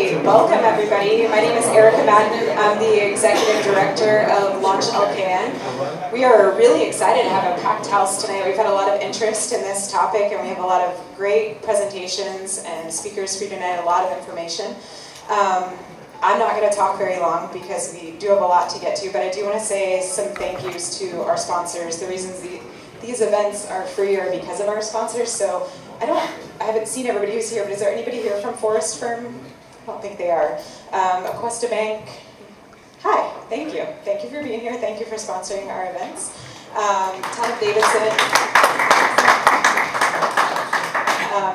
Hey, welcome everybody. My name is Erica Madden. I'm the Executive Director of LaunchLKN. We are really excited to have a packed house tonight. We've had a lot of interest in this topic and we have a lot of great presentations and speakers for you tonight, a lot of information. I'm not going to talk very long because we do have a lot to get to, but I do want to say some thank yous to our sponsors. The reasons these events are free are because of our sponsors. So I haven't seen everybody who's here, but is there anybody here from Forest Firm? I don't think they are. Aquesta Bank. Hi, thank you. Thank you for being here. Thank you for sponsoring our events. Tom Davidson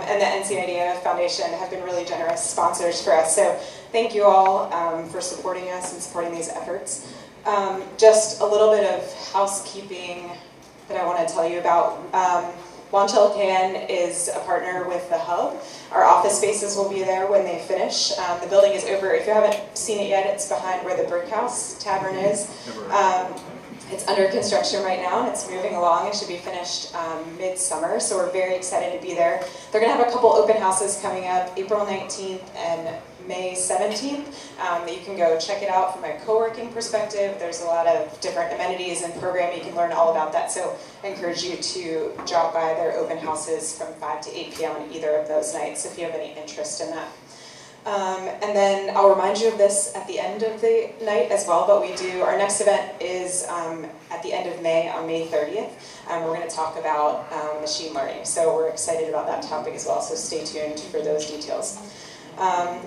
and the NCIDF Foundation have been really generous sponsors for us. So thank you all for supporting us and supporting these efforts. Just a little bit of housekeeping that I want to tell you about. LaunchLKN is a partner with the Hub. Our office spaces will be there when they finish. The building is over. If you haven't seen it yet, it's behind where the Brick House Tavern is. It's under construction right now and it's moving along. It should be finished mid-summer, so we're very excited to be there. They're going to have a couple open houses coming up April 19th and May 17th. You can go check it out from a co-working perspective. There's a lot of different amenities and programming. You can learn all about that. So I encourage you to drop by their open houses from 5 to 8 p.m. on either of those nights if you have any interest in that. And then I'll remind you of this at the end of the night as well, but our next event is at the end of May, on May 30th. We're going to talk about machine learning. So we're excited about that topic as well, so stay tuned for those details.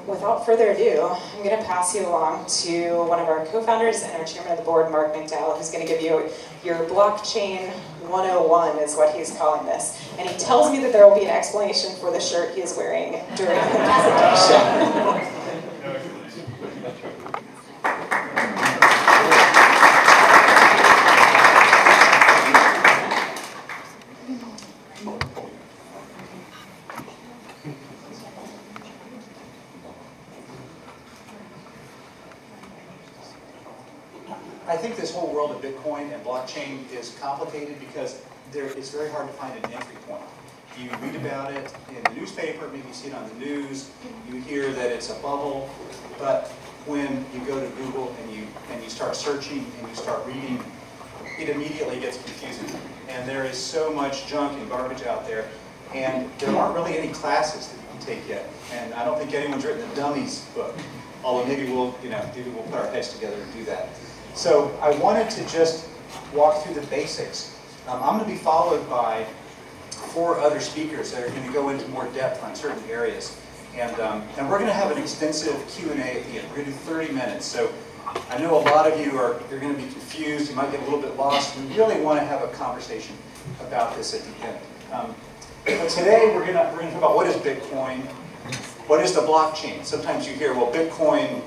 Without further ado, I'm going to pass you along to one of our co-founders and our chairman of the board, Mark McDowell, who's going to give you your blockchain 101 is what he's calling this. And he tells me that there will be an explanation for the shirt he is wearing during the presentation. I think this whole world of Bitcoin and blockchain is complicated because it's very hard to find an entry point. You read about it in the newspaper, maybe you see it on the news, you hear that it's a bubble, but when you go to Google and you start searching and you start reading, it immediately gets confusing. And there is so much junk and garbage out there, and there aren't really any classes that you can take yet. And I don't think anyone's written a dummies book, although maybe we'll put our heads together and do that. So I wanted to just walk through the basics. I'm going to be followed by 4 other speakers that are going to go into more depth on certain areas. And we're going to have an extensive Q&A at the end. We're going to do 30 minutes. So I know a lot of you you're going to be confused. You might get a little bit lost. We really want to have a conversation about this at the end. But today we're going to talk about what is Bitcoin. What is the blockchain? Sometimes you hear, well, Bitcoin,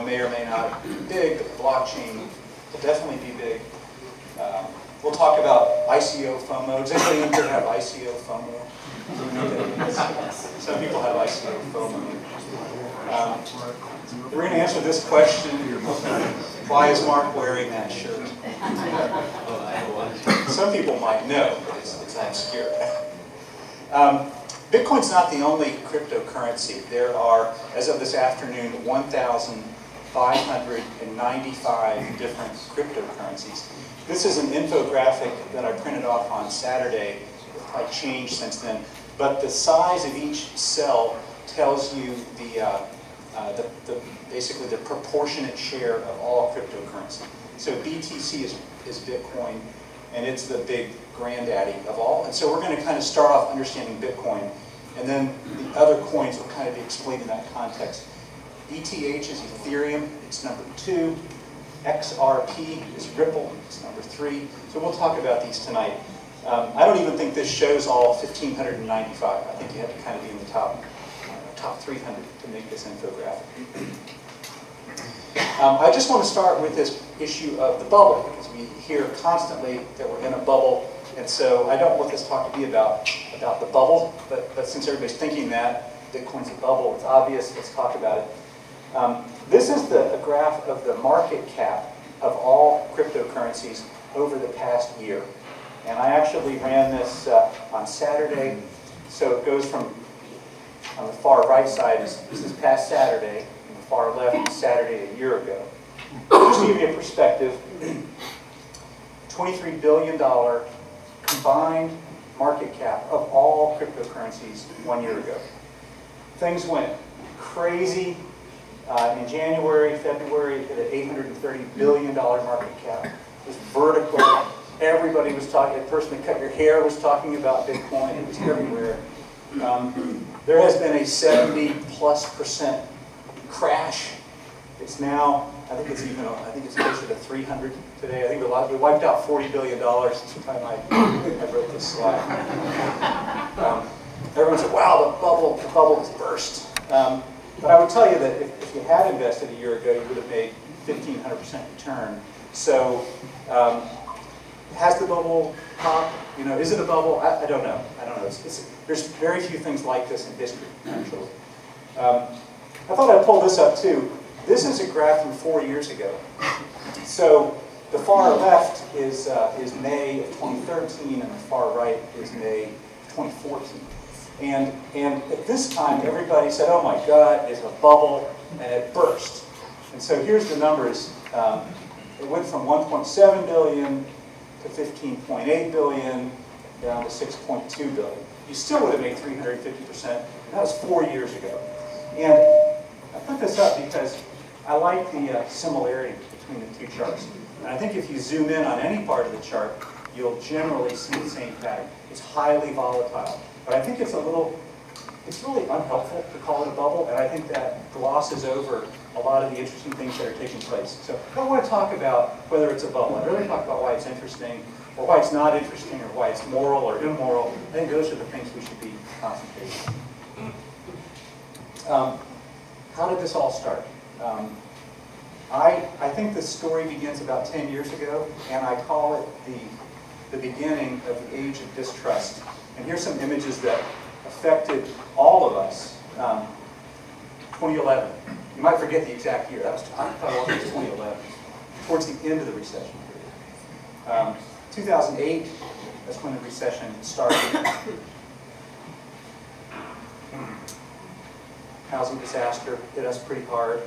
may or may not be big, but the blockchain will definitely be big. We'll talk about ICO FOMO. Does anybody in here have ICO FOMO? Some people have ICO FOMO. We're going to answer this question. Why is Mark wearing that shirt? Some people might know, but it's obscure. Bitcoin's not the only cryptocurrency. There are, as of this afternoon, 1,595 different cryptocurrencies. This is an infographic that I printed off on Saturday. It's probably changed since then. But the size of each cell tells you basically the proportionate share of all cryptocurrency. So BTC is Bitcoin, and it's the big granddaddy of all. And so we're going to kind of start off understanding Bitcoin, and then the other coins will kind of be explained in that context. ETH is Ethereum, it's number 2. XRP is Ripple, it's number 3. So we'll talk about these tonight. I don't even think this shows all 1,595. I think you have to kind of be in the top 300 to make this infographic. I just want to start with this issue of the bubble, because we hear constantly that we're in a bubble, and so I don't want this talk to be about the bubble, but since everybody's thinking that Bitcoin's a bubble, it's obvious, let's talk about it. This is a graph of the market cap of all cryptocurrencies over the past year. And I actually ran this on Saturday, so it goes from, on the far right side is this past Saturday, far left Saturday a year ago. Just to give you a perspective, $23 billion combined market cap of all cryptocurrencies 1 year ago. Things went crazy in January, February, at an $830 billion market cap. It was vertical. Everybody was talking, the person that cut your hair was talking about Bitcoin. It was everywhere. There has been a 70+% crash. It's now, I think it's closer to 300 today. I think we wiped out $40 billion since the time I wrote this slide. Everyone said, wow, the bubble has burst. But I would tell you that if you had invested a year ago, you would have made 1,500% return. So has the bubble popped? You know, is it a bubble? I don't know. I don't know. There's very few things like this in history, actually. I thought I'd pull this up too. This is a graph from 4 years ago. So the far left is May of 2013, and the far right is May of 2014. And at this time, everybody said, oh my God, it's a bubble, and it burst. And so here's the numbers. It went from 1.7 billion to 15.8 billion, down to 6.2 billion. You still would have made 350%, and that was 4 years ago. And I put this up because I like the similarity between the two charts. And I think if you zoom in on any part of the chart, you'll generally see the same pattern. It's highly volatile. But I think it's really unhelpful to call it a bubble, and I think that glosses over a lot of the interesting things that are taking place. So I don't want to talk about whether it's a bubble. I really talk about why it's interesting, or why it's not interesting, or why it's moral or immoral. I think those are the things we should be concentrating on. How did this all start? I think this story begins about 10 years ago, and I call it the beginning of the age of distrust. And here's some images that affected all of us. 2011. You might forget the exact year. That was 2011, towards the end of the recession period. 2008, that's when the recession started. Housing disaster hit us pretty hard.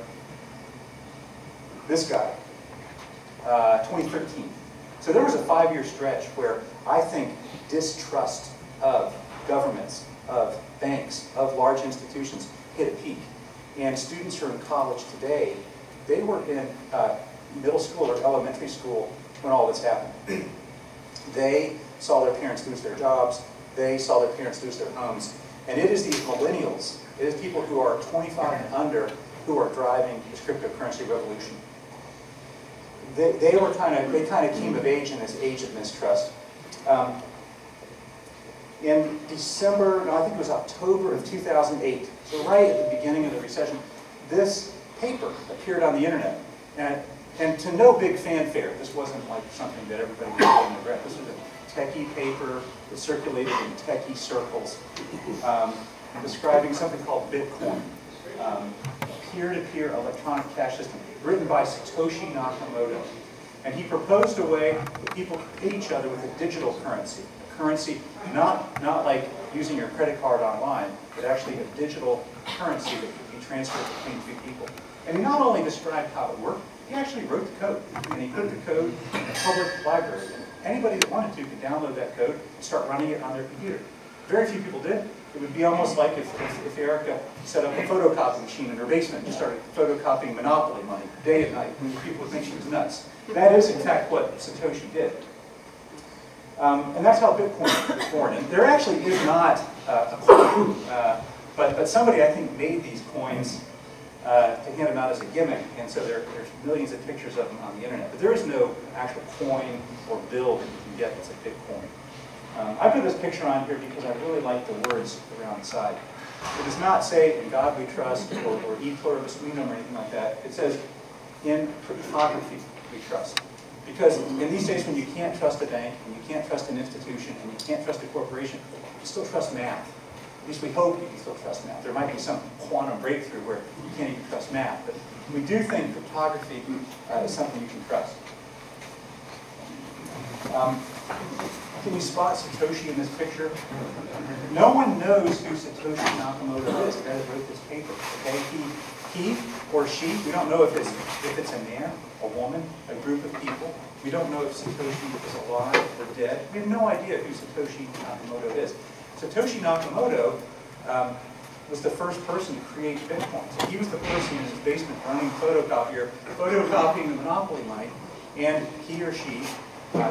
This guy, 2013. So there was a 5-year stretch where I think distrust of governments, of banks, of large institutions hit a peak. And students who are in college today, they were in middle school or elementary school when all this happened. They saw their parents lose their jobs. They saw their parents lose their homes. And it is these millennials, it is people who are 25 and under who are driving this cryptocurrency revolution. They kind of came of age in this age of mistrust. In December, no, I think it was October of 2008, so right at the beginning of the recession, this paper appeared on the internet. And to no big fanfare, this wasn't like something that everybody was getting regret. This was a techie paper that circulated in techie circles, describing something called Bitcoin, a peer-to-peer electronic cash system, written by Satoshi Nakamoto. And he proposed a way that people could pay each other with a digital currency. Currency, not like using your credit card online, but actually a digital currency that could be transferred between two people. And he not only described how it worked, he actually wrote the code. And he put the code in a public library. And anybody that wanted to could download that code and start running it on their computer. Very few people did. It would be almost like if Erica set up a photocopy machine in her basement and just started photocopying Monopoly money day and night. And people would think she was nuts. That is, in fact, what Satoshi did. And that's how Bitcoin was born. And there actually is not a coin, but somebody, I think, made these coins to hand them out as a gimmick. And so there's millions of pictures of them on the internet. But there is no actual coin or bill that you can get that's a Bitcoin. I put this picture on here because I really like the words around the side. It does not say, in God we trust, or e pluribus unum, or anything like that. It says, in cryptography we trust. Because in these days when you can't trust a bank, and you can't trust an institution, and you can't trust a corporation, you still trust math. At least we hope you can still trust math. There might be some quantum breakthrough where you can't even trust math. But we do think cryptography is something you can trust. Can you spot Satoshi in this picture? No one knows who Satoshi Nakamoto is, the guy that wrote this paper. Okay? He or she. We don't know if it's a man, a woman, a group of people. We don't know if Satoshi is alive or dead. We have no idea who Satoshi Nakamoto is. Satoshi Nakamoto was the first person to create Bitcoin. So he was the person in his basement running photocopier, photocopying the monopoly money, and he or she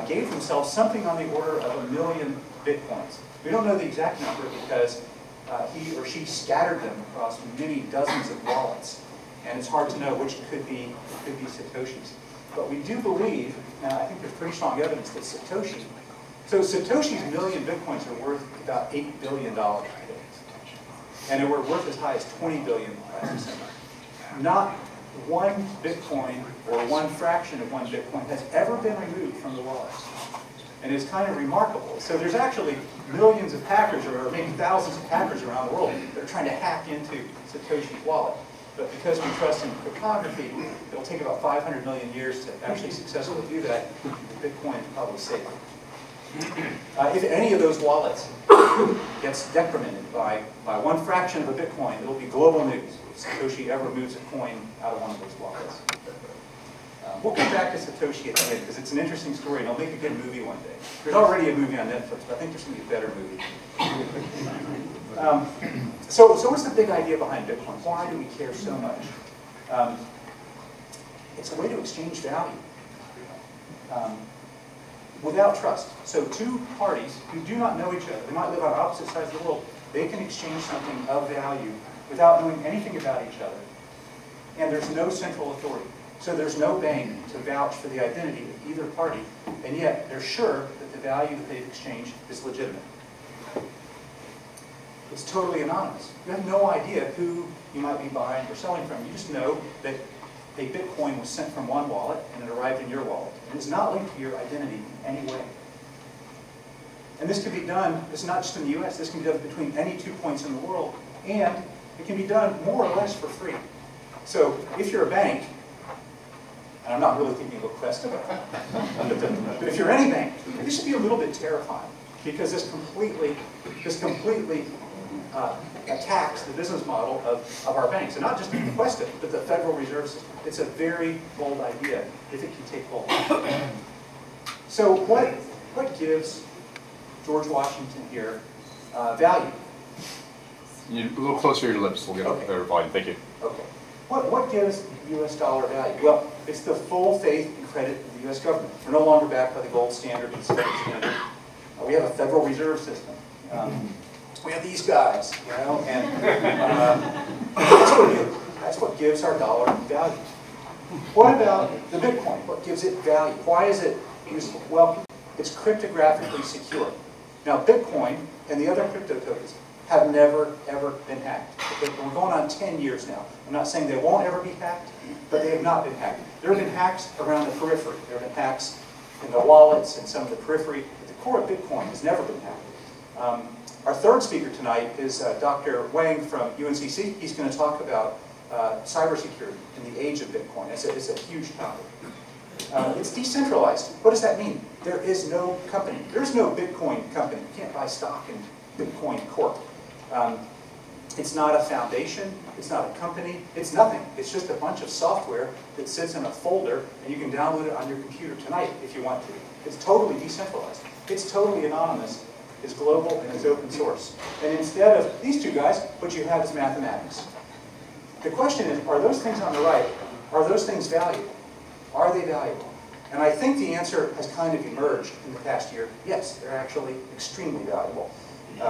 gave themselves something on the order of 1 million Bitcoins. We don't know the exact number because he or she scattered them across many dozens of wallets, and it's hard to know which could be Satoshi's. But we do believe, and I think there's pretty strong evidence that Satoshi's 1 million Bitcoins are worth about $8 billion today. And they were worth as high as $20 billion last December. Not one Bitcoin or one fraction of one Bitcoin has ever been removed from the wallets. And it's kind of remarkable. So there's actually millions of hackers, or maybe thousands of hackers around the world that are trying to hack into Satoshi's wallet. But because we trust in cryptography, it'll take about 500 million years to actually successfully do that. Bitcoin is probably safer. If any of those wallets gets decremented by one fraction of a Bitcoin, it'll be global news if Satoshi ever moves a coin out of one of those wallets. We'll come back to Satoshi at the end because it's an interesting story and I'll make a good movie one day. There's already a movie on Netflix, but I think there's going to be a better movie. So what's the big idea behind Bitcoin? Why do we care so much? It's a way to exchange value. Without trust. So two parties who do not know each other, they might live on opposite sides of the world, they can exchange something of value without knowing anything about each other. And there's no central authority. So there's no bank to vouch for the identity of either party, and yet they're sure that the value that they've exchanged is legitimate. It's totally anonymous. You have no idea who you might be buying or selling from. You just know that a Bitcoin was sent from one wallet and it arrived in your wallet. And it's not linked to your identity in any way. And this can be done, it's not just in the US, this can be done between any 2 points in the world, and it can be done more or less for free. So if you're a bank, and I'm not really thinking of a Quest, but if you're any bank, this should be a little bit terrifying because this completely attacks the business model of our banks, and not just the Quest, but the Federal Reserve System. It's a very bold idea if it can take hold. So what gives George Washington here value? A little closer to your lips, we'll get a better volume. Thank you. Okay. What gives the US dollar value? Well, it's the full faith and credit of the US government. We're no longer backed by the gold standard and silver standard. We have a Federal Reserve System. We have these guys, you know, and that's what gives our dollar value. What about the Bitcoin? What gives it value? Why is it useful? Well, it's cryptographically secure. Now, Bitcoin and the other crypto tokens have never, ever been hacked. We're going on 10 years now. I'm not saying they won't ever be hacked, but they have not been hacked. There have been hacks around the periphery. There have been hacks in the wallets and some of the periphery, but the core of Bitcoin has never been hacked. Our third speaker tonight is Dr. Wang from UNCC. He's going to talk about cybersecurity in the age of Bitcoin. It's a huge topic. It's decentralized. What does that mean? There is no company. There's no Bitcoin company. You can't buy stock in Bitcoin Corp. It's not a foundation. It's not a company. It's nothing. It's just a bunch of software that sits in a folder, and you can download it on your computer tonight if you want to. It's totally decentralized. It's totally anonymous. It's global, and it's open source. And instead of these two guys, what you have is mathematics. The question is, are those things on the right, are those things valuable? Are they valuable? And I think the answer has kind of emerged in the past year. Yes, they're actually extremely valuable.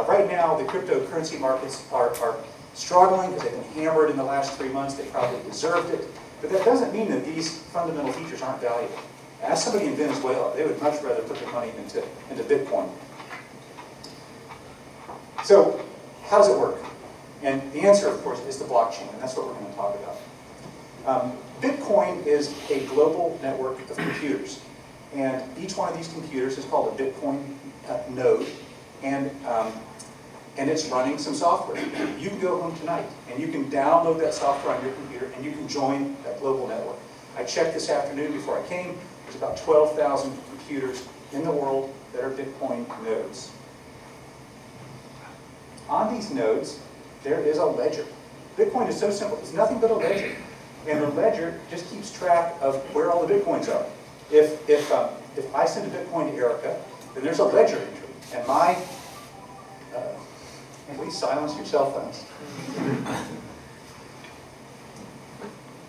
Right now, the cryptocurrency markets are struggling because they've been hammered in the last 3 months. They probably deserved it. But that doesn't mean that these fundamental features aren't valuable. Ask somebody in Venezuela, they would much rather put their money into Bitcoin. So, how does it work? And the answer, of course, is the blockchain, and that's what we're going to talk about. Bitcoin is a global network of computers, and each one of these computers is called a Bitcoin node, and it's running some software. You can go home tonight, and you can download that software on your computer, and you can join that global network. I checked this afternoon before I came. There's about 12,000 computers in the world that are Bitcoin nodes. On these nodes, there is a ledger. Bitcoin is so simple. It's nothing but a ledger. And the ledger just keeps track of where all the Bitcoins are. If I send a Bitcoin to Erica, then there's a ledger entry. And my, and please silence your cell phones.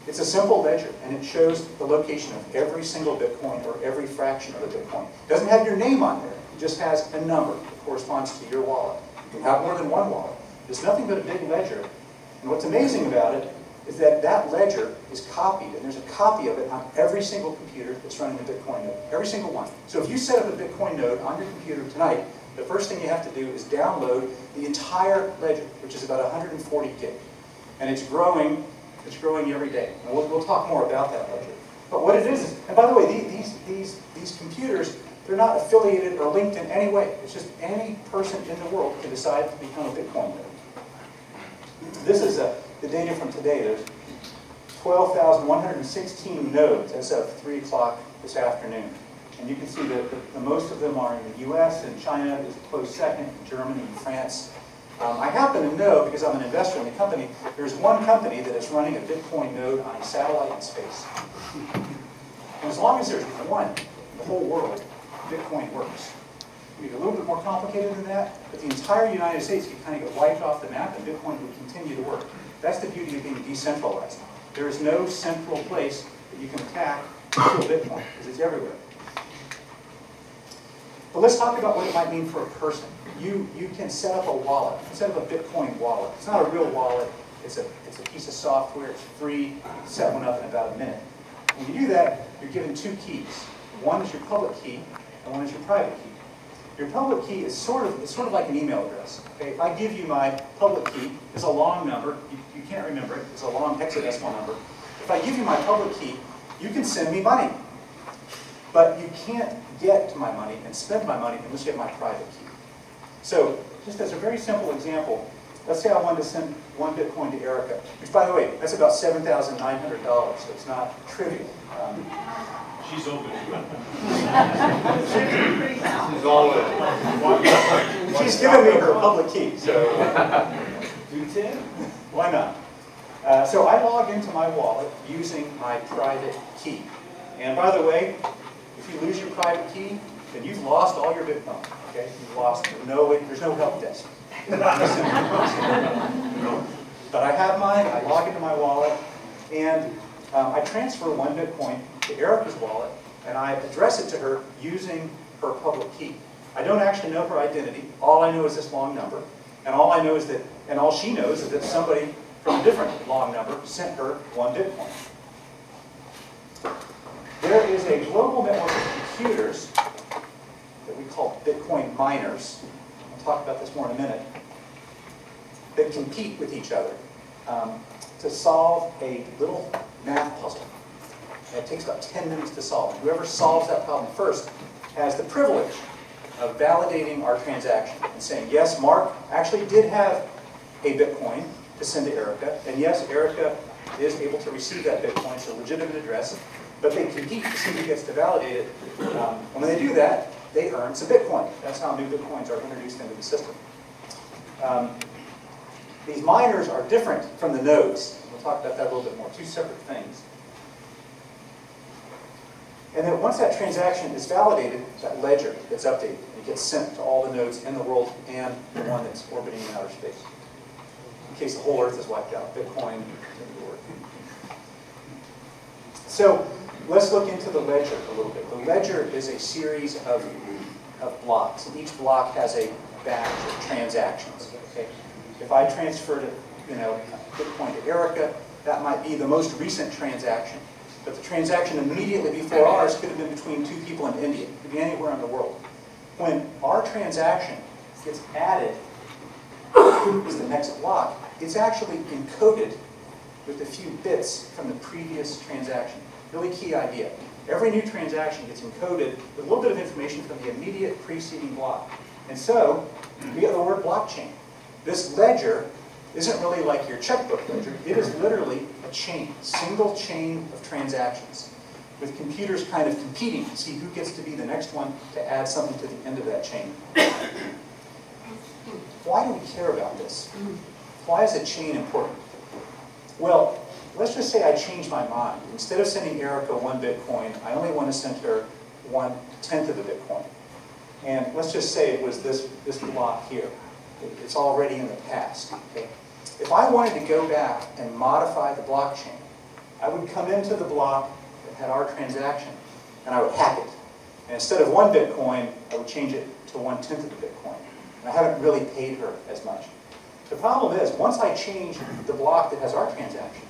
It's a simple ledger, and it shows the location of every single Bitcoin or every fraction of a Bitcoin. It doesn't have your name on there. It just has a number that corresponds to your wallet. You can have more than one wallet. It's nothing but a big ledger. And what's amazing about it is that that ledger is copied, and there's a copy of it on every single computer that's running a Bitcoin node. Every single one. So if you set up a Bitcoin node on your computer tonight, the first thing you have to do is download the entire ledger, which is about 140 gig. And it's growing every day. And we'll talk more about that ledger. But what it is, and by the way, these computers, they're not affiliated or linked in any way. It's just any person in the world can decide to become a Bitcoin node. This is the data from today. There's 12,116 nodes as of 3 o'clock this afternoon. And you can see that most of them are in the US, and China is a close second, Germany and France. I happen to know, because I'm an investor in the company, there's one company that is running a Bitcoin node on a satellite in space. And as long as there's one in the whole world, Bitcoin works. It's a little bit more complicated than that, but the entire United States can kind of get wiped off the map and Bitcoin will continue to work. That's the beauty of being decentralized. There is no central place that you can attack to kill Bitcoin, because it's everywhere. But let's talk about what it might mean for a person. You can set up a wallet. You can set up a Bitcoin wallet. It's not a real wallet. It's a piece of software. It's free. You can set one up in about a minute. When you do that, you're given two keys. One is your public key, and one is your private key. Your public key is sort of like an email address. Okay? If I give you my public key, it's a long number. You can't remember it. It's a long hexadecimal number. If I give you my public key, you can send me money. But you can't get to my money and spend my money unless you have my private key. So, just as a very simple example, let's say I wanted to send 1 Bitcoin to Erica, which, by the way, that's about $7,900, so it's not trivial. She's open. She's all in. She's given me her public key, so Do 10? why not? So I log into my wallet using my private key. And by the way, if you lose your private key, then you've lost all your Bitcoin. Okay, you've lost. There's no help desk. But I have mine. I log into my wallet, and I transfer 1 Bitcoin to Erica's wallet, and I address it to her using her public key. I don't actually know her identity. All I know is this long number, and all I know is that, and all she knows is that somebody from a different long number sent her 1 Bitcoin. There is a global network of computers that we call Bitcoin miners. I'll talk about this more in a minute. That compete with each other to solve a little math puzzle. And it takes about 10 minutes to solve. And whoever solves that problem first has the privilege of validating our transaction and saying, yes, Mark actually did have a Bitcoin to send to Erica, and yes, Erica is able to receive that Bitcoin, it's a legitimate address, but they compete to see who gets to validate it. And when they do that, they earn some Bitcoin. That's how new Bitcoins are introduced into the system. These miners are different from the nodes. We'll talk about that a little bit more. Two separate things. And then once that transaction is validated, that ledger gets updated. It gets sent to all the nodes in the world and the one that's orbiting in outer space. In case the whole Earth is wiped out, Bitcoin didn't work. So let's look into the ledger a little bit. The ledger is a series of blocks, and each block has a batch of transactions. Okay? If I transferred Bitcoin to Erica, that might be the most recent transaction. But the transaction immediately before ours could have been between 2 people in India. It could be anywhere in the world. When our transaction gets added is the next block, it's actually encoded with a few bits from the previous transaction. Really key idea. Every new transaction gets encoded with a little bit of information from the immediate preceding block. And so, we get the word blockchain. This ledger isn't really like your checkbook ledger. It is literally a chain, single chain of transactions, with computers kind of competing to see who gets to be the next one to add something to the end of that chain. Why do we care about this? Why is a chain important? Well, let's just say I change my mind. Instead of sending Erica 1 Bitcoin, I only want to send her 1/10 of a Bitcoin. And let's just say it was this block here. It's already in the past. Okay? If I wanted to go back and modify the blockchain, I would come into the block that had our transaction, and I would hack it. And instead of 1 Bitcoin, I would change it to 1/10 of the Bitcoin. And I haven't really paid her as much. The problem is, once I change the block that has our transaction,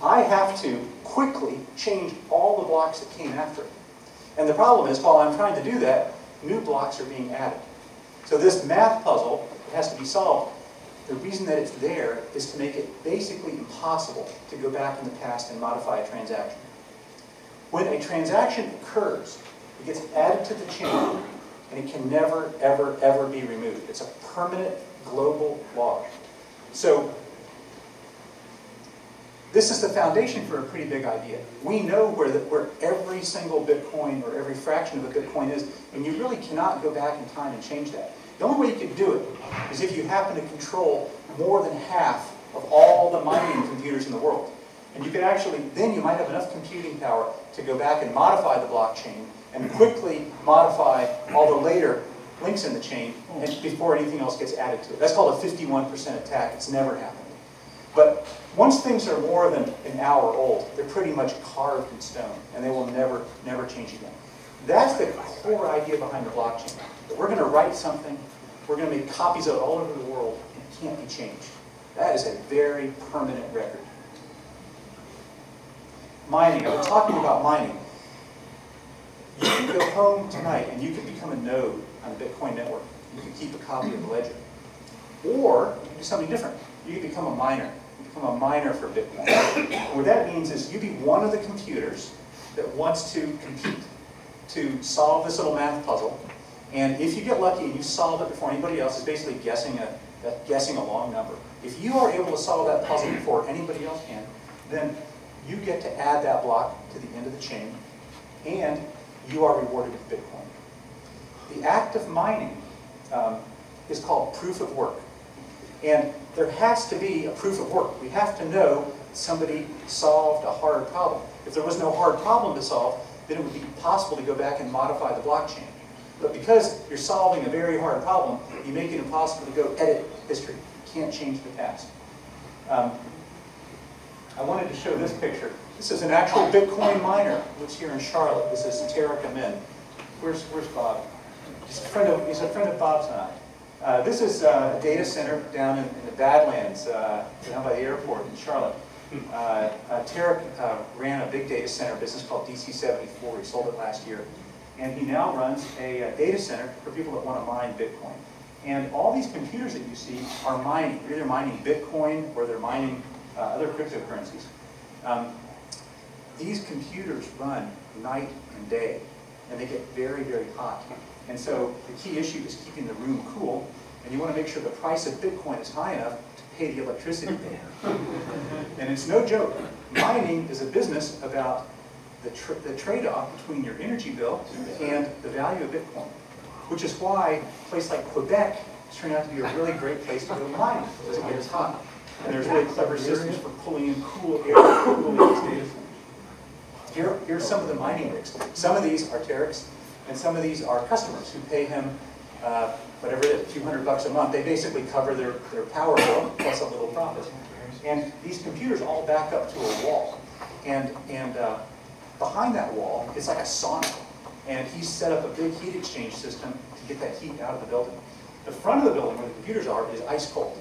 I have to quickly change all the blocks that came after it. And the problem is, while I'm trying to do that, new blocks are being added. So this math puzzle has to be solved. The reason that it's there is to make it basically impossible to go back in the past and modify a transaction. When a transaction occurs, it gets added to the chain, and it can never, ever, ever be removed. It's a permanent global law. So this is the foundation for a pretty big idea. We know where every single Bitcoin or every fraction of a Bitcoin is, and you really cannot go back in time and change that. The only way you could do it is if you happen to control more than half of all the mining computers in the world. And you could actually, then you might have enough computing power to go back and modify the blockchain and quickly modify all the later links in the chain and before anything else gets added to it. That's called a 51% attack. It's never happened. But once things are more than an hour old, they're pretty much carved in stone, and they will never, never change again. That's the core idea behind the blockchain. That we're going to write something, we're going to make copies of it all over the world, and it can't be changed. That is a very permanent record. Mining. I've been talking about mining. You can go home tonight and you can become a node on the Bitcoin network. You can keep a copy of the ledger. Or you can do something different. You can become a miner. You become a miner for Bitcoin. What that means is you be one of the computers that wants to compete to solve this little math puzzle. And if you get lucky and you solve it before anybody else, it's basically guessing a long number. If you are able to solve that puzzle before anybody else can, then you get to add that block to the end of the chain, and you are rewarded with Bitcoin. The act of mining is called proof of work. And there has to be a proof of work. We have to know somebody solved a hard problem. If there was no hard problem to solve, then it would be possible to go back and modify the blockchain. But because you're solving a very hard problem, you make it impossible to go edit history. You can't change the past. I wanted to show this picture. This is an actual Bitcoin miner who lives here in Charlotte. This is Erica Min. Where's Bob? He's a friend of Bob's and I. This is a data center down in the Badlands, down by the airport in Charlotte. Tarek ran a big data center business called DC74. He sold it last year. And he now runs a data center for people that want to mine Bitcoin. And all these computers that you see are mining. They're either mining Bitcoin or they're mining other cryptocurrencies. These computers run night and day, and they get very, very hot. And so the key issue is keeping the room cool, and you want to make sure the price of Bitcoin is high enough to pay the electricity bill. And it's no joke. Mining is a business about the trade-off between your energy bill and the value of Bitcoin, which is why a place like Quebec has turned out to be a really great place to go mining, because it gets hot. And there's really clever systems for pulling in cool air to cool these data centers. Here's some of the mining rigs. Some of these are Tarek's, and some of these are customers who pay him whatever it is, a few $100 a month. They basically cover their power bill plus a little profit. And these computers all back up to a wall. And behind that wall, it's like a sauna. And he's set up a big heat exchange system to get that heat out of the building. The front of the building where the computers are is ice cold,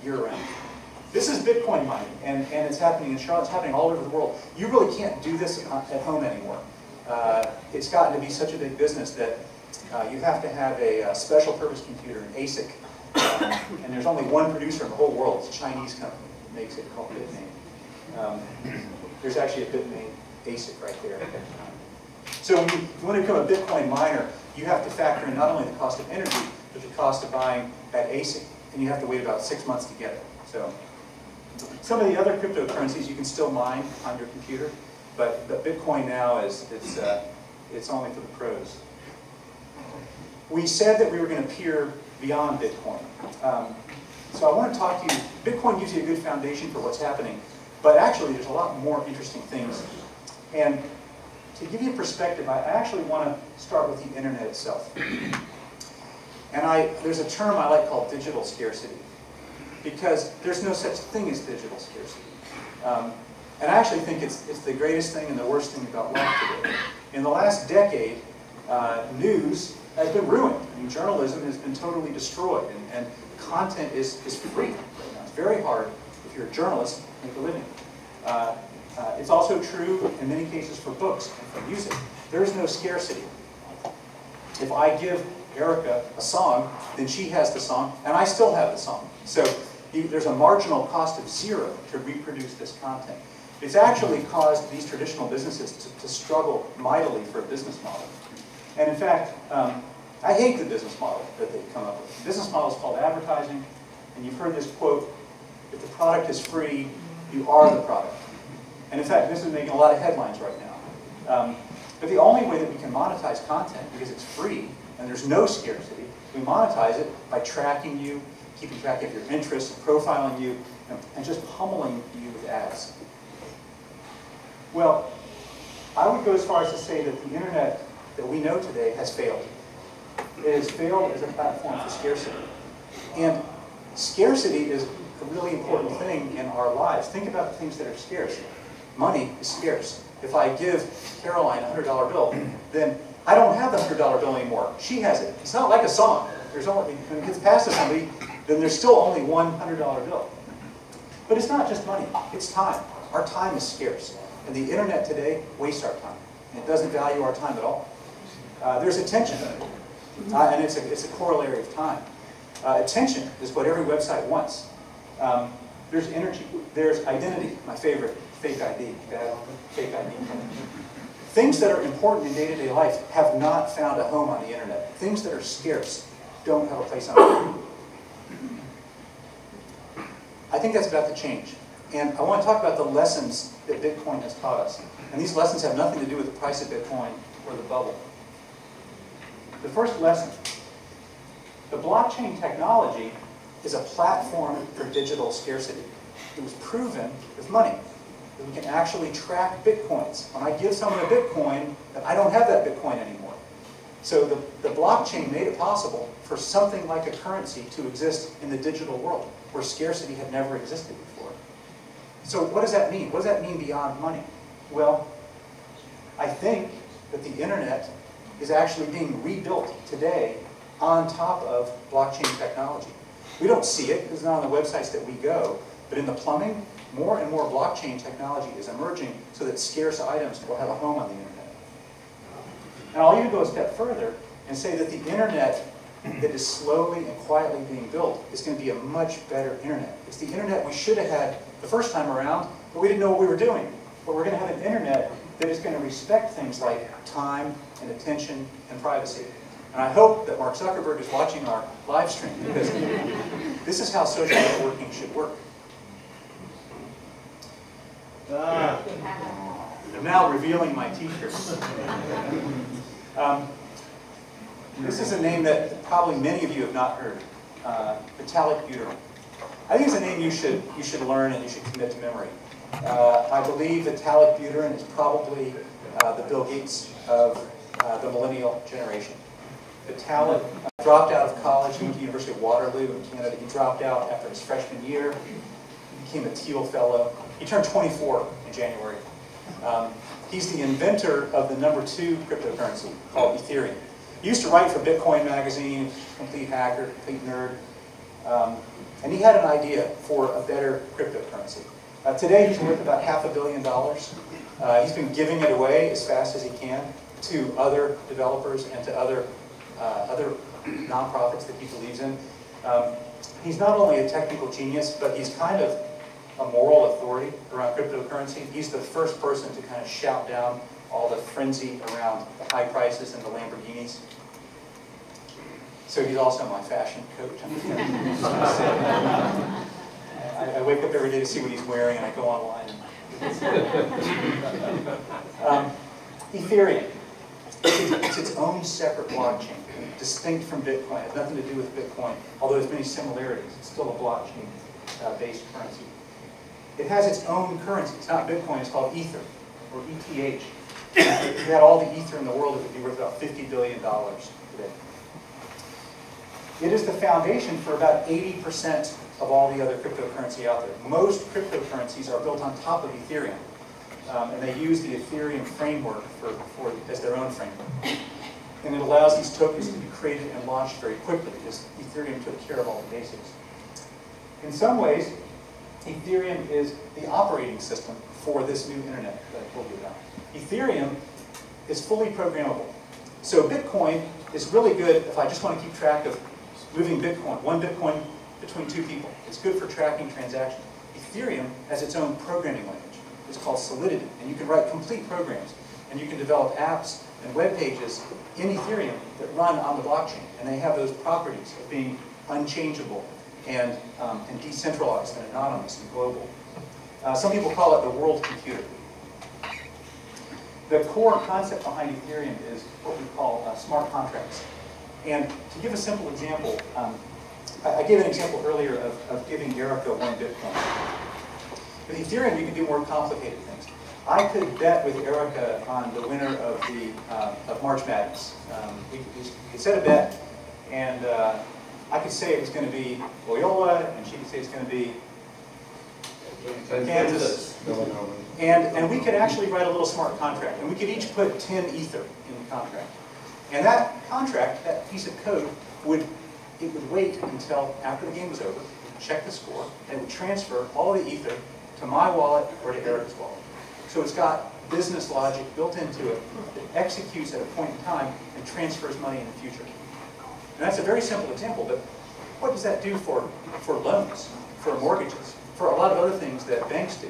year-round. This is Bitcoin mining, and it's happening in Charlotte. It's happening all over the world. You really can't do this at home anymore. It's gotten to be such a big business that you have to have a special purpose computer, an ASIC. And there's only one producer in the whole world. It's a Chinese company that makes it, called Bitmain. There's actually a Bitmain ASIC right there. So if you want to become a Bitcoin miner, you have to factor in not only the cost of energy, but the cost of buying that ASIC. And you have to wait about 6 months to get it. So some of the other cryptocurrencies you can still mine on your computer, but Bitcoin now it's only for the pros. We said that we were going to peer beyond Bitcoin. So I want to talk to you. Bitcoin gives you a good foundation for what's happening. But actually, there's a lot more interesting things. And to give you a perspective, I actually want to start with the internet itself. And there's a term I like called digital scarcity, because there's no such thing as digital scarcity. And I actually think it's the greatest thing and the worst thing about life today. In the last decade, news has been ruined. I mean, journalism has been totally destroyed, and content is free right now. It's very hard, if you're a journalist, to make a living. It's also true in many cases for books and for music. There is no scarcity. If I give Erica a song, then she has the song, and I still have the song. So there's a marginal cost of 0 to reproduce this content. It's actually caused these traditional businesses to struggle mightily for a business model. And in fact, I hate the business model that they've come up with. The business model is called advertising, and you've heard this quote, if the product is free, you are the product. And in fact, this is making a lot of headlines right now. But the only way that we can monetize content, because it's free and there's no scarcity, we monetize it by tracking you, keeping track of your interests, profiling you, and just pummeling you with ads. Well, I would go as far as to say that the internet that we know today has failed. It has failed as a platform for scarcity. And scarcity is a really important thing in our lives. Think about the things that are scarce. Money is scarce. If I give Caroline a $100 bill, then I don't have the $100 bill anymore. She has it. It's not like a song. There's only, when it gets passed to somebody, then there's still only one $100 bill. But it's not just money. It's time. Our time is scarce. And the internet today wastes our time. And it doesn't value our time at all. There's attention. And it's a corollary of time. Attention is what every website wants. There's energy. There's identity, my favorite, fake ID. Fake ID. Things that are important in day-to-day life have not found a home on the internet. Things that are scarce don't have a place on the internet. I think that's about to change. And I want to talk about the lessons that Bitcoin has taught us. And these lessons have nothing to do with the price of Bitcoin or the bubble. The first lesson, the blockchain technology is a platform for digital scarcity. It was proven with money that we can actually track Bitcoins. When I give someone a Bitcoin, then I don't have that Bitcoin anymore. So the blockchain made it possible for something like a currency to exist in the digital world, where scarcity had never existed before. So what does that mean? What does that mean beyond money? Well, I think that the internet is actually being rebuilt today on top of blockchain technology. We don't see it, because it's not on the websites that we go, but in the plumbing, more and more blockchain technology is emerging so that scarce items will have a home on the internet. And I'll even go a step further and say that the internet that is slowly and quietly being built is going to be a much better internet. It's the internet we should have had the first time around, but we didn't know what we were doing. But we're going to have an internet that is going to respect things like time and attention and privacy. And I hope that Mark Zuckerberg is watching our live stream, because this is how social networking should work. I'm now revealing my t-shirt. This is a name that probably many of you have not heard, metallic butyrin. I think it's a name you should learn and you should commit to memory. I believe metallic butyrin is probably the Bill Gates of the millennial generation. Vitalik dropped out of college. He went to the University of Waterloo in Canada. He dropped out after his freshman year. He became a Thiel Fellow. He turned 24 in January. He's the inventor of the #2 cryptocurrency called Ethereum. He used to write for Bitcoin magazine, complete hacker, complete nerd. And he had an idea for a better cryptocurrency. Today he's worth about $500 million. He's been giving it away as fast as he can to other developers and to other nonprofits that he believes in. He's not only a technical genius, but he's kind of a moral authority around cryptocurrency. He's the first person to kind of shout down all the frenzy around the high prices and the Lamborghinis. So he's also my fashion coach. I wake up every day to see what he's wearing, and I go online. Ethereum. It's its own separate blockchain, distinct from Bitcoin. It has nothing to do with Bitcoin, although there's many similarities. It's still a blockchain-based currency. It has its own currency. It's not Bitcoin, it's called Ether, or ETH. If you had all the Ether in the world, it would be worth about $50 billion today. It is the foundation for about 80% of all the other cryptocurrency out there. Most cryptocurrencies are built on top of Ethereum, and they use the Ethereum framework as their own framework. And it allows these tokens to be created and launched very quickly because Ethereum took care of all the basics. In some ways, Ethereum is the operating system for this new internet that I told you about. Ethereum is fully programmable. So Bitcoin is really good if I just want to keep track of moving Bitcoin, one Bitcoin between two people. It's good for tracking transactions. Ethereum has its own programming language. It's called Solidity, and you can write complete programs, and you can develop apps and web pages in Ethereum that run on the blockchain, and they have those properties of being unchangeable and decentralized and anonymous and global. Some people call it the world computer. The core concept behind Ethereum is what we call smart contracts. And to give a simple example, I gave an example earlier of giving Erica one Bitcoin. With Ethereum, you can do more complicated things. I could bet with Erica on the winner of March Madness. We set a bet, and I could say it was going to be Loyola, and she could say it's going to be Kansas. And we could actually write a little smart contract, and we could each put 10 Ether in the contract. And that contract, that piece of code, would wait until after the game was over, check the score, and it would transfer all the Ether to my wallet or to Erica's wallet. So it's got business logic built into it that executes at a point in time and transfers money in the future. And that's a very simple example, but what does that do for loans, for mortgages, for a lot of other things that banks do?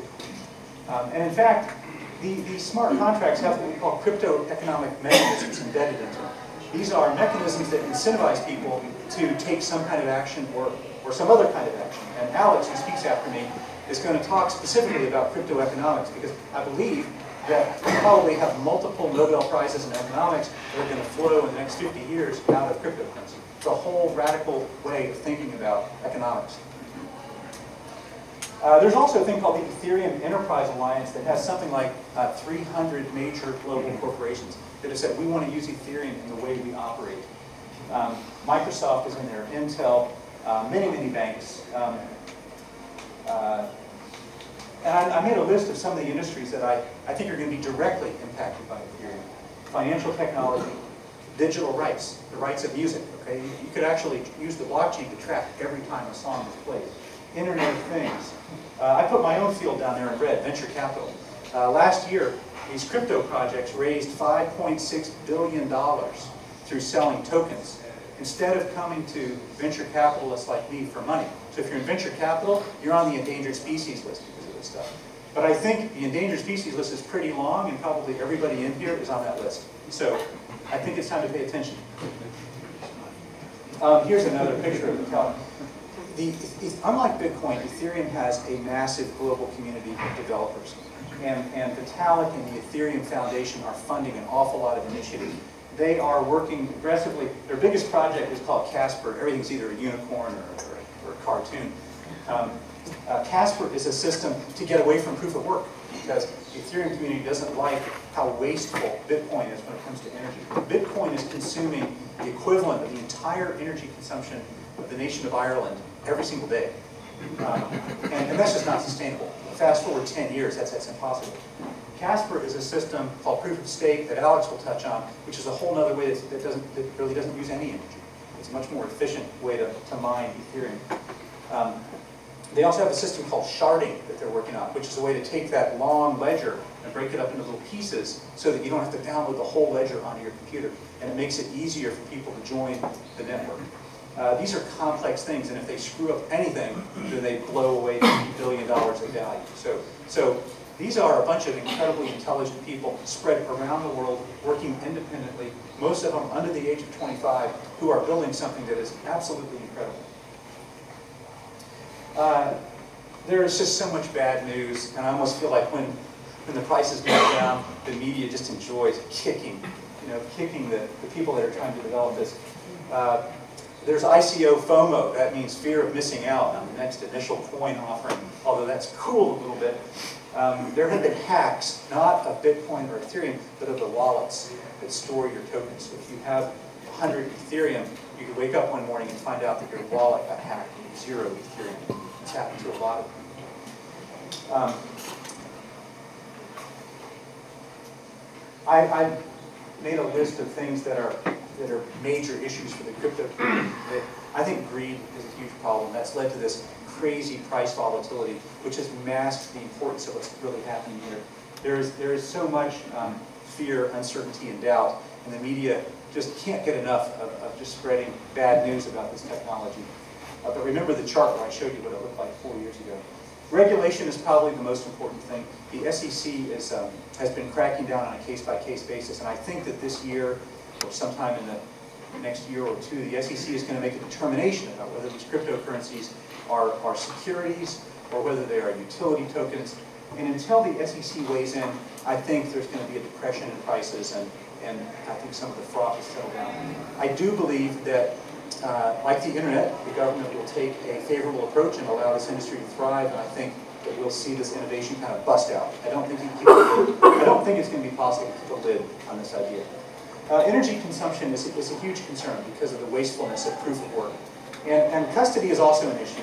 And in fact, these smart contracts have what we call crypto-economic mechanisms embedded into them. These are mechanisms that incentivize people to take some kind of action or some other kind of action. And Alex, who speaks after me, is going to talk specifically about crypto economics because I believe that we probably have multiple Nobel Prizes in economics that are going to flow in the next 50 years out of cryptocurrency. It's a whole radical way of thinking about economics. There's also a thing called the Ethereum Enterprise Alliance that has something like 300 major global corporations that have said we want to use Ethereum in the way we operate. Microsoft is in there, Intel, many banks. And I made a list of some of the industries that I think are going to be directly impacted by Ethereum. Financial technology, digital rights, the rights of music. Okay, you could actually use the blockchain to track every time a song is played. Internet of Things. I put my own field down there in red, venture capital. Last year, these crypto projects raised $5.6 billion through selling tokens, instead of coming to venture capitalists like me for money. So if you're in venture capital, you're on the endangered species list because of this stuff. But I think the endangered species list is pretty long, and probably everybody in here is on that list. So I think it's time to pay attention. Here's another picture of the top. Unlike Bitcoin, Ethereum has a massive global community of developers. And Vitalik and the Ethereum Foundation are funding an awful lot of initiatives. They are working aggressively. Their biggest project is called Casper. Everything's either a unicorn or a cartoon. Casper is a system to get away from proof of work because the Ethereum community doesn't like how wasteful Bitcoin is when it comes to energy. Bitcoin is consuming the equivalent of the entire energy consumption of the nation of Ireland every single day. And that's just not sustainable. Fast forward 10 years, that's impossible. Casper is a system called proof of stake that Alex will touch on, which is a whole other way that really doesn't use any energy. It's a much more efficient way to mine Ethereum. They also have a system called sharding that they're working on, which is a way to take that long ledger and break it up into little pieces so that you don't have to download the whole ledger onto your computer. And it makes it easier for people to join the network. These are complex things, and if they screw up anything, then they blow away $50 billion of value. So these are a bunch of incredibly intelligent people spread around the world, working independently, most of them under the age of 25, who are building something that is absolutely incredible. There is just so much bad news, and I almost feel like when the prices go down, the media just enjoys kicking the people that are trying to develop this. There's ICO FOMO. That means fear of missing out on the next initial coin offering, although that's cool a little bit. There have been hacks, not of Bitcoin or Ethereum, but of the wallets that store your tokens. So if you have 100 Ethereum, you could wake up one morning and find out that your wallet got hacked and you have 0 Ethereum. It's happened to a lot of them. I made a list of things that are major issues for the crypto community. I think greed is a huge problem. That's led to this crazy price volatility, which has masked the importance of what's really happening here. There is so much fear, uncertainty, and doubt, and the media just can't get enough of just spreading bad news about this technology. But remember the chart where I showed you what it looked like 4 years ago. Regulation is probably the most important thing. The SEC has been cracking down on a case-by-case basis, and I think that this year, or sometime in the next year or two, the SEC is going to make a determination about whether these cryptocurrencies are securities or whether they are utility tokens. And until the SEC weighs in, I think there's going to be a depression in prices, and I think some of the fraud will settle down. I do believe that, like the internet, the government will take a favorable approach and allow this industry to thrive, and I think that we'll see this innovation kind of bust out. I don't think it's going to be possible to keep a lid on this idea. Energy consumption is a huge concern because of the wastefulness of proof of work. And custody is also an issue.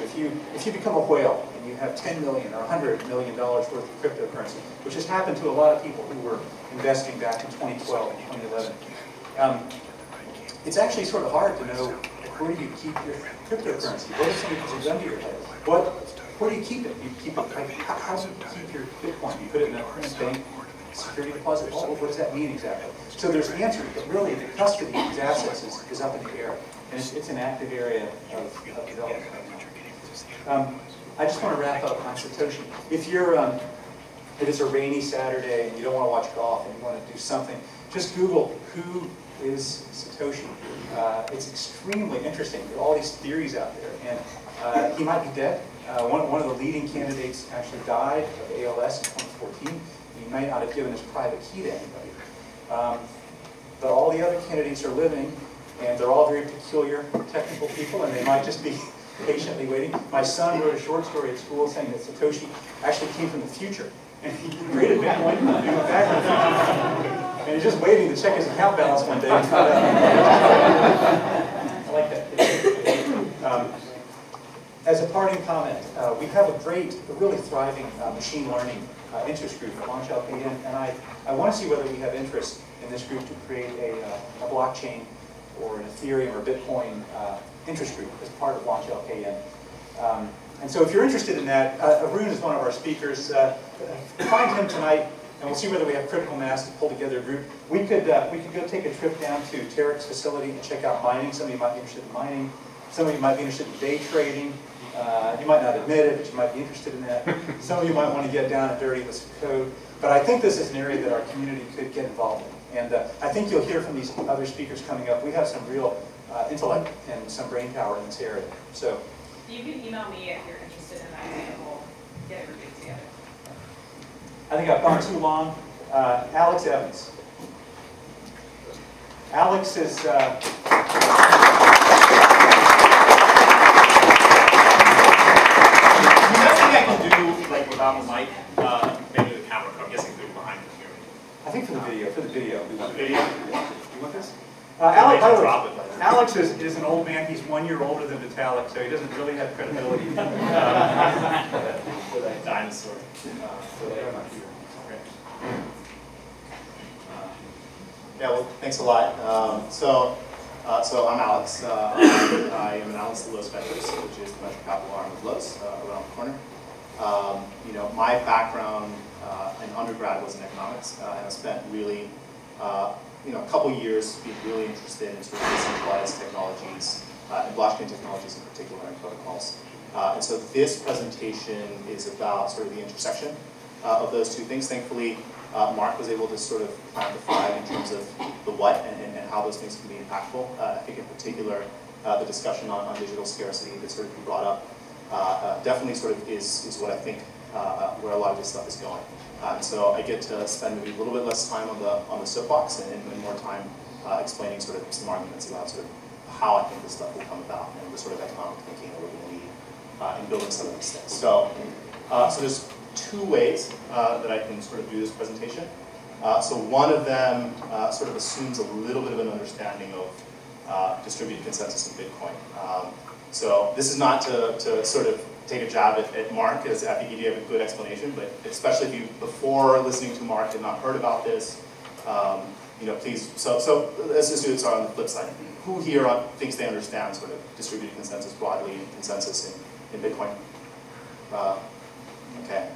If you become a whale and you have $10 million or $100 million worth of cryptocurrency, which has happened to a lot of people who were investing back in 2012 and 2011, it's actually sort of hard to know where do you keep your cryptocurrency. What if somebody puts a gun to your head? Where do you keep it? You keep it like, how do you keep your Bitcoin? You put it in a bank security deposit vault? What does that mean exactly? So there's answers, but really the custody of these assets is up in the air. And it's an active area of development right now. I just want to wrap up on Satoshi. If it's a rainy Saturday and you don't want to watch golf and you want to do something, just Google who is Satoshi. It's extremely interesting. There are all these theories out there, and he might be dead. One of the leading candidates actually died of ALS in 2014. He might not have given his private key to anybody. But all the other candidates are living, and they're all very peculiar technical people, and they might just be patiently waiting. My son wrote a short story at school saying that Satoshi actually came from the future, and he created Bitcoin and went back to the future. And he's just waiting to check his account balance one day. I like that. As a parting comment, we have a really thriving machine learning interest group at LaunchLKN, and I want to see whether we have interest in this group to create a blockchain or an Ethereum or Bitcoin interest group as part of LaunchLKN. And so if you're interested in that, Arun is one of our speakers. Find him tonight, and we'll see whether we have critical mass to pull together a group. We could go take a trip down to Tarek's facility and check out mining. Some of you might be interested in mining. Some of you might be interested in day trading. You might not admit it, but you might be interested in that. Some of you might want to get down and dirty with some code. But I think this is an area that our community could get involved in. And I think you'll hear from these other speakers coming up. We have some real intellect and some brain power in this area. So you can email me if you're interested in that, and we'll get everything together. I think I've gone too long. Alex Evans. Alex is... I can do like without a mic, maybe the camera. I'm guessing they're behind the camera. I think for the video. We want The video? You want this? Alex is an old man. He's 1 year older than Vitalik, so he doesn't really have credibility. Dinosaur. Yeah, well, thanks a lot. So I'm Alex. I am an analyst at Lowe's Ventures, which is the venture capital arm of Lowe's around the corner. My background in undergrad was in economics, and I spent really, a couple years being really interested in sort of decentralized technologies, and blockchain technologies in particular, and protocols. And so this presentation is about sort of the intersection of those two things. Thankfully, Mark was able to sort of plant the flag in terms of the what and how those things can be impactful. I think in particular, the discussion on digital scarcity that sort of you brought up definitely sort of is what I think where a lot of this stuff is going. So I get to spend maybe a little bit less time on the soapbox and more time explaining sort of some arguments about sort of how I think this stuff will come about and the sort of economic thinking that we're going to need in building some of these things. So, so there's two ways that I can sort of do this presentation. So one of them sort of assumes a little bit of an understanding of distributed consensus in Bitcoin. So this is not to sort of take a jab at Mark, as I think he gave a good explanation, but especially if you, before listening to Mark, had not heard about this, you know, please, so let's just do this on the flip side. Who here thinks they understand sort of distributed consensus broadly and consensus in Bitcoin? Okay.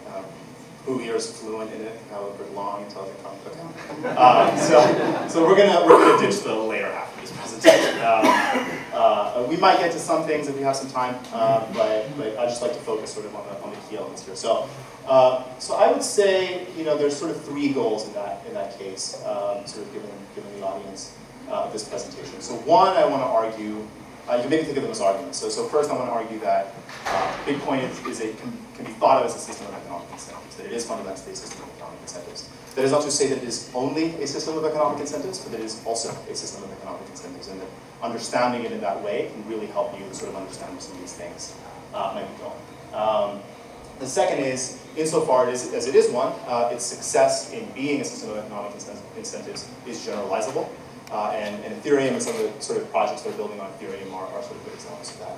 Who here is fluent in it? However long, intelligent, okay. So we're gonna ditch the later half of this presentation. We might get to some things if we have some time, but I just like to focus sort of on the key elements here. So I would say, you know, there's sort of three goals in that case, sort of given the audience of this presentation. So one, I want to argue, you can maybe think of them as arguments. So first, I want to argue that Bitcoin can be thought of as a system of economic incentives, that it is fundamentally a system of economic incentives. That is not to say that it is only a system of economic incentives, but that it is also a system of economic incentives, and that understanding it in that way can really help you sort of understand where some of these things might be going. The second is, insofar as it is one, its success in being a system of economic incentives is generalizable. And Ethereum and some of the sort of projects that are building on Ethereum are sort of good examples of that.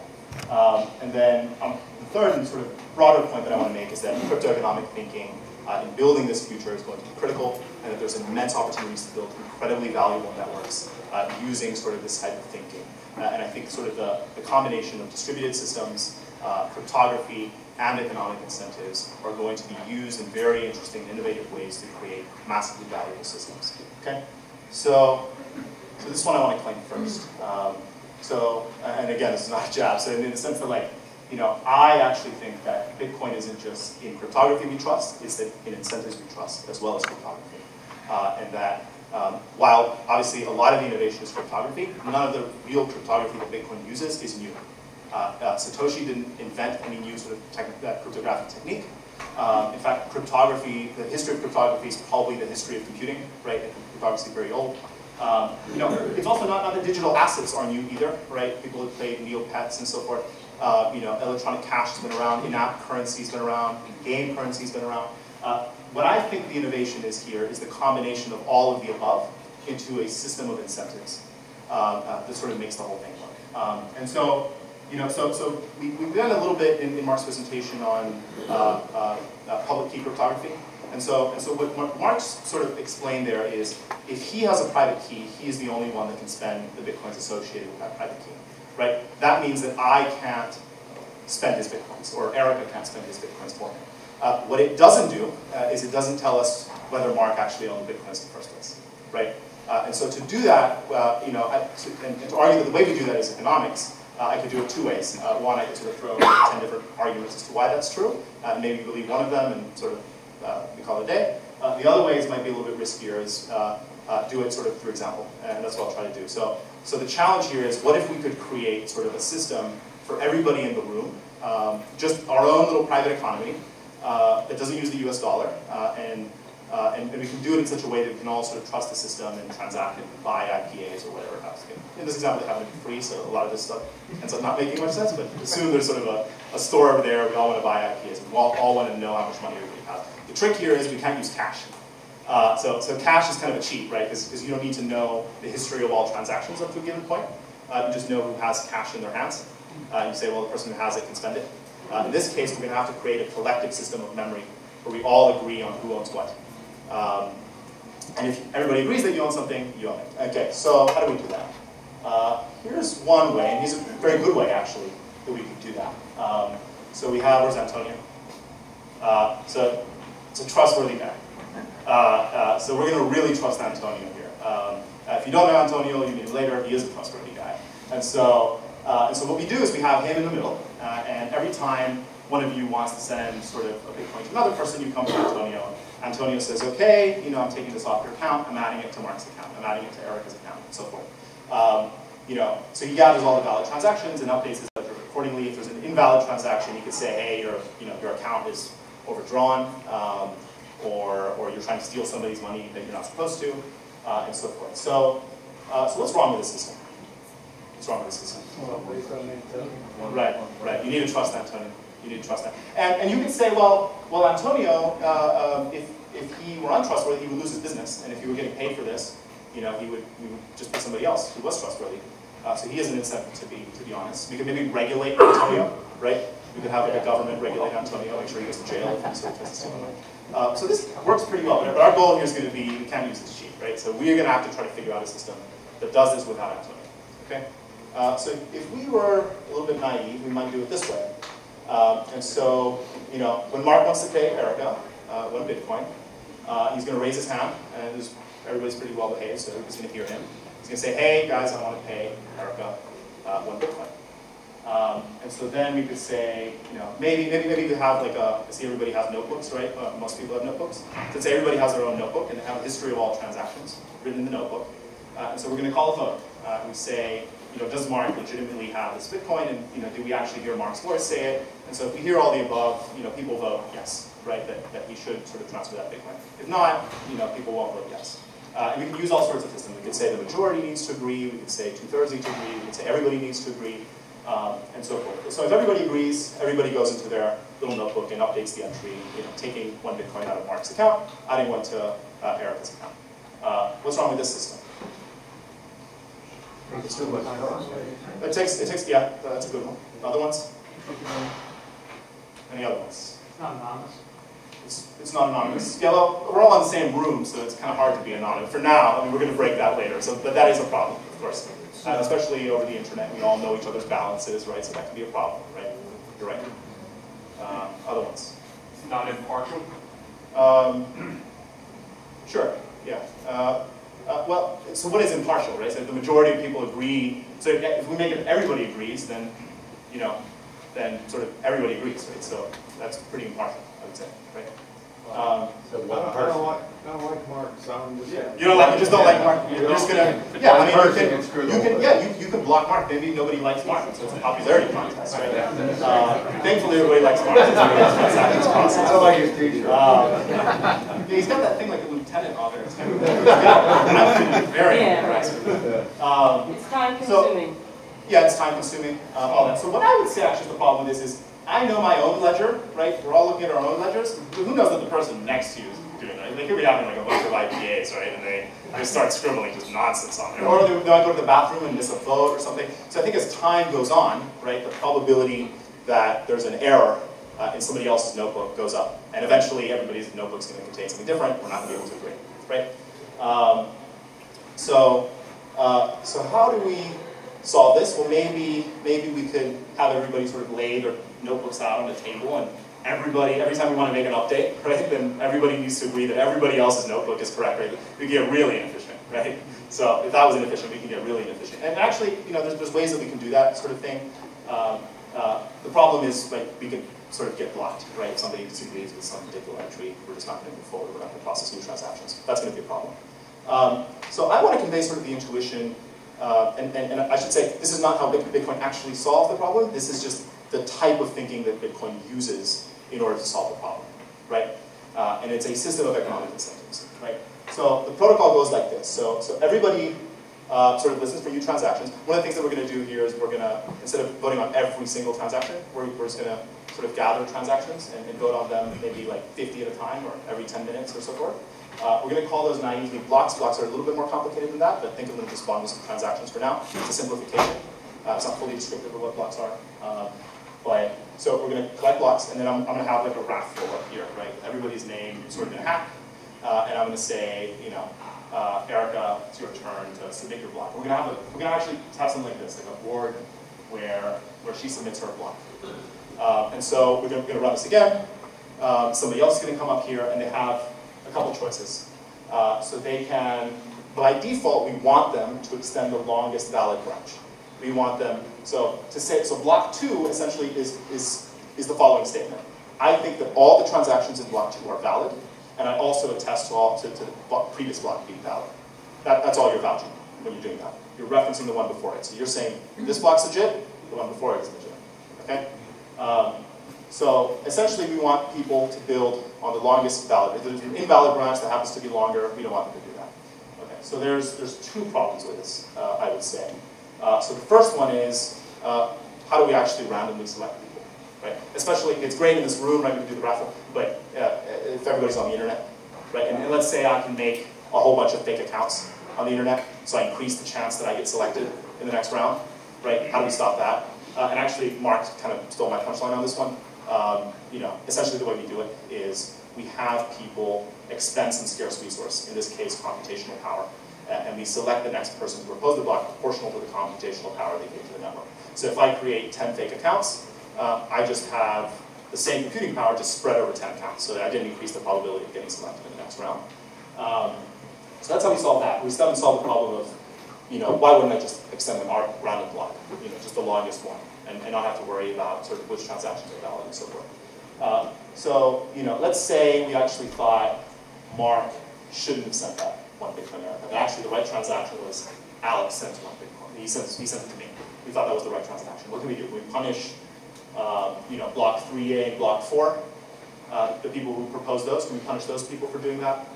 And then the third and sort of broader point that I want to make is that crypto-economic thinking in building this future is going to be critical, and that there's immense opportunities to build incredibly valuable networks using sort of this type of thinking. And I think sort of the combination of distributed systems, cryptography, and economic incentives are going to be used in very interesting, innovative ways to create massively valuable systems. Okay? So this one I want to claim first. And again, this is not a jab. So in the sense that, like, you know, I actually think that Bitcoin isn't just in cryptography we trust; it's that in incentives we trust as well as cryptography. And that while obviously a lot of the innovation is cryptography, none of the real cryptography that Bitcoin uses is new. Satoshi didn't invent any new sort of cryptographic technique. In fact, cryptography, the history of cryptography is probably the history of computing, right? And cryptography is very old. You know, it's also not that digital assets are new either, right? People have played Neopets and so forth. You know, electronic cash has been around, in-app currency has been around, game currency has been around. What I think the innovation is here is the combination of all of the above into a system of incentives that sort of makes the whole thing work. And so, you know, so we've done a little bit in Mark's presentation on public key cryptography. And so what Mark's sort of explained there is, if he has a private key, he is the only one that can spend the bitcoins associated with that private key, right? That means that I can't spend his bitcoins, or Erica can't spend his bitcoins for me. What it doesn't do is it doesn't tell us whether Mark actually owned bitcoins in the first place, right? And so to do that, you know, and to argue that the way we do that is economics, I could do it two ways. One, I could sort of throw 10 different arguments as to why that's true, and maybe believe one of them and sort of we call it a day. The other ways might be a little bit riskier, is do it sort of through example, and that's what I'll try to do. So the challenge here is, what if we could create sort of a system for everybody in the room, just our own little private economy that doesn't use the US dollar, and we can do it in such a way that we can all sort of trust the system and transact and buy IPAs or whatever else. In this example, they happen to be free, so a lot of this stuff ends up not making much sense, but assume there's sort of a store over there, we all want to buy IPAs, and we all want to know how much money everybody has. The trick here is we can't use cash. So cash is kind of a cheat, right? Because you don't need to know the history of all transactions up to a given point. You just know who has cash in their hands. You say, well, the person who has it can spend it. In this case, we're going to have to create a collective system of memory where we all agree on who owns what. And if everybody agrees that you own something, you own it. Okay, so how do we do that? Here's one way, and here's a very good way, actually, that we can do that. So we have, where's Antonio? So it's a trustworthy guy. So we're going to really trust Antonio here. If you don't know Antonio, you meet him later. He is a trustworthy guy. And so what we do is we have him in the middle, and every time one of you wants to send sort of a Bitcoin to another person, you come to Antonio. Antonio says, okay, you know, I'm taking this off your account, I'm adding it to Mark's account, I'm adding it to Erica's account, and so forth. You know, so he gathers all the valid transactions and updates his ledger accordingly. If there's an invalid transaction, he could say, hey, your account is overdrawn, or you're trying to steal somebody's money that you're not supposed to, and so forth. So what's wrong with this system? What's wrong with the system? Well, Right, right. You need to trust Antonio. You need to trust that. And you could say, well, Antonio, if he were untrustworthy, he would lose his business, and if he were getting paid for this, you know, he would just pay somebody else who was trustworthy. So he has an incentive to be honest. We could maybe regulate Antonio, right? We could have like a government regulate Antonio, make sure he goes to jail if he sort of tries to steal money. So this works pretty well, but our goal here is going to be we can't use this cheap, right? So we're going to have to try to figure out a system that does this without Antonio. Okay? So if we were a little bit naive, we might do it this way. And so, you know, when Mark wants to pay Erica 1 Bitcoin, he's going to raise his hand, and everybody's pretty well behaved, so everybody's going to hear him. He's going to say, hey, guys, I want to pay Erica 1 Bitcoin. And so then we could say, you know, maybe we have like I see everybody has notebooks, right? Most people have notebooks. So say everybody has their own notebook, and they have a history of all transactions written in the notebook. And so we're going to call a vote. We say, you know, does Mark legitimately have this Bitcoin, and you know, do we actually hear Mark's voice say it? And so if we hear all the above, you know, people vote yes, right? That he should sort of transfer that Bitcoin. If not, you know, people won't vote yes. And we can use all sorts of systems. We could say the majority needs to agree. We could say 2/3 need to agree. We could say everybody needs to agree, and so forth. So if everybody agrees, everybody goes into their little notebook and updates the entry, you know, taking 1 Bitcoin out of Mark's account, adding 1 to Erica's account. What's wrong with this system? It takes, yeah, that's a good one. Other ones? Any other ones? It's not anonymous. It's not anonymous. Yeah, well, we're all in the same room, so it's kind of hard to be anonymous. For now, I mean, we're going to break that later, so, but that is a problem, of course. Especially over the internet, we all know each other's balances, right? So that can be a problem, right? You're right. Other ones? It's not impartial. Sure, yeah. Well, so what is impartial, right? So if the majority of people agree, so if we make it everybody agrees, then, you know, then sort of everybody agrees, right? So that's pretty impartial, I would say, right? I don't like Mark, so I'm just... Yeah. You just don't like Mark. You're just gonna... Yeah, I mean, you can block Mark. Maybe nobody likes Mark, so it's a popularity contest, right? Thankfully, everybody likes Mark. I don't like his t-shirt. Yeah, he's got that thing like a lieutenant on there. It's kind of absolutely very impressive. It's time consuming. Yeah, it's time consuming, all that. So what I would say actually is the problem with this is, I know my own ledger, right? We're all looking at our own ledgers. But who knows what the person next to you is doing, right? They could be having like a bunch of IPAs, right? And they start scribbling just nonsense on there. Or they might go to the bathroom and miss a vote or something. So I think as time goes on, right, the probability that there's an error in somebody else's notebook goes up. And eventually everybody's notebook's going to contain something different. We're not going to be able to agree, right? So how do we solve this? Well, maybe we could have everybody sort of lay their notebooks out on the table, and everybody, every time we want to make an update, right, then everybody needs to agree that everybody else's notebook is correct, right? We can get really inefficient, right? So if that was inefficient, we can get really inefficient. And actually, you know, there's ways that we can do that sort of thing. The problem is, like, we can sort of get blocked, right? If somebody disagrees with some particular entry, we're just not going to move forward. We're not going to process new transactions. That's going to be a problem. So I want to convey sort of the intuition, and I should say, this is not how Bitcoin actually solves the problem. This is just the type of thinking that Bitcoin uses in order to solve the problem, right? And it's a system of economic incentives, right? So the protocol goes like this. So everybody sort of listens for new transactions. One of the things that we're going to do here is we're going to, instead of voting on every single transaction, we're just going to sort of gather transactions and vote on them maybe like 50 at a time or every 10 minutes or so forth. We're going to call those naively blocks. Blocks are a little bit more complicated than that, but think of them as just bundles of transactions for now. It's a simplification. It's not fully descriptive of what blocks are. So we're going to collect blocks, and then I'm going to have like a raffle up here, right? Everybody's name sort of in a hat, and I'm going to say, you know, Erica, it's your turn to submit your block. We're going to actually have something like this, like a board where she submits her block. And so we're going to run this again. Somebody else is going to come up here, and they have a couple choices. So they can, by default, we want them to extend the longest valid branch. We want them, so block 2 essentially is the following statement. I think that all the transactions in block 2 are valid, and I also attest to the previous block being valid. That's all you're vouching when you're doing that. You're referencing the one before it. So you're saying, this block's legit, the one before it is legit, okay? So essentially we want people to build on the longest valid. If there's an invalid branch that happens to be longer, we don't want them to do that. Okay, so there's 2 problems with this, I would say. So the first one is, how do we actually randomly select people, right? Especially, it's great in this room, right, we can do the raffle, but if everybody's on the internet, right? And let's say I can make a whole bunch of fake accounts on the internet, so I increase the chance that I get selected in the next round, right? How do we stop that? And actually, Mark kind of stole my punchline on this one. Essentially the way we do it is we have people expense and scarce resource, in this case, computational power. And we select the next person to propose the block proportional to the computational power they give to the network. So if I create 10 fake accounts, I just have the same computing power just spread over 10 accounts, so that I didn't increase the probability of getting selected in the next round. So that's how we solve that. We still haven't solved the problem of, why wouldn't I just extend the random block, just the longest one, and not have to worry about sort of which transactions are valid and so forth. Let's say we actually thought Mark shouldn't have sent that one Bitcoin error. But actually, the right transaction was Alex sent one Bitcoin. He sent it to me. We thought that was the right transaction. What can we do? We punish, block 3A and block 4. The people who proposed those, can we punish those people for doing that?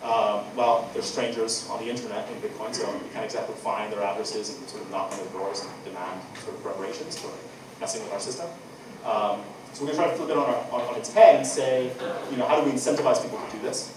Well, they're strangers on the internet in Bitcoin, so we can't exactly find their addresses and sort of knock on their doors and demand sort of reparations for messing with our system. So we're going to try to flip it on its head and say, how do we incentivize people to do this?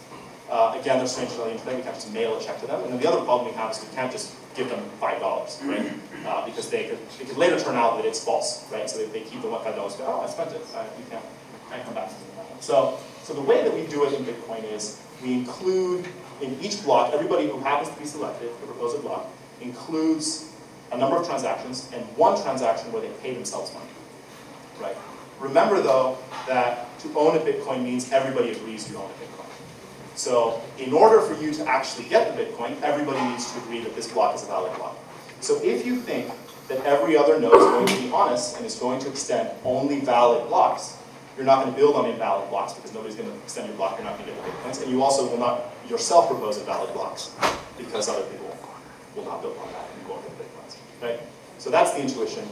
Again, they're strangers on the internet. We can't just mail a check to them. And then the other problem we have is we can't just give them $5, right? Because it could later turn out that it's false, right? So they keep the $5 and go, oh, I spent it. You can't come back to me. So the way that we do it in Bitcoin is we include in each block, everybody who happens to be selected, the proposed block, includes a number of transactions and one transaction where they pay themselves money, right? Remember, though, that to own a Bitcoin means everybody agrees you own a Bitcoin. So in order for you to actually get the Bitcoin, everybody needs to agree that this block is a valid block. So if you think that every other node is going to be honest and is going to extend only valid blocks, you're not going to build on invalid blocks because nobody's going to extend your block, you're not going to get the Bitcoins, and you also will not yourself propose invalid blocks because other people will not build on that and you won't get the Bitcoins. Right? So that's the intuition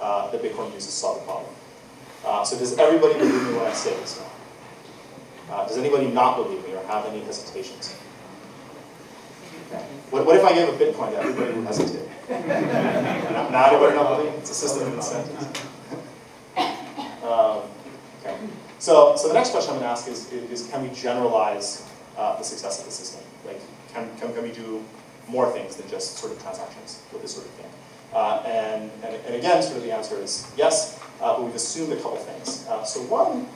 that Bitcoin uses to solve the problem. So does everybody believe me when I say this now? Does anybody not believe me or have any hesitations? Okay. What if I gave a Bitcoin to everybody who hesitated? Now everybody not believe? It's a system of incentives. Okay. So the next question I'm going to ask is can we generalize the success of the system? Like, can we do more things than just sort of transactions with this sort of thing? And again, sort of the answer is yes, but we've assumed a couple things. So one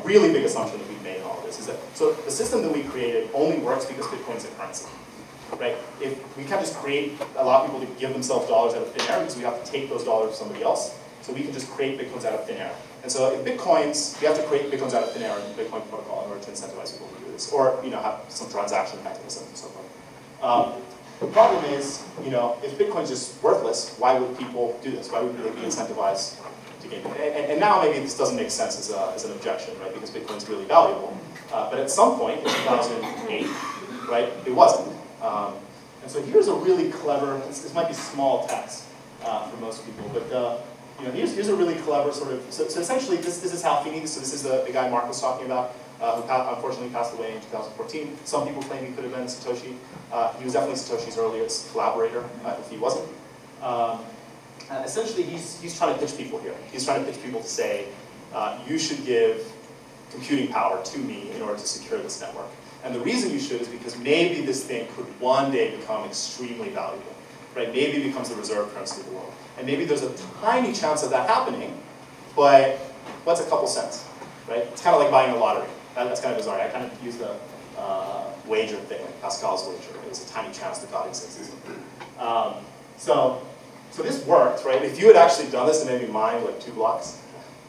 really big assumption that we've made in all of this is that so the system that we created only works because Bitcoin is a currency, right? If we can't just allow people to give themselves dollars out of thin air because we have to take those dollars from somebody else. So we can just create Bitcoins out of thin air. And so if Bitcoins, we have to create Bitcoins out of thin air in the Bitcoin protocol in order to incentivize people to do this, or have some transaction mechanism and so forth. The problem is, if Bitcoin's just worthless, why would people do this? Why would they be incentivized to gain it? And now maybe this doesn't make sense as an objection, right? Because Bitcoin's really valuable. But at some point in 2008, right, it wasn't. And so here's a really clever. This might be small text for most people, but here's a really clever sort of. So essentially, this is Hal Feeney. So this is the guy Mark was talking about. Who unfortunately passed away in 2014. Some people claim he could have been Satoshi. He was definitely Satoshi's earliest collaborator, if he wasn't. Essentially, he's trying to pitch people here. He's trying to pitch people to say, you should give computing power to me in order to secure this network. And the reason you should is because maybe this thing could one day become extremely valuable. Right? Maybe it becomes the reserve currency of the world. And maybe there's a tiny chance of that happening, but what's a couple cents? Right? It's kind of like buying a lottery. That's kind of bizarre. I kind of use the wager thing, like Pascal's wager. There's a tiny chance that God exists. So this worked, right? If you had actually done this and maybe mined like 2 blocks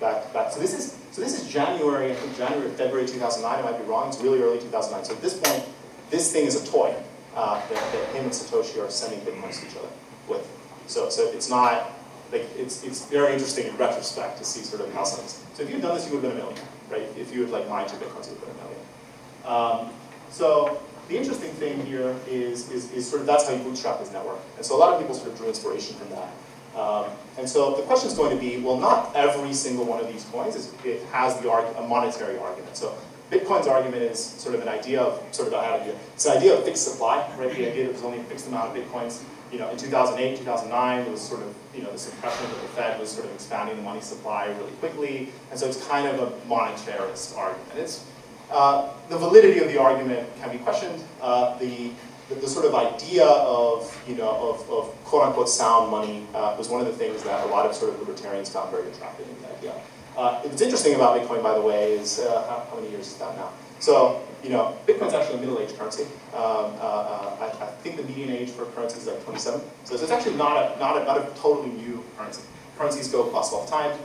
back. So this is January, I think January or February 2009. I might be wrong. It's really early 2009. So at this point, this thing is a toy that him and Satoshi are sending Bitcoins to each other with. So it's not like it's very interesting in retrospect to see sort of how something. So if you had done this, you would have been a millionaire. Right? If you had like mined your Bitcoins, you would have been a million. So the interesting thing here is sort of that's how you bootstrap this network. And so a lot of people sort of drew inspiration from that. And so the question is going to be, well, not every single one of these coins it has a monetary argument. So Bitcoin's argument is sort of an idea of, it's an idea of fixed supply, right? The idea that there's only a fixed amount of Bitcoins. In 2008, 2009, there was sort of, this impression that the Fed was sort of expanding the money supply really quickly, and so it's kind of a monetarist argument. It's, the validity of the argument can be questioned. The sort of idea of, of quote-unquote sound money was one of the things that a lot of sort of libertarians found very attractive in the idea. What's interesting about Bitcoin, by the way, is how many years is that now? So, Bitcoin's actually a middle-aged currency. I think the median age for currencies is like 27. So it's actually not a totally new currency. Currencies go bust all the time.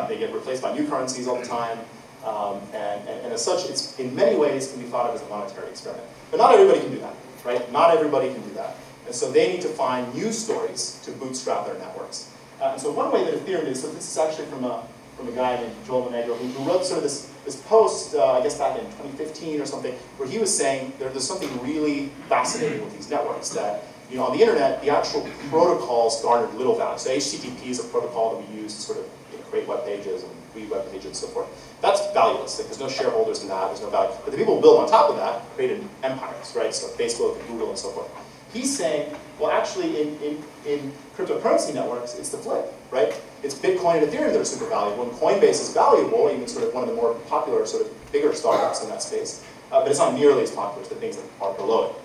They get replaced by new currencies all the time. And as such, it's in many ways can be thought of as a monetary experiment. But not everybody can do that, right? Not everybody can do that. And so they need to find news stories to bootstrap their networks. And so one way that Ethereum is, so this is actually from a guy named Joel Monegro who wrote sort of this post, I guess back in 2015 or something, where he was saying there's something really fascinating with these networks that, on the internet, the actual protocols garnered little value. So HTTP is a protocol that we use to sort of create web pages and read web pages and so forth. That's valueless. Like, there's no shareholders in that. There's no value. But the people who build on top of that created empires, right? So Facebook and Google and so forth. He's saying, well, actually, in cryptocurrency networks, it's the flip, right? It's Bitcoin and Ethereum that are super valuable, and Coinbase is valuable, even sort of one of the more popular, sort of bigger startups in that space. But it's not nearly as popular as the things that are below it.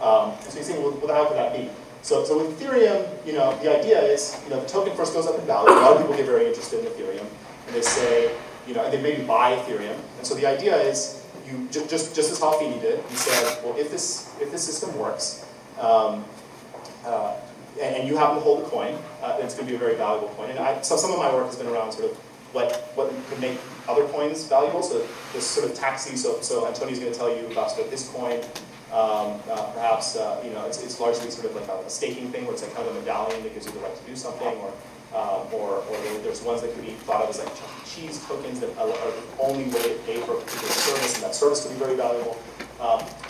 And so you're saying, well, how could that be? So with Ethereum, the idea is, the token first goes up in value. A lot of people get very interested in Ethereum, and they say, and they maybe buy Ethereum. And so the idea is, you just as Houdini did, he said, well, if this system works, and you happen to hold a coin, then it's going to be a very valuable coin. And so some of my work has been around sort of what could make other coins valuable. So this sort of taxi. So Antonio's going to tell you about sort of this coin. Perhaps it's largely sort of like a staking thing, where it's like kind of a medallion that gives you the right to do something, or there's ones that could be thought of as like Chuck E. Cheese tokens that are the only way to pay for a particular service, and that service could be very valuable.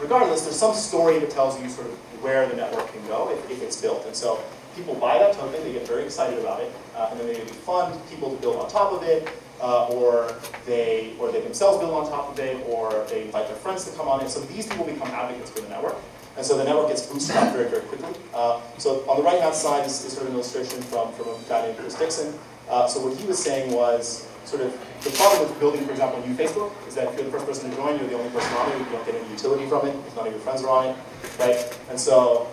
Regardless, there's some story that tells you sort of where the network can go if it's built. And so people buy that token, they get very excited about it, and then they maybe fund people to build on top of it, or they themselves build on top of it, or they invite their friends to come on it. So these people become advocates for the network. And so the network gets bootstrapped very, very quickly. So on the right-hand side is sort of an illustration from a guy named Chris Dixon. So what he was saying was, sort of, the problem with building, for example, a new Facebook is that if you're the first person to join, you're the only person on it, you don't get any utility from it, if none of your friends are on it, right? And so,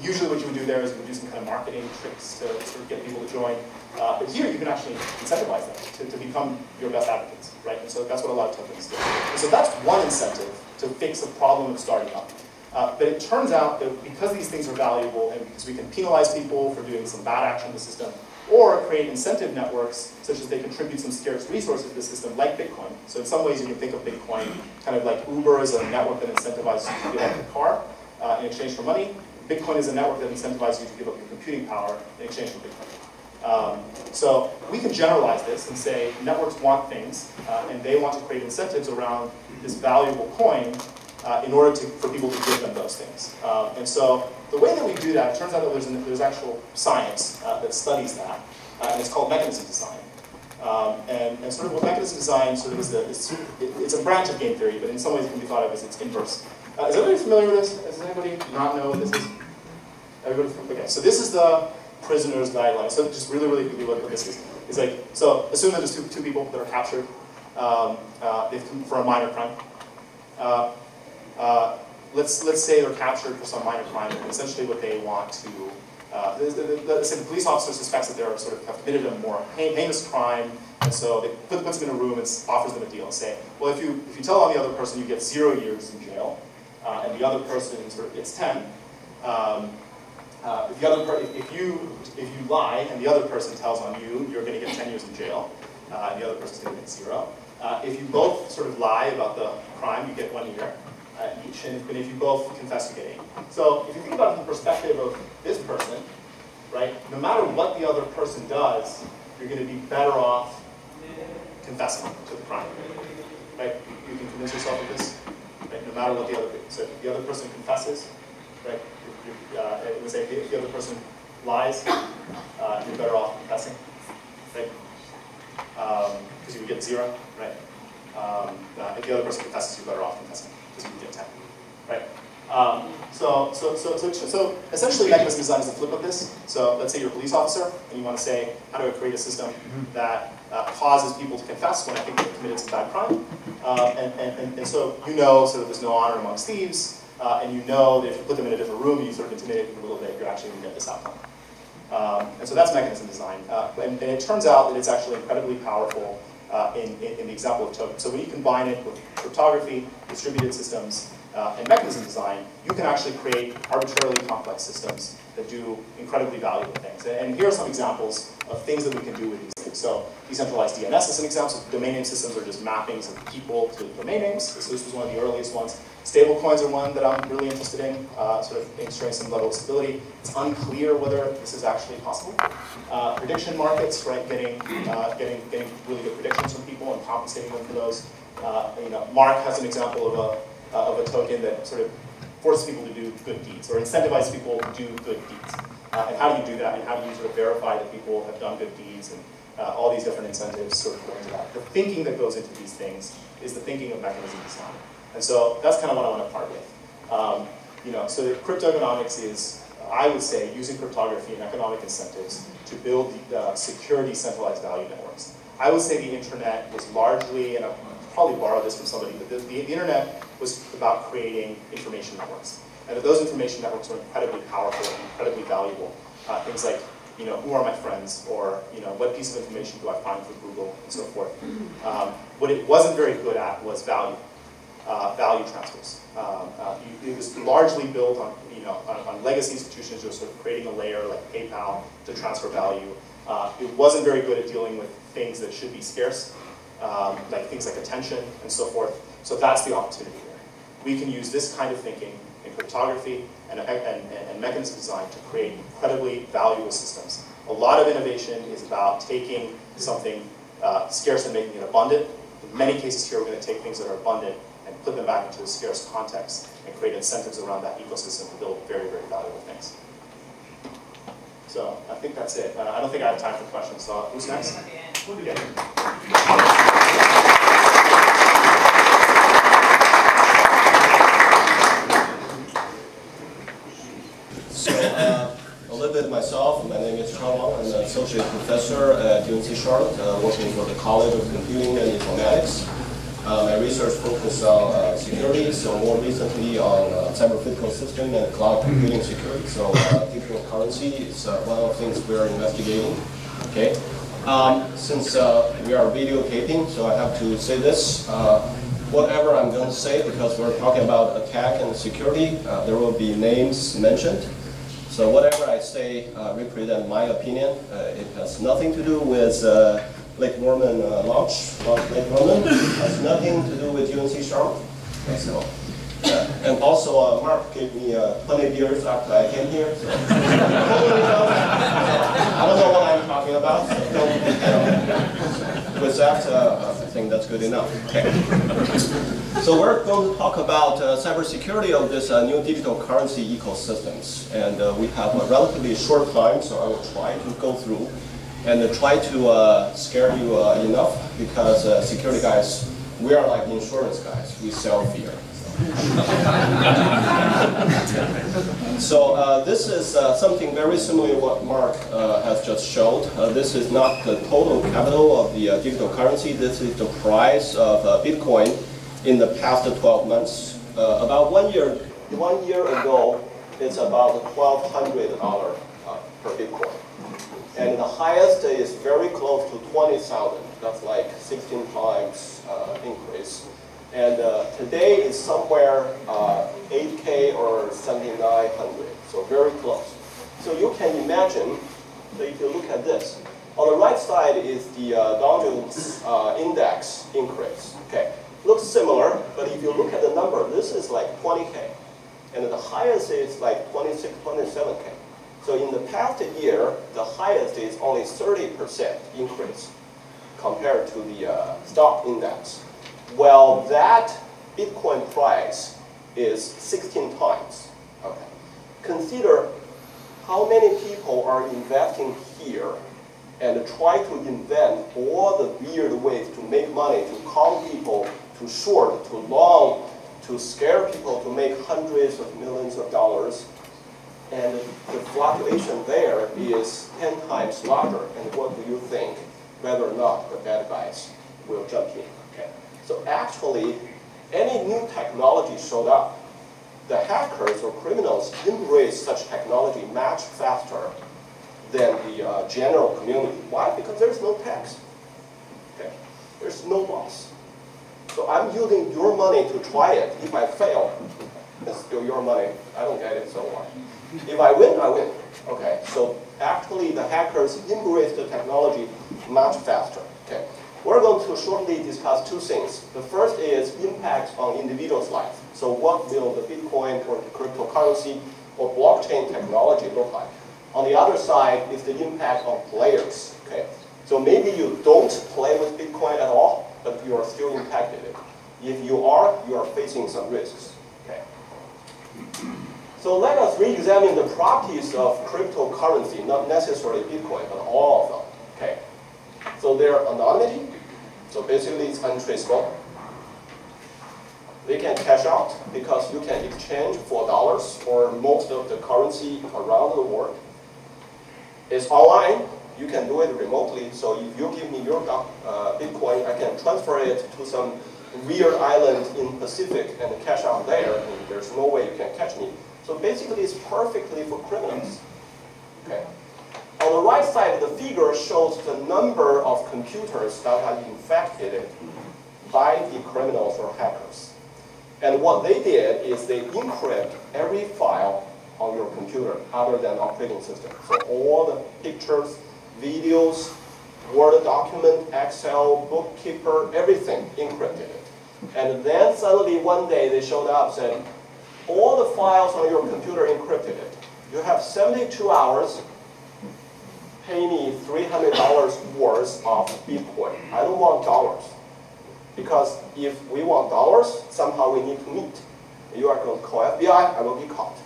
usually what you would do there is you would do some kind of marketing tricks to sort of get people to join. But here you can actually incentivize them to become your best advocates, right? And so that's what a lot of tokens do. And so that's one incentive to fix a problem of starting up. But it turns out that because these things are valuable, and because we can penalize people for doing some bad action in the system, or create incentive networks such as they contribute some scarce resources to the system, like Bitcoin. So in some ways you can think of Bitcoin kind of like Uber as a network that incentivizes you to give up your car in exchange for money. Bitcoin is a network that incentivizes you to give up your computing power in exchange for Bitcoin. So we can generalize this and say networks want things, and they want to create incentives around this valuable coin in order for people to give them those things. And so the way that we do that, it turns out that there's actual science that studies that, and it's called mechanism design. And sort of what mechanism design sort of is, it's a branch of game theory, but in some ways it can be thought of as its inverse. Is everybody familiar with this? Does anybody not know what this is? Everybody? Okay, so this is the prisoner's guideline. So just really, really quickly what this is. It's like, so assume that there's two people that are captured for a minor crime. Let's say they're captured for some minor crime, and essentially what they want to, let's say the police officer suspects that they're sort of have committed a more heinous crime, and so they puts them in a room and offers them a deal and say, well, if you tell on the other person, you get 0 years in jail, and the other person sort of gets 10. If you lie and the other person tells on you, you're going to get 10 years in jail, and the other person's going to get 0. If you both sort of lie about the crime, you get 1 year each, and if you both confess, you get 8. So if you think about it from the perspective of this person, right, no matter what the other person does, you're going to be better off confessing to the crime, right? You can convince yourself of this, right? No matter what the other, so if the other person confesses, right? Let's say if the other person lies, you're better off confessing, right? Because you would get 0, right? if the other person confesses, you're better off confessing because you can get 10, right? So essentially mechanism design is the flip of this. So let's say you're a police officer and you want to say, how do I create a system that causes people to confess when I think they've committed some bad crime? And so you know sort of there's no honor amongst thieves, and you know that if you put them in a different room, you sort of intimidate them a little bit, you're actually going to get this outcome. And so that's mechanism design. And it turns out that it's actually incredibly powerful in the example of tokens. So when you combine it with cryptography, distributed systems, and mechanism design, you can actually create arbitrarily complex systems that do incredibly valuable things. And here are some examples of things that we can do with these things. So decentralized DNS is an example. So domain name systems are just mappings of people to domain names. So this was one of the earliest ones. Stablecoins are one that I'm really interested in, sort of ensuring some level of stability. It's unclear whether this is actually possible. Prediction markets, right? Getting really good predictions from people and compensating them for those. Mark has an example of a token that sort of forces people to do good deeds or incentivizes people to do good deeds. And how do you do that? And how do you sort of verify that people have done good deeds? And all these different incentives sort of go into that. The thinking that goes into these things is the thinking of mechanism design. And so that's kind of what I want to part with. So crypto economics is, I would say, using cryptography and economic incentives to build secure decentralized value networks. I would say the internet was largely, and I'll probably borrow this from somebody, but the internet was about creating information networks. And those information networks were incredibly powerful and incredibly valuable. Things like, who are my friends, or what piece of information do I find through Google, and so forth. What it wasn't very good at was value transfers. It was largely built on legacy institutions, just sort of creating a layer like PayPal to transfer value. It wasn't very good at dealing with things that should be scarce, like things like attention and so forth. So that's the opportunity here. We can use this kind of thinking in cryptography and mechanism design to create incredibly valuable systems. A lot of innovation is about taking something scarce and making it abundant. In many cases here, we're going to take things that are abundant and put them back into a scarce context and create incentives around that ecosystem to build very, very valuable things. So I think that's it. I don't think I have time for questions. So who's next? A little bit myself. My name is Chao Wang. I'm an associate professor at UNC Charlotte, working for the College of Computing and Informatics. My research focuses on security, so more recently on cyber physical system and cloud computing security. So digital currency is one of the things we're investigating. Okay. Since we are videotaping, so I have to say this. Whatever I'm going to say, because we're talking about attack and security, there will be names mentioned. So whatever I say represents my opinion. It has nothing to do with Lake Norman launch Lake Norman. It has nothing to do with UNC Charlotte. Okay, so, and also Mark gave me 20 beers after I came here. So I don't know what I'm talking about. So with that, I think that's good enough. Okay. So we're going to talk about cybersecurity of this new digital currency ecosystems. And we have a relatively short time, so I will try to go through and try to scare you enough, because security guys, we are like insurance guys. We sell fear. So this is something very similar to what Mark has just showed. This is not the total capital of the digital currency. This is the price of Bitcoin in the past 12 months. About 1 year ago, it's about $1,200 per Bitcoin. And the highest is very close to 20,000. That's like 16 times increase. And today is somewhere 8K or 7,900, so very close. So you can imagine that if you look at this, on the right side is the Dow Jones index increase. Okay, looks similar, but if you look at the number, this is like 20K, and the highest is like 26, 27K. So in the past year, the highest is only 30% increase compared to the stock index. Well, that Bitcoin price is 16 times. Okay. Consider how many people are investing here and try to invent all the weird ways to make money to con people, to short, to long, to scare people, to make hundreds of millions of dollars. And the fluctuation there is 10 times larger. And what do you think, whether or not the bad guys will jump in? Okay. So actually, any new technology showed up, the hackers or criminals embrace such technology much faster than the general community. Why? Because there's no tax. Okay. There's no loss. So I'm using your money to try it. If I fail, it's still your money. I don't get it, so what? If I win, I win. Okay. So actually, the hackers embrace the technology much faster. Okay. We're going to shortly discuss two things. The first is impact on individuals' life. So what will the Bitcoin or the cryptocurrency or blockchain technology look like? On the other side is the impact on players. Okay. So maybe you don't play with Bitcoin at all, but you are still impacted. If you are facing some risks. Okay. So let us re-examine the properties of cryptocurrency, not necessarily Bitcoin, but all of them. Okay. So they're anonymity. So basically it's untraceable. They can cash out because you can exchange for dollars or most of the currency around the world. It's online. You can do it remotely. So if you give me your Bitcoin, I can transfer it to some weird island in Pacific and cash out there. And there's no way you can catch me. So basically it's perfectly for criminals. Okay. On the right side, the figure shows the number of computers that are infected by the criminals or hackers. And what they did is they encrypt every file on your computer other than operating system. So all the pictures, videos, Word document, Excel, bookkeeper, everything encrypted. And then suddenly one day they showed up and said, all the files on your computer encrypted. You have 72 hours. Pay me $300 worth of Bitcoin. I don't want dollars. Because if we want dollars, somehow we need to meet. You are going to call FBI, I will be caught.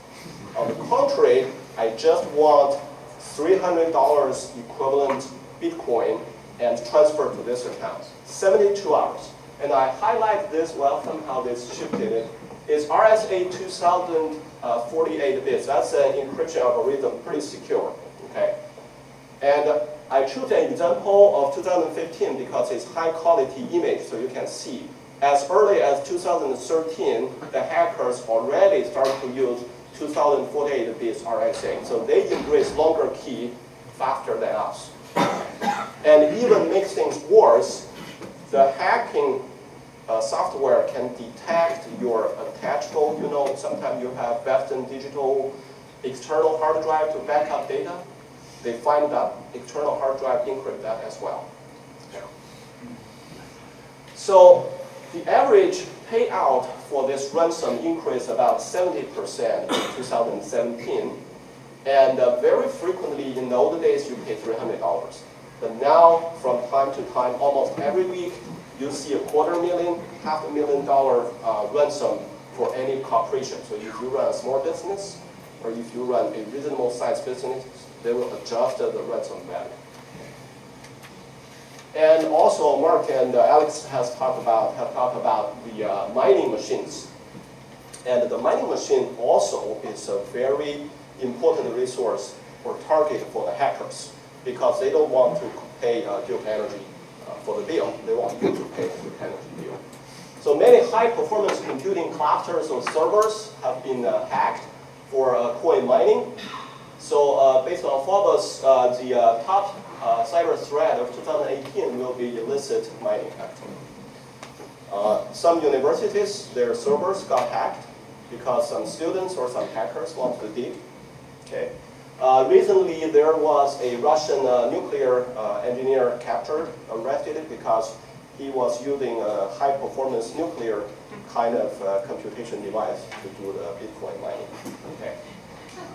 On the contrary, I just want $300 equivalent Bitcoin and transfer to this account. 72 hours. And I highlight this, well, somehow this shifted. It's RSA 2048 bits. That's an encryption algorithm, pretty secure. Okay. And I choose an example of 2015 because it's high quality image, so you can see. As early as 2013, the hackers already started to use 2048 bits RSA. So they embrace longer key faster than us. And even makes things worse, the hacking software can detect your attachable, sometimes you have Western digital external hard drive to back up data. They find that external hard drive encrypt that as well. Yeah. So the average payout for this ransom increased about 70% in 2017. And very frequently in the old days you pay $300. But now from time to time, almost every week, you see $250,000, $500,000 ransom for any corporation. So if you run a small business, or if you run a reasonable sized business, they will adjust the ransom value. And also, Mark and Alex have talked about the mining machines. And the mining machine also is a very important resource or target for the hackers because they don't want to pay Duke Energy for the bill. They want you to pay the Duke Energy bill. So many high-performance computing clusters or servers have been hacked for coin mining. So based on Phobos, the top cyber threat of 2018 will be illicit mining activity. Some universities, their servers got hacked because some students or some hackers wanted to dig. Okay. Recently, there was a Russian nuclear engineer captured, arrested because he was using a high-performance nuclear kind of computation device to do the Bitcoin mining. Okay.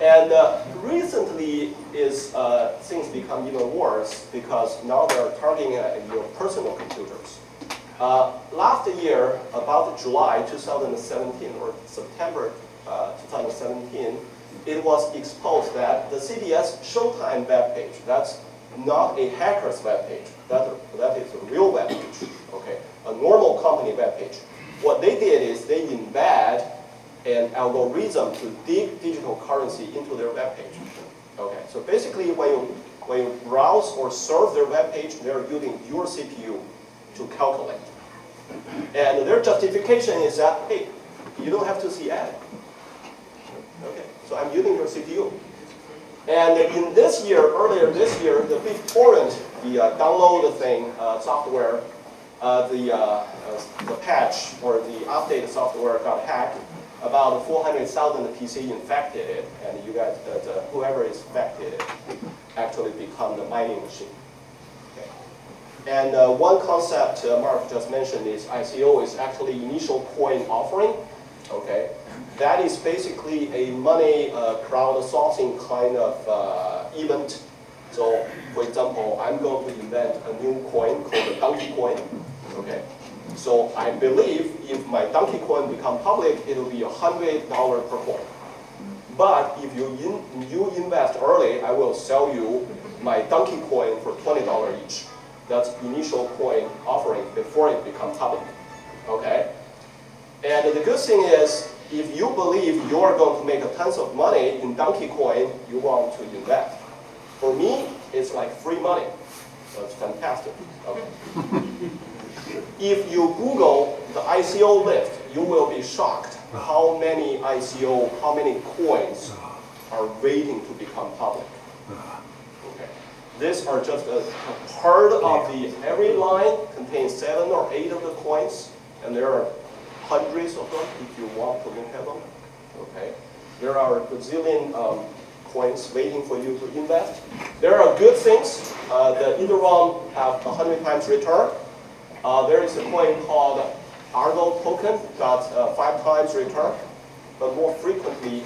And recently, things become even worse because now they're targeting your personal computers. Last year, about July 2017 or September 2017, it was exposed that the CBS Showtime webpage, that's not a hacker's webpage, that is a real webpage, okay? a normal company web page. What they did is they embed an algorithm to dig digital currency into their web page. Okay, so basically when you browse or surf their web page, they're using your CPU to calculate. And their justification is that, hey, you don't have to see ad. Okay, so I'm using your CPU. And in this year, earlier this year, the BitTorrent, the download thing software, the patch or the updated software got hacked. About 400,000 PC infected it, and you guys, whoever is infected actually become the mining machine. Okay. And one concept Mark just mentioned is ICO is actually initial coin offering. Okay, that is basically a money crowdsourcing kind of event. So, for example, I'm going to invent a new coin called the Donkey Coin. Okay. So I believe if my Donkey Coin become public, it will be $100 per coin. But if you invest early, I will sell you my Donkey Coin for $20 each. That's initial coin offering before it becomes public. Okay? And the good thing is, if you believe you're going to make tons of money in Donkey Coin, you want to invest. For me, it's like free money. So it's fantastic. Okay. If you Google the ICO list, you will be shocked how many ICO, how many coins are waiting to become public. Okay. These are just a part of the, every line contains 7 or 8 of the coins, and there are hundreds of them if you want to look at them. Okay. There are a gazillion coins waiting for you to invest. There are good things. The Ethereum have 100 times return. There is a coin called Argo token, got 5 times return, but more frequently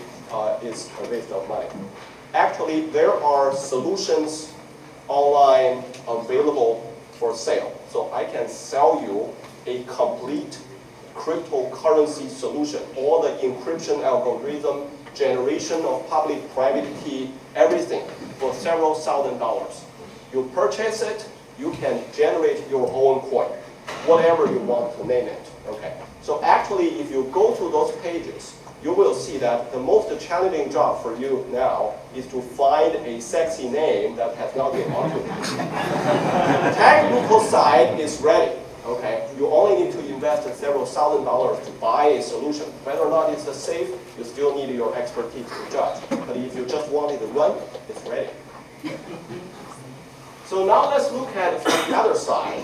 is a waste of money. Actually, there are solutions online available for sale. So I can sell you a complete cryptocurrency solution, all the encryption algorithm, generation of public-private key, everything for several $1,000s. You purchase it, you can generate your own coin, whatever you want to name it. Okay. So actually, if you go to those pages, you will see that the most challenging job for you now is to find a sexy name that has not been occupied. The technical side is ready. Okay. You only need to invest several $1,000s to buy a solution. Whether or not it's safe, you still need your expertise to judge. But if you just want it to run, it's ready. So now let's look at from the other side,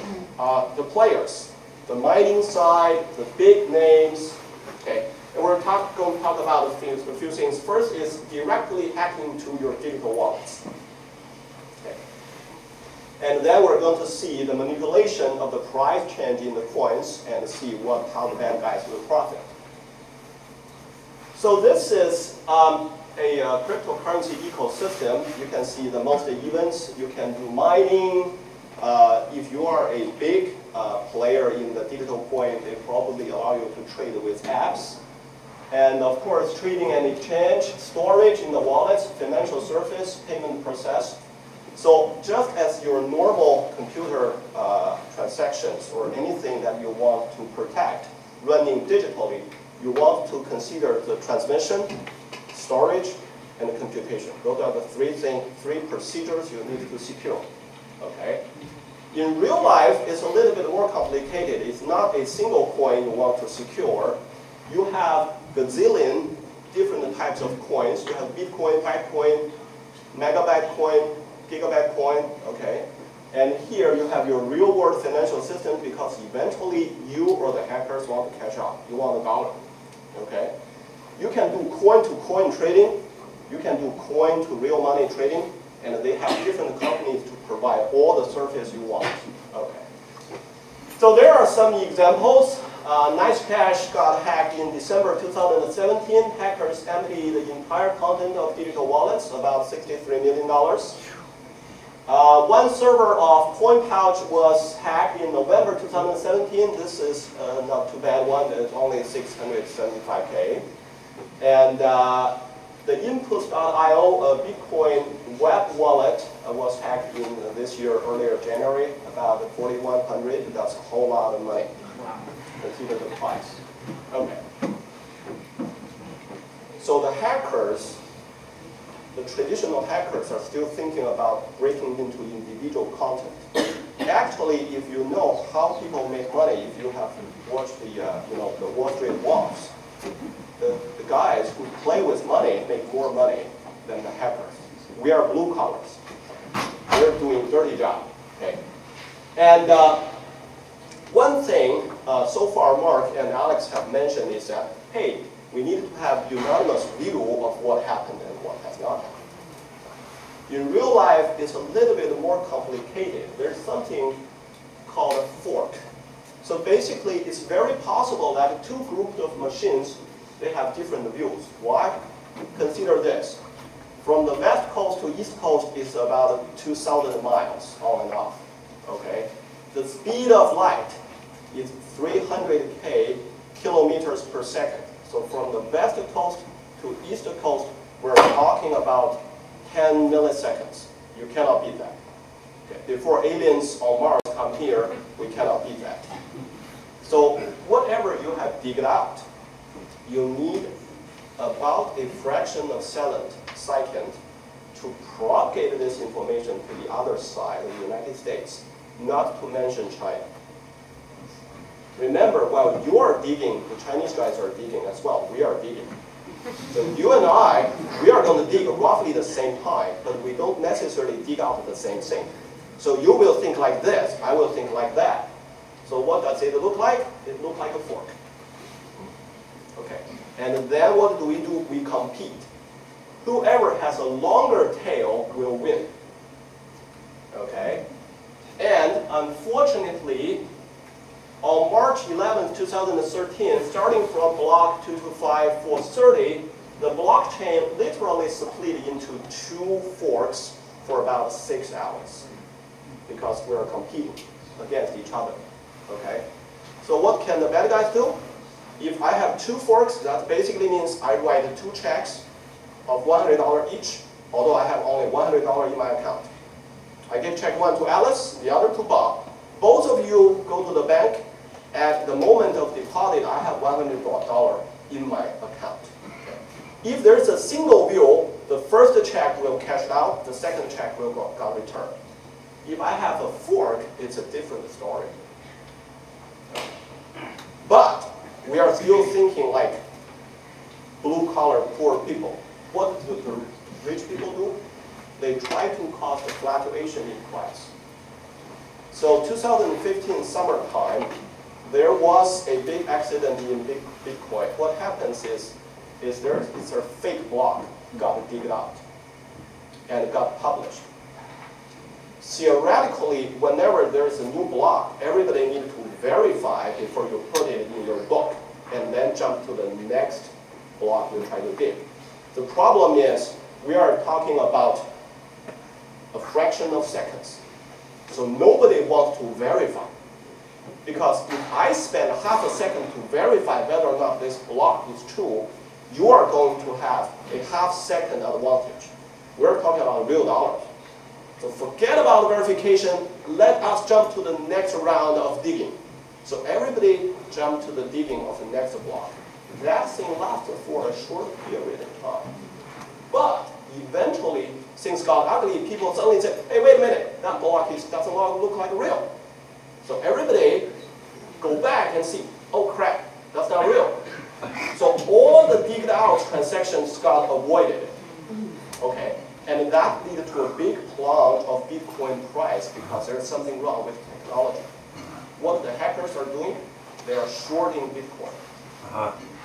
the players, the mining side, the big names. Okay, and we're going to talk about a few things. First is directly hacking to your digital wallets. Okay. And then we're going to see the manipulation of the price change in the coins and see how the bad guys will profit. So this is a cryptocurrency ecosystem. You can see the most events. You can do mining. If you are a big player in the digital coin, they probably allow you to trade with apps. And of course, trading and exchange, storage in the wallets, financial service, payment process. So just as your normal computer transactions or anything that you want to protect running digitally, you want to consider the transmission, storage, and the computation. Those are the three procedures you need to secure. Okay. In real life, it's a little bit more complicated. It's not a single coin you want to secure. You have gazillion different types of coins. You have Bitcoin, Bytecoin, Megabyte coin, Gigabyte coin. Okay. And here you have your real-world financial system because eventually you or the hackers want to catch up. You want $1. Okay. You can do coin-to-coin trading. You can do coin-to-real money trading. And they have different companies to provide all the service you want. Okay. So there are some examples. NiceCash got hacked in December 2017. Hackers emptied the entire content of digital wallets, about $63 million. One server of CoinPouch was hacked in November 2017. This is not too bad one. It's only $675K. And the Inputs.io Bitcoin web wallet was hacked in this year, earlier January, about 4,100. That's a whole lot of money. Consider the price. Okay. So the hackers, the traditional hackers are still thinking about breaking into individual content. Actually, if you know how people make money, if you have watched the the Wall Street Wolves, the guys who play with money make more money than the hackers. We are blue collars. We're doing dirty job. Okay. And one thing so far Mark and Alex have mentioned is that, hey, we need to have unanimous view of what happened and what has not happened. In real life, it's a little bit more complicated. There's something called a fork. So basically, it's very possible that two groups of machines, they have different views. Why? Consider this. From the west coast to east coast is about 2,000 miles on and off. Okay? The speed of light is 300K kilometers per second. So from the west coast to east coast, we're talking about 10 milliseconds. You cannot beat that. Okay. Before aliens on Mars come here, we cannot beat that. So whatever you have digged out, you need about a fraction of second to propagate this information to the other side of the United States, not to mention China. Remember, while you are digging, the Chinese guys are digging as well. We are digging. So you and I, we are going to dig roughly the same time, but we don't necessarily dig out the same thing. So you will think like this, I will think like that. So what does it look like? It looks like a fork. Okay. And then what do? We compete. Whoever has a longer tail will win. Okay? And unfortunately, on March 11, 2013, starting from block 225-430, the blockchain literally split into two forks for about 6 hours because we are competing against each other. Okay? So what can the bad guys do? If I have two forks, that basically means I write two checks of $100 each, although I have only $100 in my account. I give check one to Alice, the other to Bob. Both of you go to the bank. At the moment of deposit, I have $100 in my account. Okay. If there's a single bill, the first check will cash out, the second check will get returned. If I have a fork, it's a different story. But we are still thinking like blue-collar poor people. What do the rich people do? They try to cause the fluctuation in price. So 2015 summertime, there was a big accident in Bitcoin. What happens is it's a fake block got digged out and got published. Theoretically, whenever there's a new block, everybody needs to verify before you put it in your book and then jump to the next block you try to dig. The problem is we are talking about a fraction of seconds. So nobody wants to verify. Because if I spend half a second to verify whether or not this block is true, you are going to have a half-second advantage. We're talking about real dollars. So forget about verification. Let us jump to the next round of digging. So everybody jump to the digging of the next block. That thing lasted for a short period of time. But eventually, things got ugly. People suddenly said, hey, wait a minute, that block doesn't look like real. So everybody go back and see, oh crap, that's not real. So all the digged out transactions got avoided. Okay, and that led to a big plunge of Bitcoin price because there's something wrong with technology. What the hackers are doing, they are shorting Bitcoin.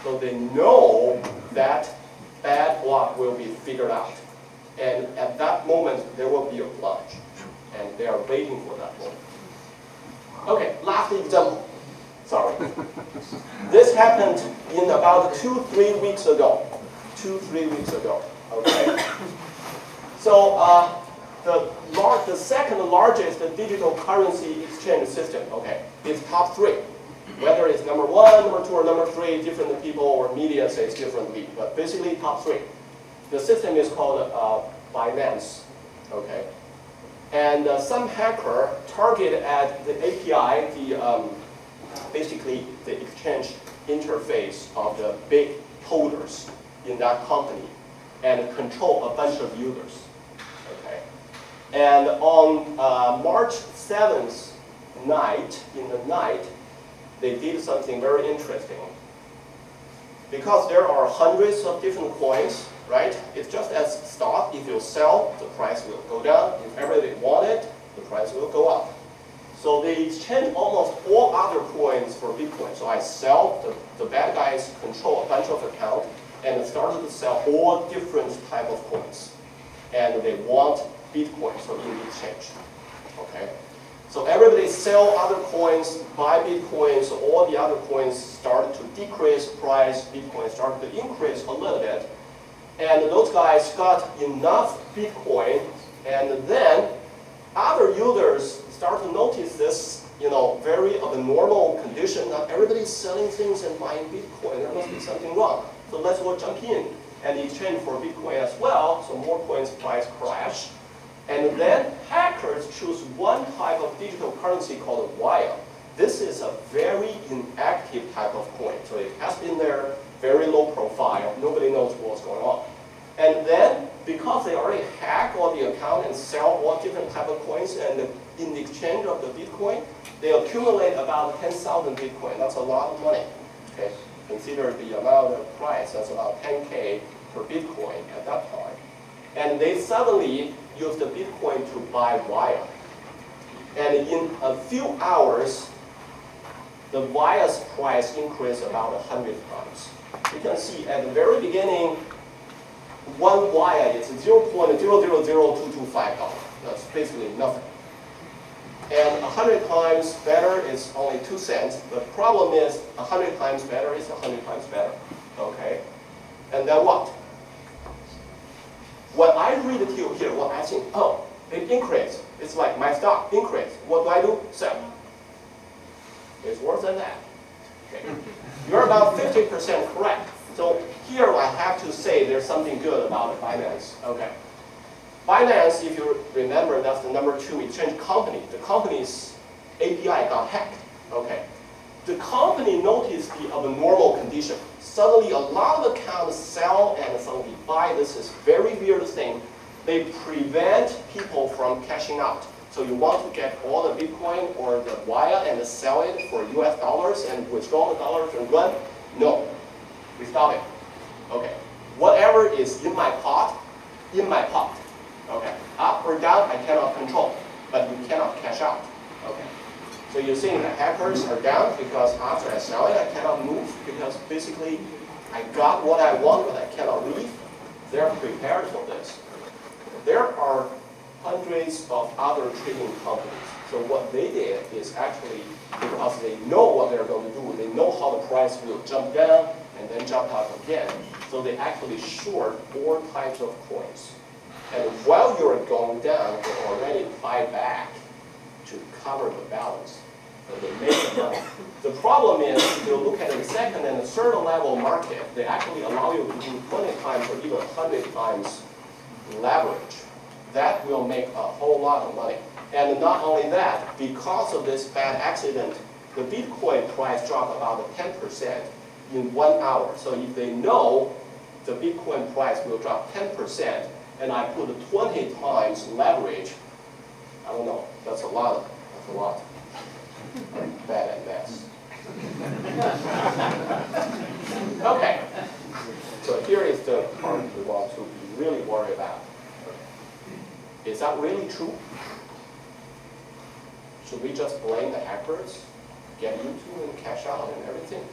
So they know that bad block will be figured out. And at that moment, there will be a plunge. And they are waiting for that moment. Okay, last example. Sorry. This happened in about 2-3 weeks ago. 2-3 weeks ago. Okay. So the second largest digital currency exchange system. Okay, it's top 3. Whether it's number 1, number 2, or number 3, different people or media says differently, but basically top 3. The system is called Binance. Okay. And some hacker targeted at the API, basically the exchange interface of the big holders in that company and control a bunch of users. Okay. And on March 7th night, they did something very interesting. Because there are hundreds of different coins, right? It's just as stock. If you sell, the price will go down. If everybody want it, the price will go up. So they exchange almost all other coins for Bitcoin. So I sell, the bad guys control a bunch of accounts and started to sell all different type of coins. And they want Bitcoin, so in exchange. Okay? So everybody sell other coins, buy Bitcoin, so all the other coins started to decrease price, Bitcoin started to increase a little bit. And those guys got enough Bitcoin, and then other users start to notice this, very abnormal condition that everybody's selling things and buying Bitcoin. There must be something wrong. So let's all jump in and exchange for Bitcoin as well. So more coins price crash. And then hackers choose one type of digital currency called wire. This is a very inactive type of coin. So it has been there, very low profile. Nobody knows what's going on. And then, because they already hack all the account and sell all different type of coins, and in the exchange of the Bitcoin, they accumulate about 10,000 Bitcoin. That's a lot of money. Okay? Consider the amount of price. That's about 10K per Bitcoin at that time. And they suddenly use the Bitcoin to buy wire. And in a few hours, the wire's price increased about 100 times. You can see at the very beginning, one wire is $0.000225. That's basically nothing. And 100 times better is only 2 cents. The problem is 100 times better is 100 times better. Okay? And then what? When I read it here, what I think, oh, it increased. It's like my stock increased. What do? Sell. It's worse than that. Okay. You're about 50% correct. So here I have to say there's something good about Binance. Okay. Binance, if you remember, that's the #2 exchange company. The company's API got hacked. Okay. The company noticed the abnormal condition. Suddenly, a lot of accounts sell and suddenly buy. This is very weird thing. They prevent people from cashing out. So you want to get all the Bitcoin or the wire and sell it for US dollars and withdraw the dollars and run? No. We stop it. Okay. Whatever is in my pot, in my pot. Okay. Up or down, I cannot control, but you cannot cash out. Okay. So you're seeing the hackers are down because after I sell it, I cannot move because basically I got what I want, but I cannot leave. They're prepared for this. There are hundreds of other trading companies. So what they did is actually, because they know what they're going to do, they know how the price will jump down and then jump up again. So they actually short all types of coins. And while you're going down, they already buy back to cover the balance. So they make the money. The problem is, if you look at the second and the third level market, they actually allow you to do 20 times or even 100 times leverage. That will make a whole lot of money. And not only that, because of this bad accident, the Bitcoin price dropped about 10% in 1 hour. So if they know the Bitcoin price will drop 10%, and I put 20 times leverage, I don't know, that's a lot. That's a lot. Bad at mess. Okay. So here is the part we want to really worry about. Is that really true? Should we just blame the hackers, get YouTube and cash out and everything?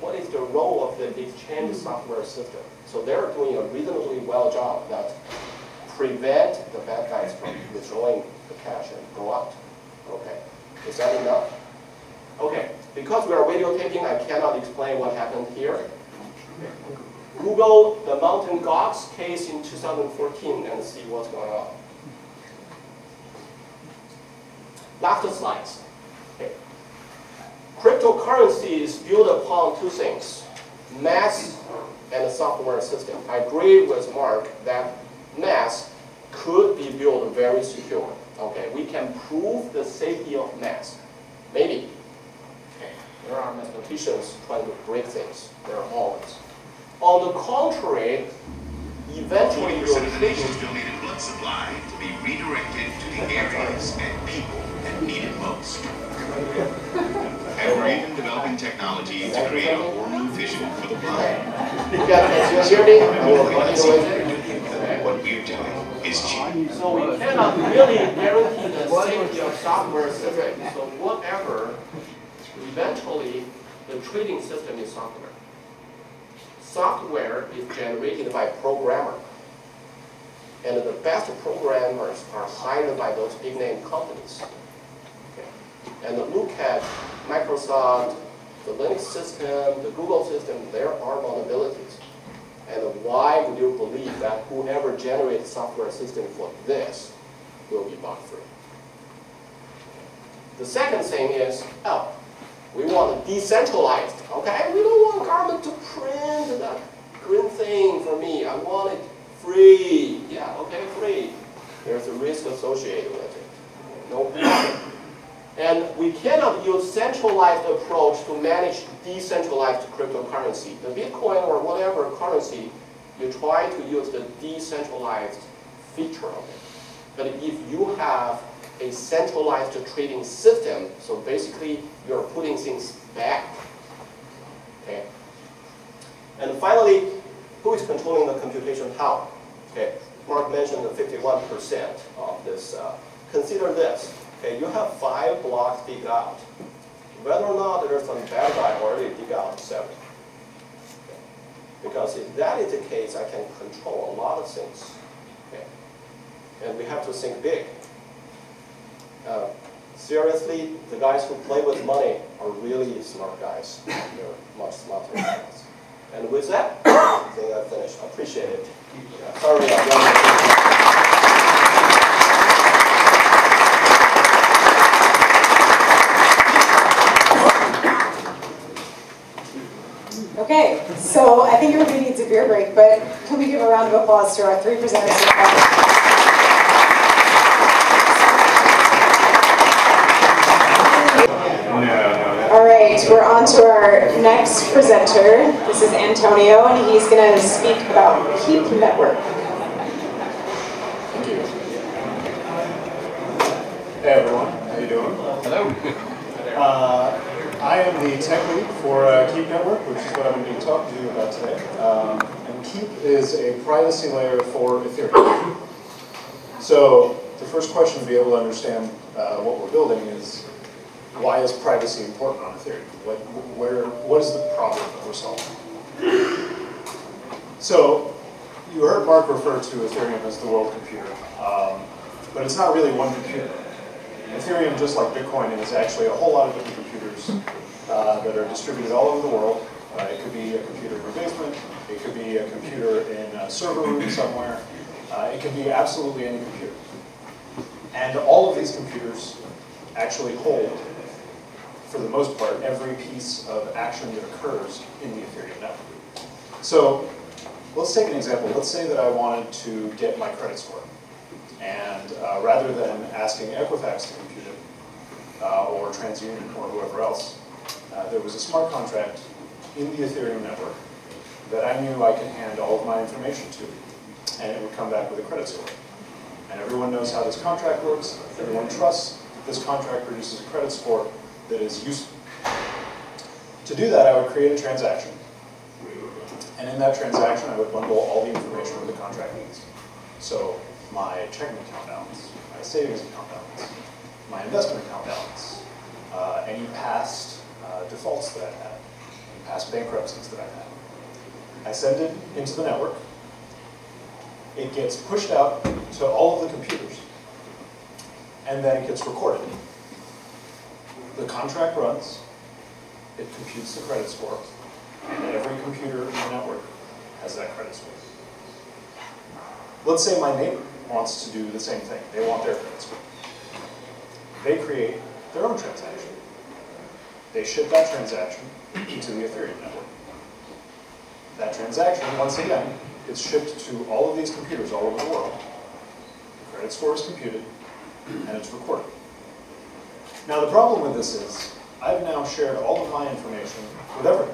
What is the role of the exchange software system? So they're doing a reasonably well job that prevent the bad guys from withdrawing the cash and go out. Okay, is that enough? Okay, because we are videotaping, I cannot explain what happened here. Google the Mt. Gox case in 2014 and see what's going on. Last slides. Okay. Cryptocurrency is built upon two things, math and a software system. I agree with Mark that math could be built very secure. Okay, we can prove the safety of mask. Maybe. Okay. There are mathematicians trying to break things. There are always. On the contrary, eventually your nations donated blood supply to be redirected to the areas and people that need it most. And we're even developing technology to create a hormone fission for the blind. You got that security? What we're doing is cheap. So we cannot really guarantee the safety of software system. So whatever, eventually the trading system is software. Software is generated by programmers. And the best programmers are hired by those big name companies. Okay. And look at Microsoft, the Linux system, the Google system, there are vulnerabilities. And why would you believe that whoever generates software system for this will be bug-free? The second thing is, we want it decentralized, okay? We don't want government to print that green thing for me. I want it free. Yeah, okay, free. There's a risk associated with it. No problem. And we cannot use centralized approach to manage decentralized cryptocurrency. The Bitcoin or whatever currency, you try to use the decentralized feature of it. But if you have a centralized trading system, so basically you're putting things back. Okay. And finally, who is controlling the computation power? Okay. Mark mentioned the 51% of this. Consider this. Okay, you have 5 blocks digged out. Whether or not there's some bad guy already dig out 7. Okay. Because if that is the case, I can control a lot of things. Okay. And we have to think big. Seriously, the guys who play with money are really smart guys. They're much smarter than us. And with that, I think I finished. I appreciate it. Yeah, sorry, I'm running. Okay, so I think everybody needs a beer break, but can we give a round of applause to our 3 presenters? All right, we're on to our next presenter. This is Antonio, and he's going to speak about Keep Network. Thank you. Hey everyone, how you doing? Hello. I am the tech lead for Keep Network, which is what I'm going to be talking to you about today. And Keep is a privacy layer for Ethereum. So the first question to be able to understand what we're building is, why is privacy important on Ethereum? What is the problem that we're solving? So you heard Mark refer to Ethereum as the world computer, but it's not really one computer. Ethereum, just like Bitcoin, is actually a whole lot of different computers that are distributed all over the world. It could be a computer in your basement. It could be a computer in a server room somewhere. It could be absolutely any computer. And all of these computers actually hold, for the most part, every piece of action that occurs in the Ethereum network. So let's take an example. Let's say that I wanted to get my credit score. And rather than asking Equifax to compute it, or TransUnion, or whoever else, there was a smart contract in the Ethereum network that I knew I could hand all of my information to, and it would come back with a credit score. And everyone knows how this contract works. Everyone trusts that this contract produces a credit score that is useful. To do that, I would create a transaction. And in that transaction, I would bundle all the information that the contract needs. So my checking account balance, my savings account balance, my investment account balance, any past defaults that I've had, any past bankruptcies that I've had. I send it into the network. It gets pushed out to all of the computers, and then it gets recorded. The contract runs, it computes the credit score, and every computer in the network has that credit score. Let's say my neighbor wants to do the same thing. They want their credit score. They create their own transaction. They ship that transaction into the Ethereum network. That transaction, once again, gets shipped to all of these computers all over the world. credit score is computed, and it's recorded. Now the problem with this is, I've now shared all of my information with everyone.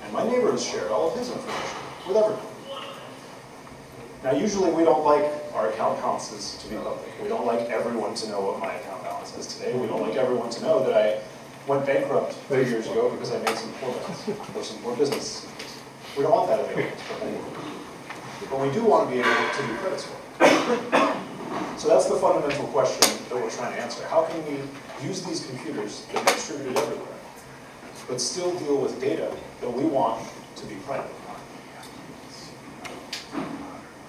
And my neighbor has shared all of his information with everyone. Now usually we don't like our account balances to be public. We don't like everyone to know what my account balance is today. We don't like everyone to know that I went bankrupt 3 years ago because I made some poor bets or some poor business. We don't want that available to anyone. But we do want to be able to do credit score. So that's the fundamental question that we're trying to answer. How can we use these computers that are distributed everywhere, but still deal with data that we want to be private?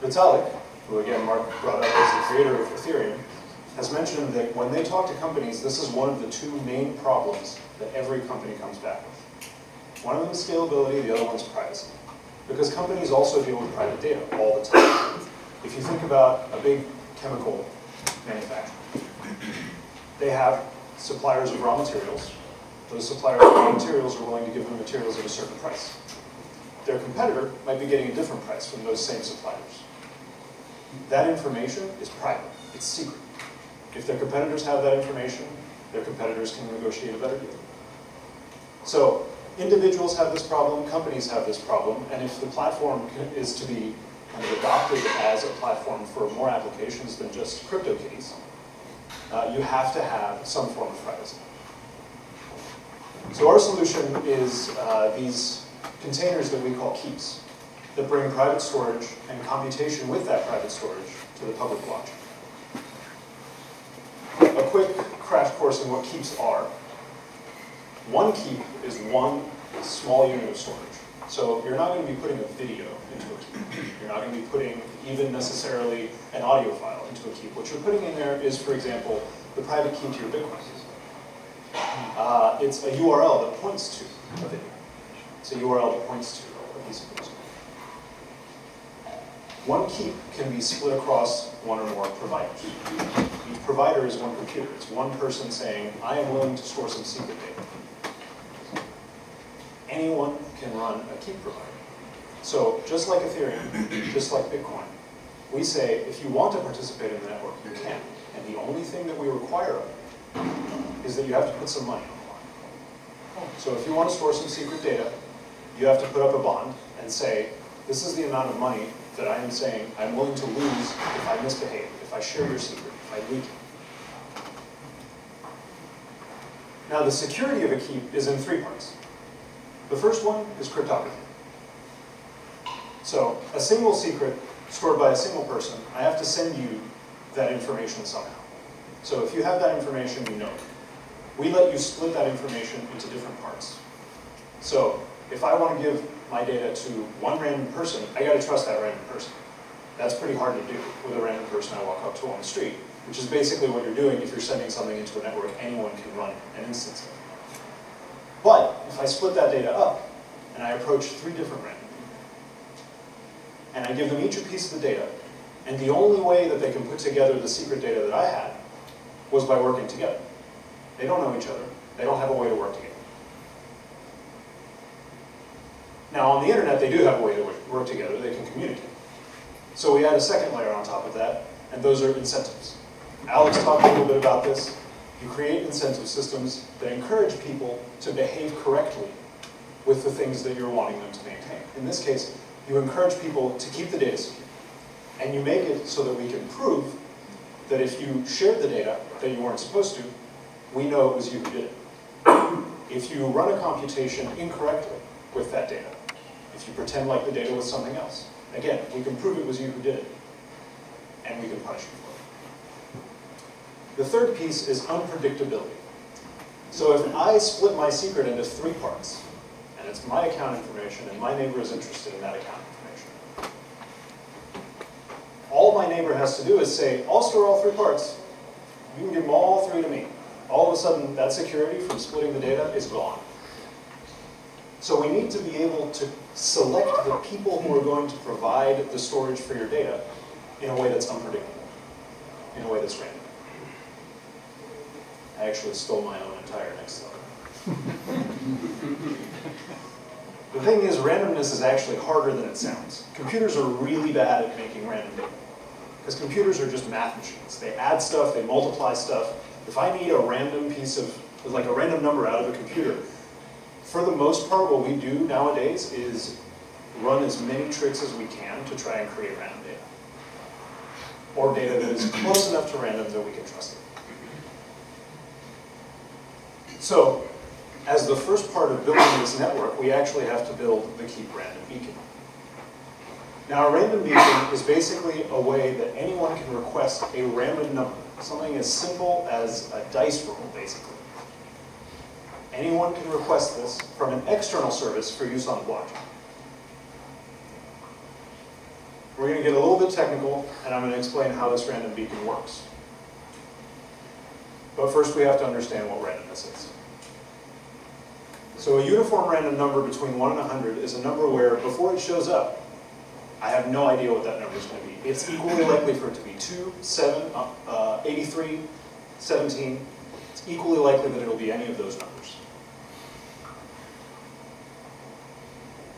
Vitalik, who again Mark brought up as the creator of Ethereum, has mentioned that when they talk to companies, this is one of the two main problems that every company comes back with. One of them is scalability, the other one is privacy. Because companies also deal with private data all the time. If you think about a big chemical manufacturer, they have suppliers of raw materials. Those suppliers of raw materials are willing to give them materials at a certain price. Their competitor might be getting a different price from those same suppliers. That information is private. It's secret. If their competitors have that information, their competitors can negotiate a better deal. So individuals have this problem, companies have this problem, and if the platform is to be kind of adopted as a platform for more applications than just CryptoKitties, you have to have some form of privacy. So our solution is these containers that we call keeps that bring private storage and computation with that private storage to the public blockchain. A quick crash course in what keeps are. One keep is one small unit of storage. So you're not going to be putting a video into a keep. You're not going to be putting even necessarily an audio file into a keep. What you're putting in there is, for example, the private key to your Bitcoin. It's a URL that points to a video. It's a URL that points to a piece of music. One keep can be split across one or more providers. Each provider is one computer. It's one person saying, I am willing to store some secret data. Anyone can run a keep provider. So just like Ethereum, just like Bitcoin, we say if you want to participate in the network, you can. And the only thing that we require of you is that you have to put some money on the line. So if you want to store some secret data, you have to put up a bond and say, this is the amount of money that I am saying I'm willing to lose if I misbehave, if I share your secret, if I leak it. Now the security of a keep is in three parts. The first one is cryptography. So a single secret stored by a single person, I have to send you that information somehow. So if you have that information, you know it. We let you split that information into different parts. So if I want to give my data to one random person, I got to trust that random person. That's pretty hard to do with a random person I walk up to on the street, which is basically what you're doing if you're sending something into a network anyone can run an instance of. But if I split that data up, and I approach three different random people, and I give them each a piece of the data, and the only way that they can put together the secret data that I had was by working together. They don't know each other. They don't have a way to work together. Now on the internet, they do have a way to work together. They can communicate. So we add a second layer on top of that, and those are incentives. Alex talked a little bit about this. You create incentive systems that encourage people to behave correctly with the things that you're wanting them to maintain. In this case, you encourage people to keep the data secure. And you make it so that we can prove that if you shared the data that you weren't supposed to, we know it was you who did it. If you run a computation incorrectly with that data, if you pretend like the data was something else, again, we can prove it was you who did it, and we can punish you for it. The third piece is unpredictability. So if I split my secret into three parts, and it's my account information, and my neighbor is interested in that account information, all my neighbor has to do is say, I'll store all three parts. You can give them all three to me. All of a sudden, that security from splitting the data is gone. So we need to be able to select the people who are going to provide the storage for your data in a way that's unpredictable, in a way that's random. I actually stole my own entire next slide. The thing is, randomness is actually harder than it sounds. Computers are really bad at making random data. Because computers are just math machines. They add stuff, they multiply stuff. If I need a random piece of, like a random number out of a computer, for the most part, what we do nowadays is run as many tricks as we can to try and create random data. Or data that is close enough to random that we can trust it. So, as the first part of building this network, we actually have to build the keep random beacon. Now, a random beacon is basically a way that anyone can request a random number, something as simple as a dice roll, basically. Anyone can request this from an external service for use on the blockchain. We're going to get a little bit technical, and I'm going to explain how this random beacon works. But first, we have to understand what randomness is. So a uniform random number between 1 and 100 is a number where, before it shows up, I have no idea what that number is going to be. It's equally likely for it to be 2, 7, 83, 17. It's equally likely that it'll be any of those numbers.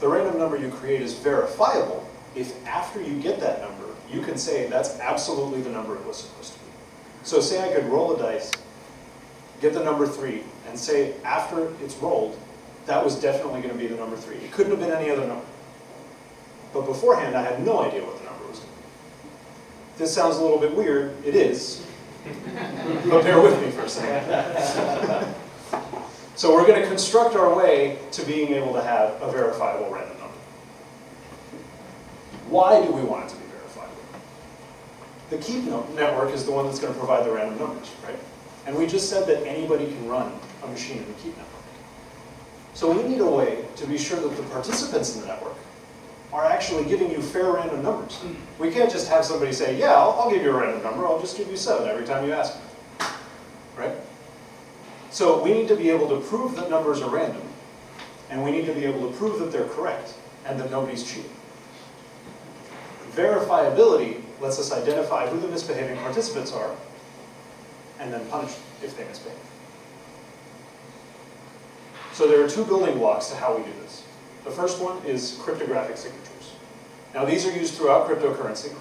The random number you create is verifiable if after you get that number, you can say that's absolutely the number it was supposed to be. So say I could roll a dice, get the number 3, and say after it's rolled, that was definitely going to be the number 3. It couldn't have been any other number. But beforehand, I had no idea what the number was going to be. This sounds a little bit weird. It is. But bear with me for a second. So we're going to construct our way to being able to have a verifiable random number. Why do we want it to be verifiable? The keep network is the one that's going to provide the random numbers, right? And we just said that anybody can run a machine in the keep network. So we need a way to be sure that the participants in the network are actually giving you fair random numbers. We can't just have somebody say, yeah, I'll give you a random number, I'll just give you 7 every time you ask me, right? So we need to be able to prove that numbers are random, and we need to be able to prove that they're correct, and that nobody's cheating. Verifiability lets us identify who the misbehaving participants are, and then punish them if they misbehave. So there are 2 building blocks to how we do this. The first one is cryptographic signatures. Now these are used throughout cryptocurrency,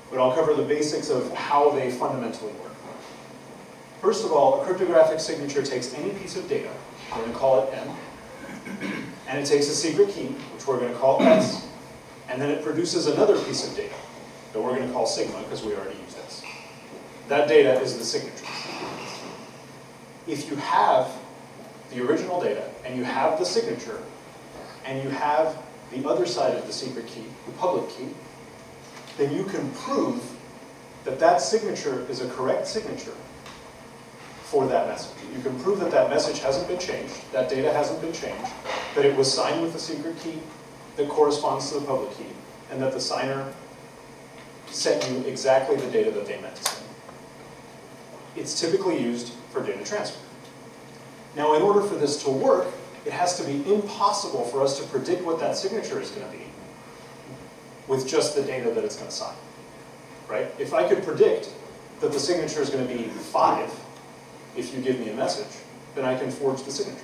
but I'll cover the basics of how they fundamentally work. First of all, a cryptographic signature takes any piece of data, we're going to call it M, and it takes a secret key, which we're going to call S, and then it produces another piece of data that we're going to call sigma, because we already used S. That data is the signature. If you have the original data, and you have the signature, and you have the other side of the secret key, the public key, then you can prove that that signature is a correct signature for that message. You can prove that that message hasn't been changed, that data hasn't been changed, that it was signed with the secret key that corresponds to the public key, and that the signer sent you exactly the data that they meant to send. It's typically used for data transfer. Now, in order for this to work, it has to be impossible for us to predict what that signature is going to be with just the data that it's going to sign, right? If I could predict that the signature is going to be 5 if you give me a message, then I can forge the signature.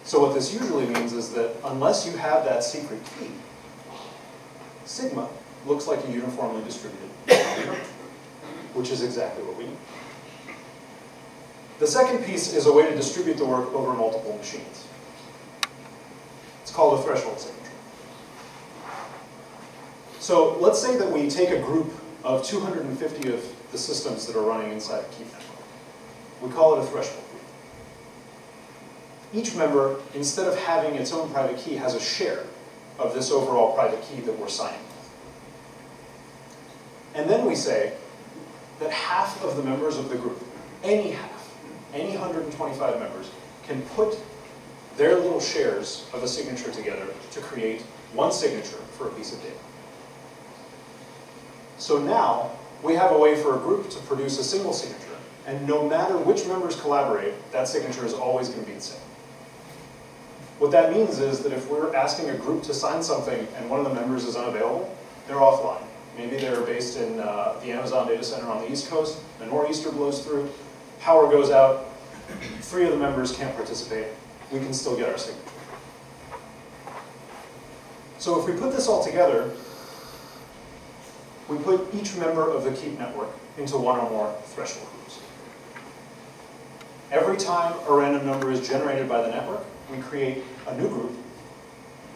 So what this usually means is that unless you have that secret key, sigma looks like a uniformly distributed number, which is exactly what we need. The second piece is a way to distribute the work over multiple machines. It's called a threshold signature. So let's say that we take a group of 250 of the systems that are running inside a keep network. We call it a threshold group. Each member, instead of having its own private key, has a share of this overall private key that we're signing with. And then we say that half of the members of the group, any half, any 125 members, can put their little shares of a signature together to create one signature for a piece of data. So now, we have a way for a group to produce a single signature, and no matter which members collaborate, that signature is always going to be the same. What that means is that if we're asking a group to sign something and one of the members is unavailable, they're offline. Maybe they're based in the Amazon data center on the East Coast, a nor'easter blows through, power goes out, 3 of the members can't participate, we can still get our signature. So if we put this all together, we put each member of the Keep network into one or more threshold groups. Every time a random number is generated by the network, we create a new group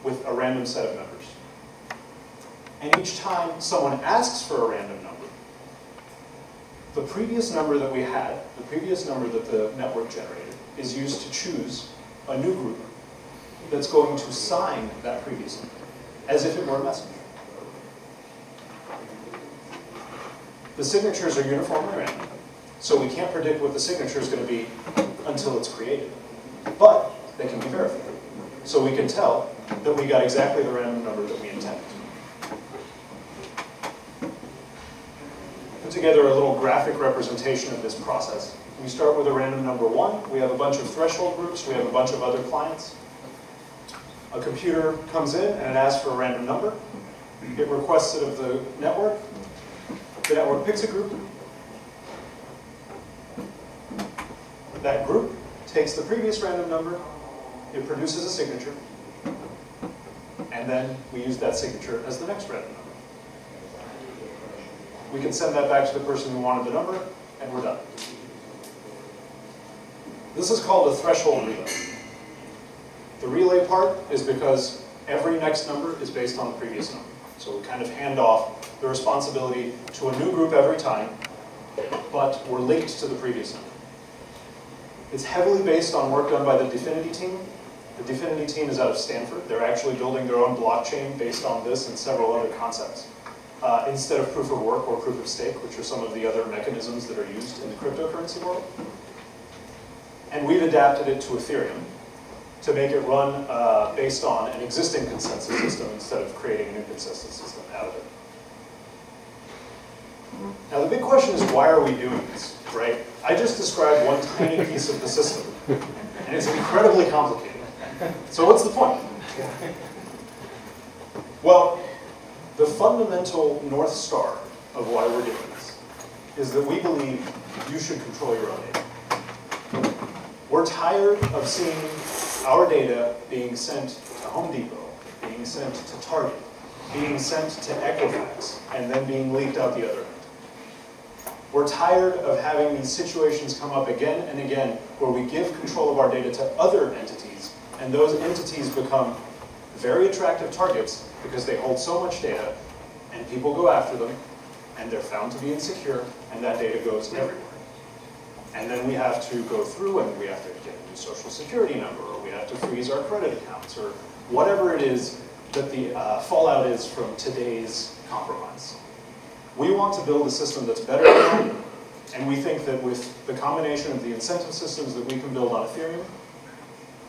with a random set of members. And each time someone asks for a random number, the previous number that we had, the previous number that the network generated, is used to choose a new group that's going to sign that previous number, as if it were a messenger. The signatures are uniformly random, so we can't predict what the signature is going to be until it's created. But they can be verified. So we can tell that we got exactly the random number that we intended. Put together a little graphic representation of this process. We start with a random number 1. We have a bunch of threshold groups. We have a bunch of other clients. A computer comes in and it asks for a random number. It requests it of the network. The network picks a group. That group takes the previous random number. It produces a signature. And then we use that signature as the next random number. We can send that back to the person who wanted the number, and we're done. This is called a threshold relay. The relay part is because every next number is based on the previous number. So we kind of hand off the responsibility to a new group every time, but we're linked to the previous number. It's heavily based on work done by the Definity team. The Definity team is out of Stanford. They're actually building their own blockchain based on this and several other concepts. Instead of proof of work or proof of stake, which are some of the other mechanisms that are used in the cryptocurrency world. And we've adapted it to Ethereum to make it run based on an existing consensus system instead of creating a new consensus system out of it. Now the big question is, why are we doing this, right? I just described one tiny piece of the system, and it's incredibly complicated. So what's the point? Well, the fundamental North Star of why we're doing this is that we believe you should control your own data. We're tired of seeing our data being sent to Home Depot, being sent to Target, being sent to Equifax, and then being leaked out the other end. We're tired of having these situations come up again and again where we give control of our data to other entities, and those entities become very attractive targets because they hold so much data, and people go after them, and they're found to be insecure, and that data goes everywhere. And then we have to go through and we have to get a new social security number, or we have to freeze our credit accounts, or whatever it is that the fallout is from today's compromise. We want to build a system that's better than that, and we think that with the combination of the incentive systems that we can build on Ethereum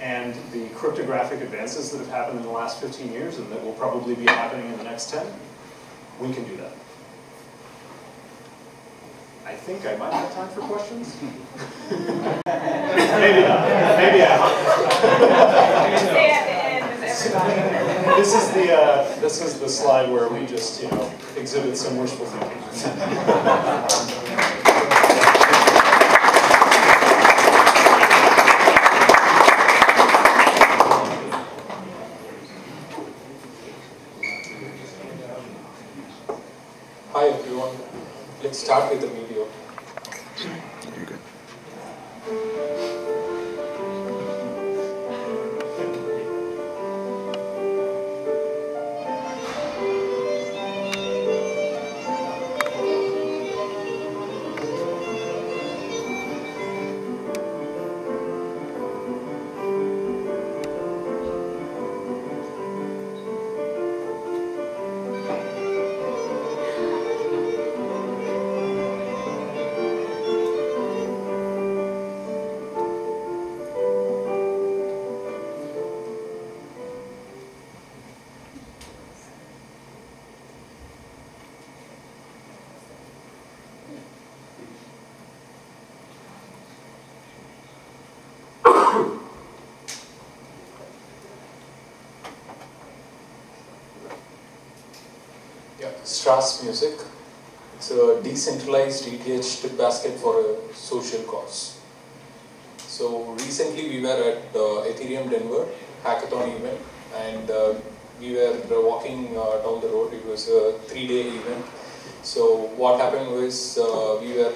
and the cryptographic advances that have happened in the last 15 years and that will probably be happening in the next 10, we can do that. I think I might have time for questions. Maybe not. Maybe I don't. Stay at the end with everybody. This is the slide where we just, exhibit some wishful thinking. Hi everyone. Let's start with the video. You're good. StrasseMusik. It's a decentralized ETH tip basket for a social cause. So recently we were at Ethereum Denver hackathon event, and we were walking down the road. It was a 3-day event. So what happened was we were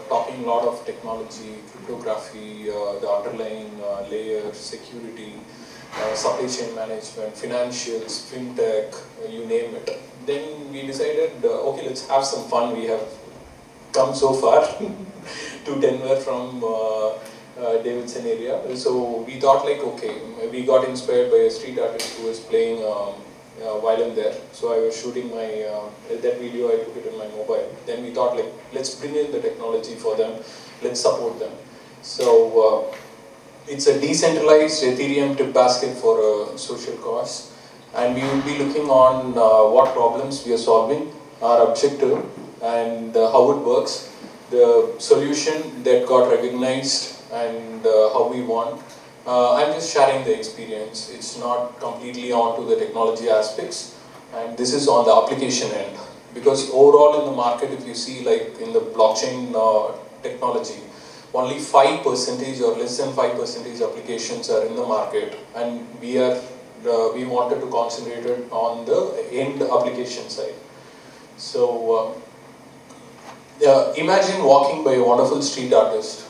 talking a lot of technology, cryptography, the underlying layers, security, supply chain management, financials, fintech, you name it. Then we decided, okay, let's have some fun. We have come so far to Denver from Davidson area. So we thought like, okay, we got inspired by a street artist who was playing violin there. So I was shooting my, that video, I took it in my mobile. Then we thought like, let's bring in the technology for them, let's support them. So it's a decentralized Ethereum tip basket for a social cause. And we will be looking on what problems we are solving, our objective, and how it works, the solution that got recognized, and how we want. I'm just sharing the experience. It's not completely onto the technology aspects, and this is on the application end. Because overall in the market, if you see like in the blockchain technology, only 5% or less than 5% applications are in the market, and we wanted to concentrate it on the end application side. So imagine walking by a wonderful street artist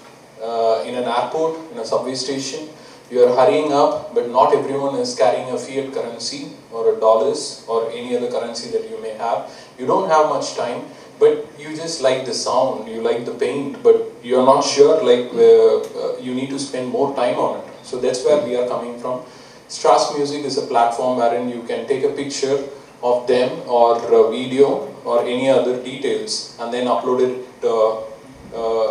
in an airport, in a subway station. You are hurrying up, but not everyone is carrying a fiat currency or a dollars or any other currency that you may have. You don't have much time, but you just like the sound, you like the paint, but you're not sure, like you need to spend more time on it. So that's where we are coming from. StrasseMusik is a platform wherein you can take a picture of them or a video or any other details and then upload it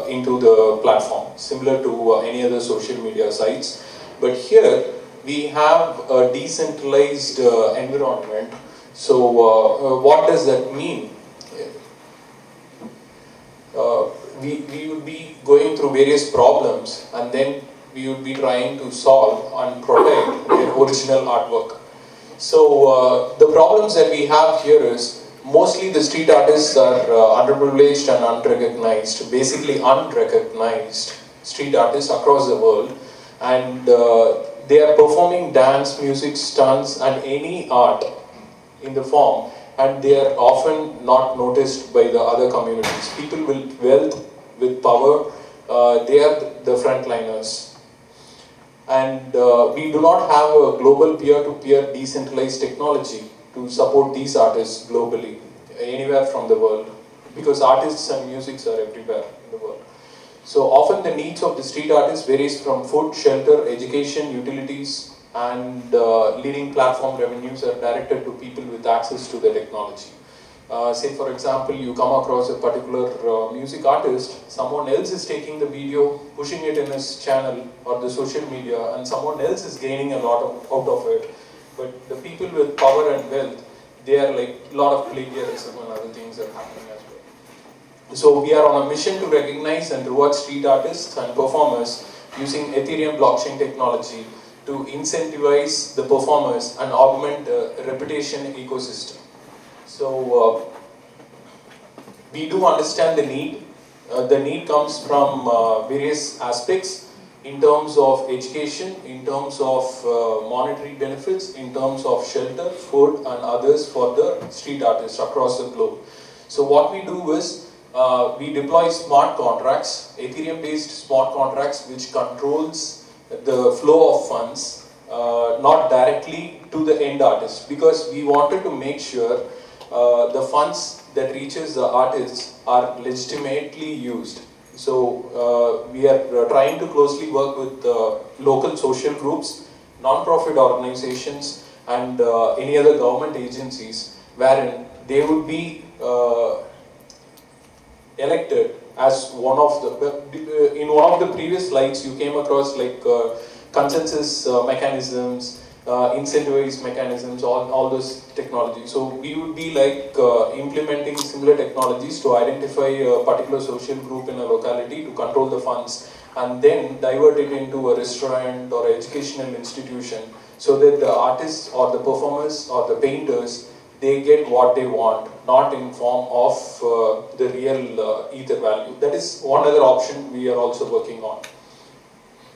into the platform, similar to any other social media sites. But here we have a decentralized environment. So what does that mean? We would be going through various problems, and then we would be trying to solve and protect their original artwork. So the problems that we have here is mostly the street artists are underprivileged and unrecognized, basically unrecognized street artists across the world, and they are performing dance, music, stunts and any art in the form, and they are often not noticed by the other communities. People with wealth, with power, they are the frontliners. And we do not have a global peer-to-peer decentralized technology to support these artists globally, anywhere from the world, because artists and musics are everywhere in the world. So often the needs of the street artists varies from food, shelter, education, utilities, and leading platform revenues are directed to people with access to the technology. Say for example, you come across a particular music artist, someone else is taking the video, pushing it in his channel or the social media, and someone else is gaining a lot out of it. But the people with power and wealth, they are like a lot of plagiarism and other things are happening as well. So we are on a mission to recognize and reward street artists and performers using Ethereum blockchain technology to incentivize the performers and augment the reputation ecosystem. So we do understand the need. The need comes from various aspects in terms of education, in terms of monetary benefits, in terms of shelter, food and others for the street artists across the globe. So what we do is we deploy smart contracts, Ethereum based smart contracts which controls the flow of funds, not directly to the end artist, because we wanted to make sure the funds that reaches the artists are legitimately used. So we are trying to closely work with local social groups, non-profit organizations and any other government agencies wherein they would be elected as one of the, in one of the previous slides you came across like consensus mechanisms, incentivized mechanisms, all those technologies. So we would be like implementing similar technologies to identify a particular social group in a locality to control the funds and then divert it into a restaurant or educational institution so that the artists or the performers or the painters, they get what they want, not in form of the real ether value. That is one other option we are also working on.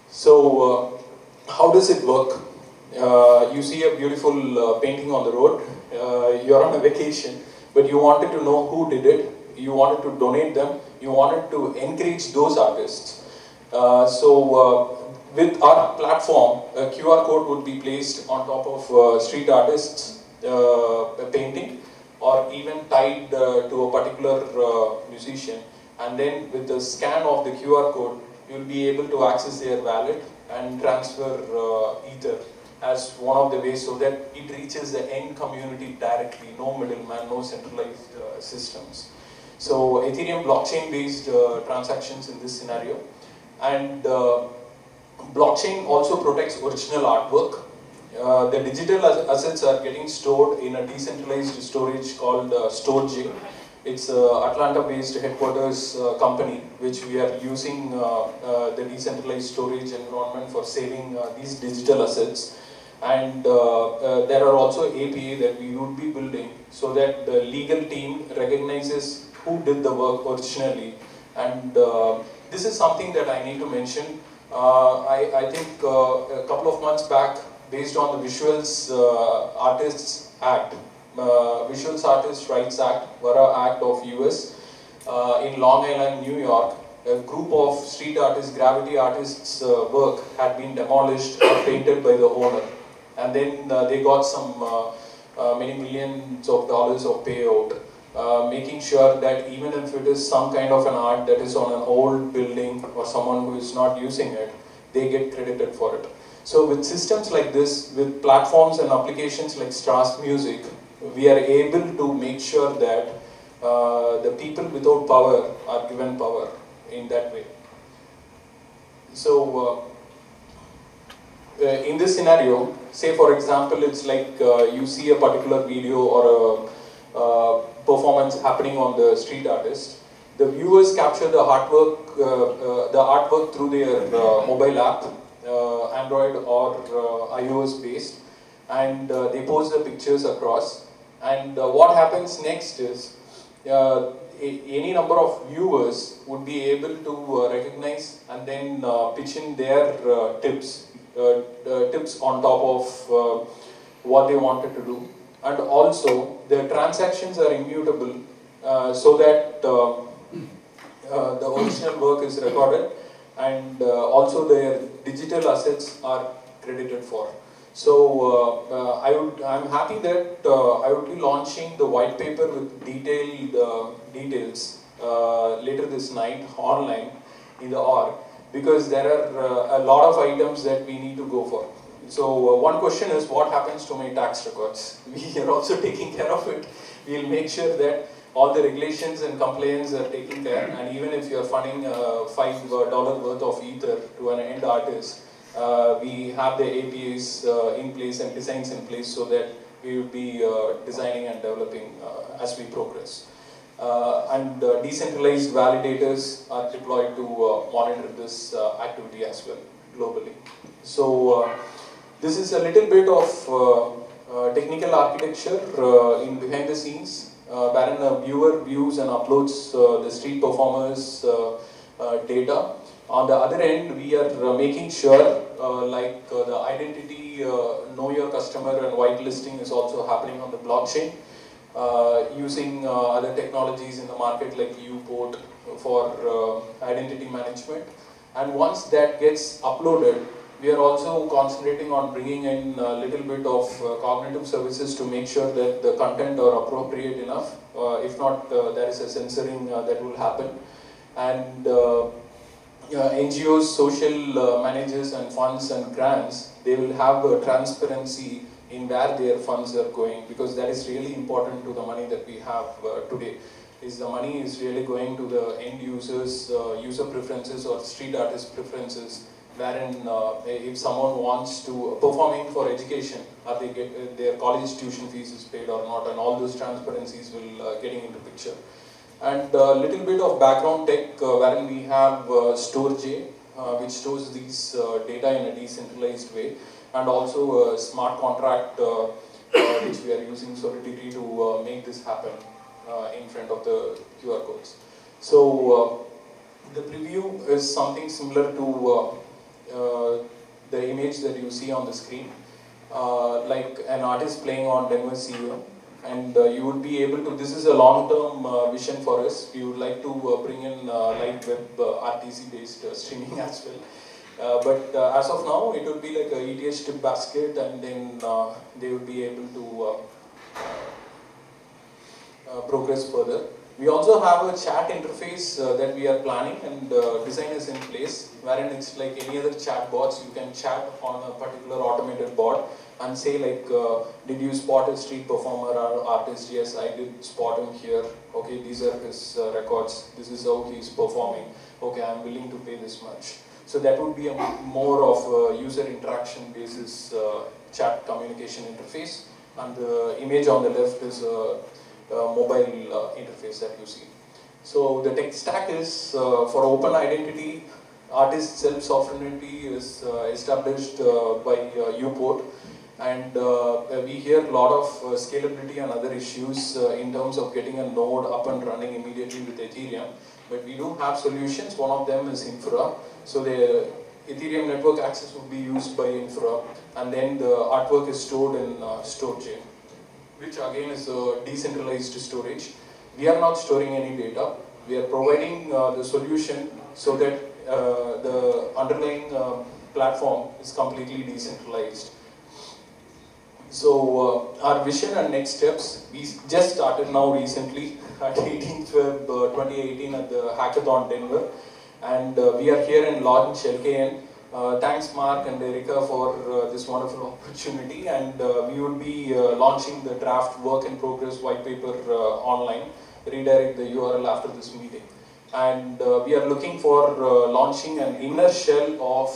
So how does it work? You see a beautiful painting on the road, you're on a vacation, but you wanted to know who did it, you wanted to donate them, you wanted to encourage those artists. With our platform, a QR code would be placed on top of street artists' painting, or even tied to a particular musician, and then with the scan of the QR code, you will be able to access their wallet and transfer Ether as one of the ways, so that it reaches the end community directly, no middleman, no centralized systems. So Ethereum blockchain based transactions in this scenario, and blockchain also protects original artwork. The digital assets are getting stored in a decentralized storage called StoreJ. It's an Atlanta-based headquarters company, which we are using the decentralized storage environment for saving these digital assets. And there are also API that we would be building so that the legal team recognizes who did the work originally. And this is something that I need to mention. I think a couple of months back, based on the Visuals Artists Act, Visuals Artists Rights Act, VARA Act of US, in Long Island, New York, a group of street artists, graffiti artists' work had been demolished or painted by the owner. And then they got some many millions of dollars of payout, making sure that even if it is some kind of an art that is on an old building or someone who is not using it, they get credited for it. So with systems like this, with platforms and applications like StrasseMusik, we are able to make sure that the people without power are given power in that way. So in this scenario, say for example, it's like you see a particular video or a performance happening on the street artist. The viewers capture the artwork through their mobile app, Android or iOS based, and they post the pictures across. And what happens next is any number of viewers would be able to recognize and then pitch in their tips on top of what they wanted to do. And also the transactions are immutable so that the original work is recorded, and also their digital assets are credited for. So I'm happy that I would be launching the white paper with detailed details later this night online in the org, because there are a lot of items that we need to go for. So one question is, what happens to my tax records? We are also taking care of it. We'll make sure that all the regulations and compliance are taken care, and even if you're funding $5 worth of Ether to an end artist, we have the APIs in place and designs in place so that we will be designing and developing as we progress. And decentralized validators are deployed to monitor this activity as well globally. So this is a little bit of technical architecture in behind the scenes, wherein a viewer views and uploads the street performers data. On the other end, we are making sure like the identity, know your customer and whitelisting is also happening on the blockchain, using other technologies in the market like UPort for identity management. And once that gets uploaded, we are also concentrating on bringing in a little bit of cognitive services to make sure that the content are appropriate enough. If not, there is a censoring that will happen. And NGOs, social managers and funds and grants, they will have a transparency in where their funds are going, because that is really important to the money that we have today. Is the money is really going to the end users, user preferences or street artist preferences, wherein if someone wants to performing for education, are they get their college tuition fees is paid or not, and all those transparencies will getting into picture. And a little bit of background tech wherein we have StoreJ, which stores these data in a decentralized way, and also a smart contract which we are using Solidity to make this happen in front of the QR codes. So the preview is something similar to the image that you see on the screen, like an artist playing on Denver CEO, and you would be able to, this is a long-term vision for us. We would like to bring in live web RTC-based streaming as well. But as of now, it would be like a ETH tip basket, and then they would be able to progress further. We also have a chat interface that we are planning, and design is in place, wherein it's like any other chat bots. You can chat on a particular automated bot and say like, did you spot a street performer or artist? Yes, I did spot him here. Okay, these are his records. This is how he's performing. Okay, I'm willing to pay this much. So that would be a more of a user interaction basis chat communication interface. And the image on the left is a mobile interface that you see. So the tech stack is for open identity, artist self-sovereignty is established by UPort, and we hear a lot of scalability and other issues in terms of getting a node up and running immediately with Ethereum. But we do have solutions. One of them is infra. So the Ethereum network access would be used by infra, and then the artwork is stored in StoreChain, which again is a decentralized storage. We are not storing any data. We are providing the solution so that the underlying platform is completely decentralized. So our vision and next steps, we just started now recently at 18th Feb 2018 at the Hackathon Denver, and we are here in LaunchLKN. Thanks Mark and Erica for this wonderful opportunity, and we will be launching the draft work in progress white paper online. Redirect the URL after this meeting. And we are looking for launching an inner shell of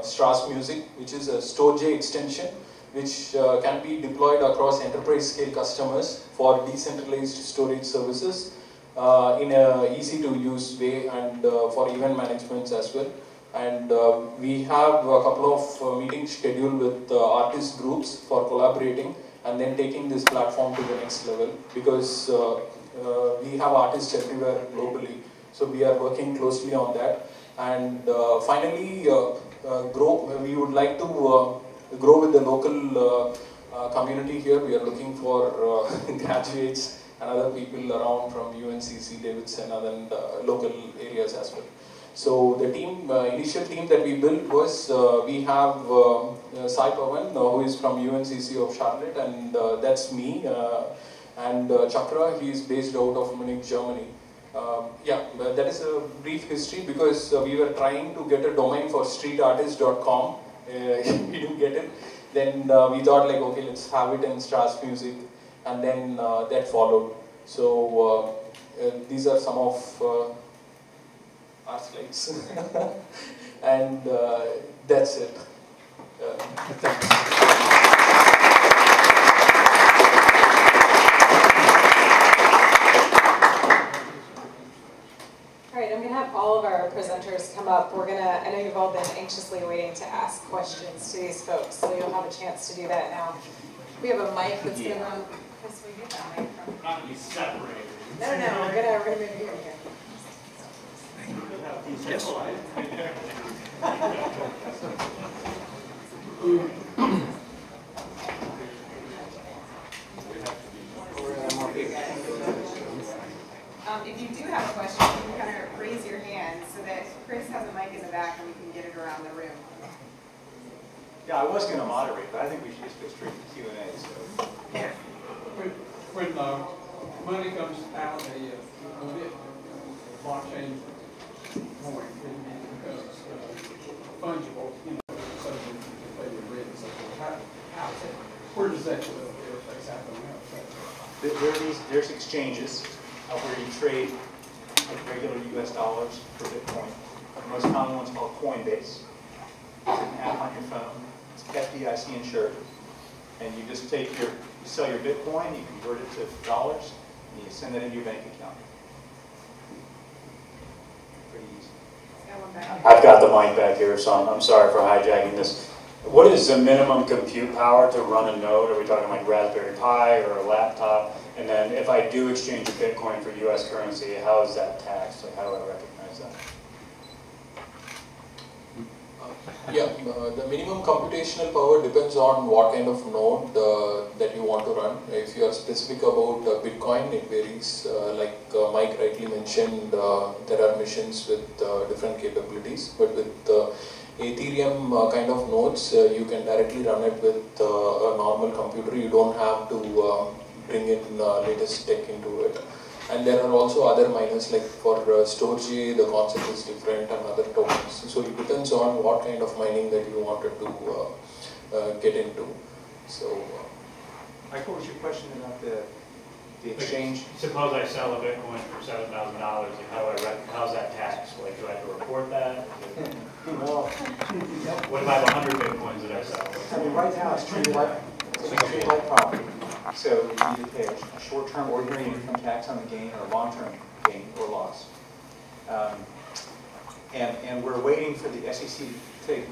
StrasseMusik, which is a StoreJ extension, which can be deployed across enterprise scale customers for decentralized storage services in an easy to use way, and for event management as well. And we have a couple of meetings scheduled with artist groups for collaborating and then taking this platform to the next level, because we have artists everywhere globally. So we are working closely on that. And finally, we would like to grow with the local community here. We are looking for graduates and other people around from UNCC, Davidson, and local areas as well. So the team, initial team that we built was, we have Sai Pawan, who is from UNCC of Charlotte, and that's me. And Chakra, he is based out of Munich, Germany. Yeah, that is a brief history, because we were trying to get a domain for streetartist.com. We didn't get it. Then we thought like, okay, let's have it in StrasseMusik, and then that followed. So these are some of our slides. And that's it. Thanks. All right, I'm going to have all of our presenters come up. We're going to, I know you've all been anxiously waiting to ask questions to these folks, so you'll have a chance to do that now. We have a mic that's going to run. Chris, we get that mic from? Not to be separated. No, we're going to move you in here. Yes. If you do have a question, you can kind of raise your hand so that Chris has a mic in the back and we can get it around the room. Yeah, I was going to moderate, but I think we should just go straight to Q&A. So. Yeah. When money comes out of the blockchain coin, it becomes fungible, subject to pay your rent and so forth. Where does that interface happen? There's exchanges where you trade regular US dollars for Bitcoin. The most common one's called Coinbase. It's an app on your phone. It's FDIC insured. And you just you sell your Bitcoin, you convert it to dollars, and you send it into your bank account. Pretty easy. I've got the mic back here, so I'm sorry for hijacking this. What is the minimum compute power to run a node? Are we talking like Raspberry Pi or a laptop? And then if I do exchange a Bitcoin for US currency, how is that taxed? Like, how do I recognize that? Yeah, the minimum computational power depends on what kind of node that you want to run. If you are specific about Bitcoin, it varies. Like Mike rightly mentioned, there are machines with different capabilities, but with Ethereum kind of nodes, you can directly run it with a normal computer. You don't have to bring in latest tech into it. And there are also other miners, like for Storj, the concept is different, and other tokens. So it depends on what kind of mining that you wanted to get into. So, Michael, what was your question about the exchange? Suppose I sell a Bitcoin for $7,000. How's that taxed? Like, do I have to report that? Well, what if I have 100 Bitcoins that I sell? I mean, right now it's treated like property. So you need to pay a short-term ordinary income tax on the gain or a long-term gain or loss. And we're waiting for the SEC to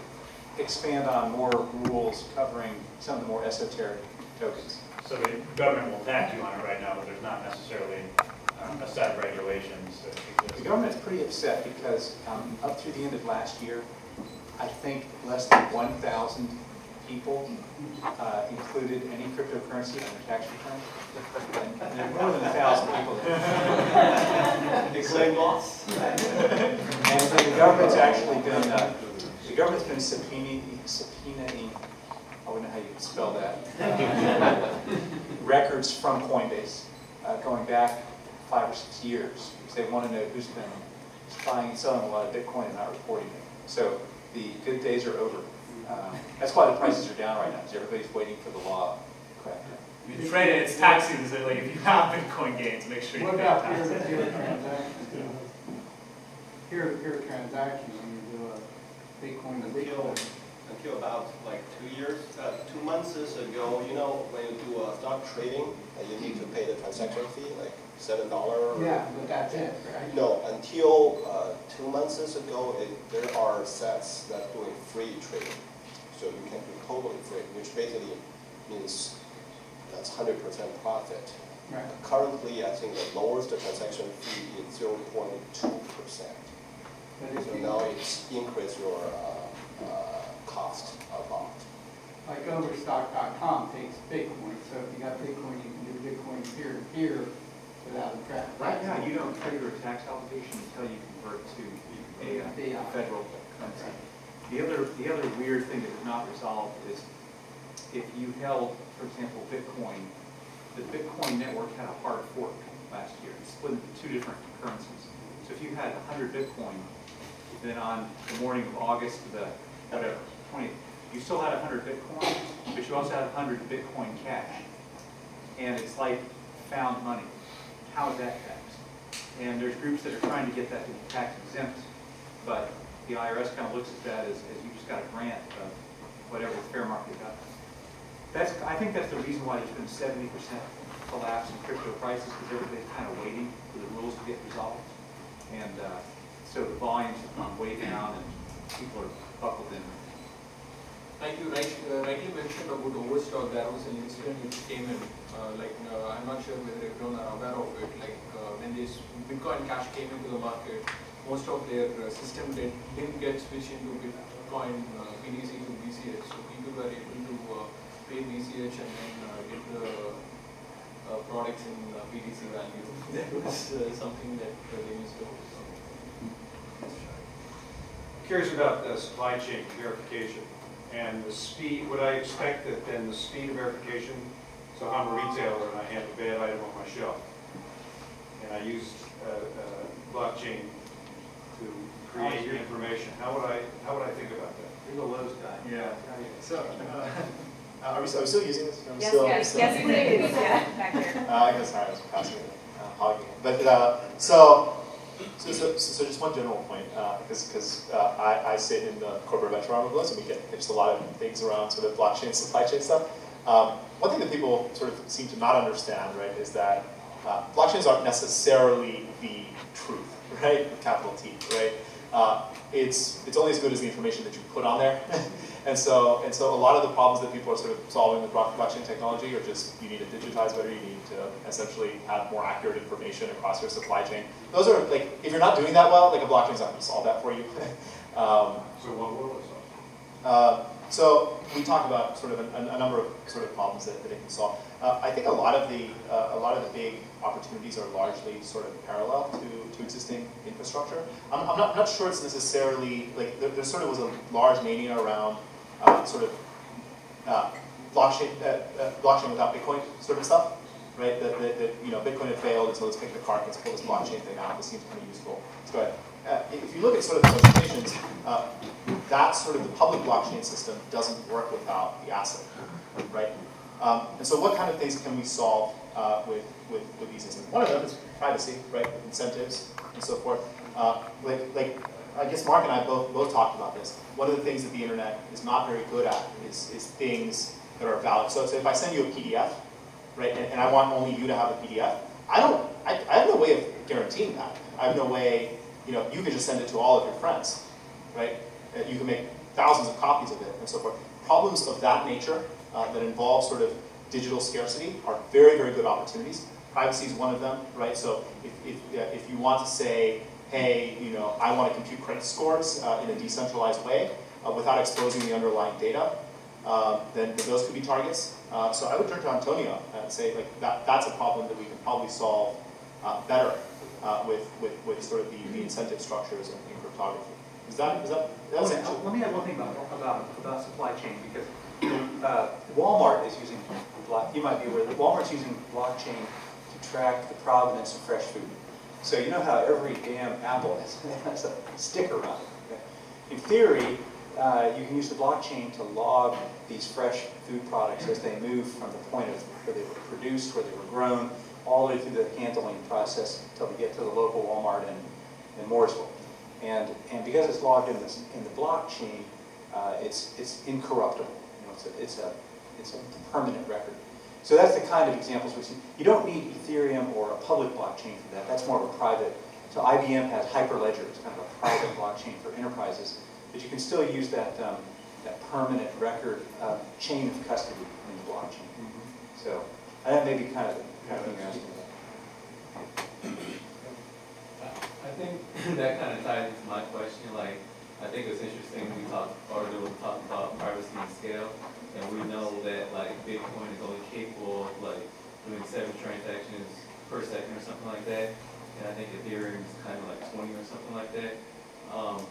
expand on more rules covering some of the more esoteric tokens. So the government will tax you on it right now, but there's not necessarily a set of regulations. The government's pretty upset because up through the end of last year, I think less than 1,000 people included any cryptocurrency on their tax return. And there are more than 1,000 people that claim loss. And the government's actually been subpoenaing, I wouldn't know how you spell that, records from Coinbase going back 5 or 6 years, because they want to know who's been buying and selling a lot of Bitcoin and not reporting it. So the good days are over. That's why the prices are down right now, because everybody's waiting for the law to crack down. It's right, it's tax season, like if you have Bitcoin gains, make sure you What pay about taxes. peer-to-peer transactions? Peer-to-peer transactions, when you do a Bitcoin to Bitcoin. Until about like 2 years, 2 months ago, you know, when you do stock trading, you need to pay the transaction fee, like $7. Yeah, but that's it, right? No, until 2 months ago, there are sets that doing free trading. So you can do totally free, which basically means that's 100% profit. Right. Currently, I think the lowest transaction fee is 0.2%. So now it's increased your cost a lot. Like Overstock.com takes Bitcoin, so if you got Bitcoin, you can do Bitcoin peer-to-peer without a trap. Right now, you don't trigger a tax obligation until you convert to a federal currency. The other weird thing that is not resolved is if you held, for example, Bitcoin, the Bitcoin network had a hard fork last year. It split into 2 different currencies. So if you had 100 Bitcoin, then on the morning of August the 20th, you still had 100 Bitcoin, but you also had 100 Bitcoin cash. And it's like found money. How is that taxed? And there's groups that are trying to get that to be tax exempt, but the IRS kind of looks at that as you just got a grant of whatever the fair market value. I think that's the reason why there's been 70% collapse in crypto prices, because everybody's kind of waiting for the rules to get resolved. And so the volumes have gone way down and people are buckled in. like you rightly mentioned about Overstock, there was an incident which came in, I'm not sure whether everyone are aware of it, like when this Bitcoin Cash came into the market, most of their system didn't get switched into Bitcoin BTC to BCH, so people were able to pay BCH and then get the products in BTC value. That was something that they missed out. Curious about the supply chain verification and the speed. Would I expect that then the speed of verification, so I'm a retailer and I have a bad item on my shelf and I use blockchain to create your information, how would I think about that? You're the Lowe's guy. Yeah. So, are we still using this? Yes, please. Yeah, back here. I guess sorry, I was passing it, hogging it. But so just one general point, because I sit in the corporate venture arm of Lowe's, and we get pitched a lot of things around sort of blockchain, supply chain stuff. One thing that people sort of seem to not understand, right, is that blockchains aren't necessarily the truth, right? Capital T, right? It's only as good as the information that you put on there. And so a lot of the problems that people are sort of solving with blockchain technology are just, you need to digitize better, you need to essentially have more accurate information across your supply chain. Those are, like, if you're not doing that well, like a blockchain's not going to solve that for you. So what will it solve? So we talked about sort of a number of sort of problems that it can solve. I think a lot of the big opportunities are largely sort of parallel to existing infrastructure. I'm not sure it's necessarily like there sort of was a large mania around sort of blockchain without Bitcoin sort of stuff, right? That you know, Bitcoin had failed, and so let's pick the cart, let's pull this blockchain thing out. This seems pretty useful. Let's go ahead. If you look at sort of the presentations, that sort of the public blockchain system doesn't work without the asset, right? And so what kind of things can we solve with these systems? One of them is privacy, right? With incentives and so forth. Like I guess Mark and I both talked about this. One of the things that the internet is not very good at is things that are valid. So if I send you a PDF, right, and I want only you to have a PDF, I have no way of guaranteeing that. I have no way, you know, you can just send it to all of your friends, right? You can make thousands of copies of it and so forth. Problems of that nature that involve sort of digital scarcity are very, very good opportunities. Privacy is one of them, right? So if you want to say, hey, you know, I want to compute credit scores in a decentralized way without exposing the underlying data, then those could be targets. So I would turn to Antonio and say, like, that's a problem that we can probably solve better with sort of the incentive structures in cryptography. That's essential. Let me add one thing about supply chain, because Walmart is using you might be aware that Walmart's using blockchain to track the provenance of fresh food. So you know how every damn apple has a sticker on it. Okay? In theory, you can use the blockchain to log these fresh food products as they move from the point of where they were produced, where they were grown, all the way through the handling process until they get to the local Walmart in Mooresville. And because it's logged in the blockchain, it's incorruptible. You know, it's a permanent record. So that's the kind of examples we see. You don't need Ethereum or a public blockchain for that. That's more of a private. So IBM has Hyperledger. It's kind of a private blockchain for enterprises, but you can still use that permanent record chain of custody in the blockchain. So that may be kind of the thing you're asking about. I think that kind of ties into my question. Like, I think it's interesting we talked about privacy and scale, and we know that like Bitcoin is only capable of like doing 7 transactions per second or something like that, and I think Ethereum is kind of like 20 or something like that.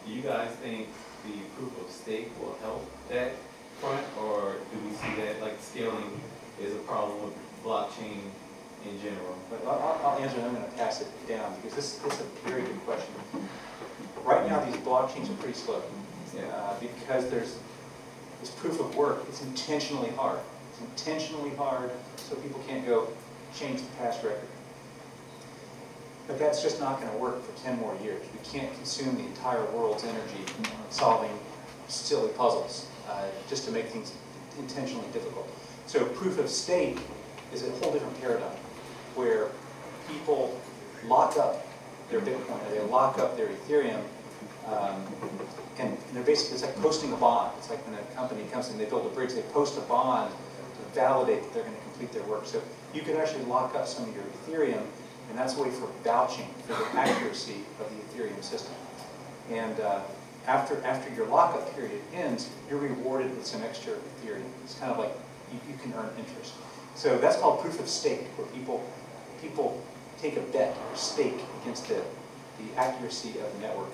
Do you guys think the proof of stake will help that front, or do we see that like scaling is a problem with blockchain in general? But I'll answer and I'm going to pass it down because this is a very good question. Right now these blockchains are pretty slow because there's this proof of work. It's intentionally hard. It's intentionally hard so people can't go change the past record. But that's just not going to work for 10 more years. We can't consume the entire world's energy solving silly puzzles just to make things intentionally difficult. So proof of stake is a whole different paradigm where people lock up their Bitcoin or they lock up their Ethereum and they're basically, it's like posting a bond. It's like when a company comes in, they build a bridge, they post a bond to validate that they're going to complete their work. So you could actually lock up some of your Ethereum, and that's a way for vouching for the accuracy of the Ethereum system. And after your lockup period ends, you're rewarded with some extra Ethereum. It's kind of like you can earn interest. So that's called proof of stake, where people take a bet or stake against the accuracy of the network.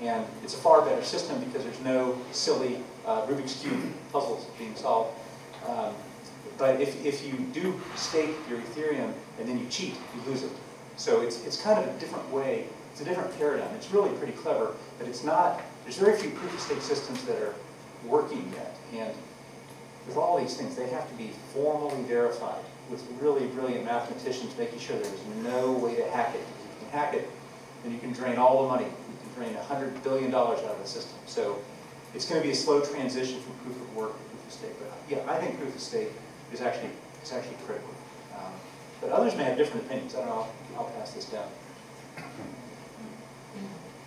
And it's a far better system because there's no silly Rubik's Cube puzzles being solved. But if you do stake your Ethereum and then you cheat, you lose it. So it's kind of a different way. It's a different paradigm. It's really pretty clever, but it's not. There's very few proof of stake systems that are working yet. And with all these things, they have to be formally verified with really brilliant mathematicians making sure there's no way to hack it. If you can hack it, then you can drain all the money. You can drain $100 billion out of the system. So it's going to be a slow transition from proof of work to proof of stake. But yeah, I think proof of stake is actually critical. But others may have different opinions. I don't know. I'll pass this down.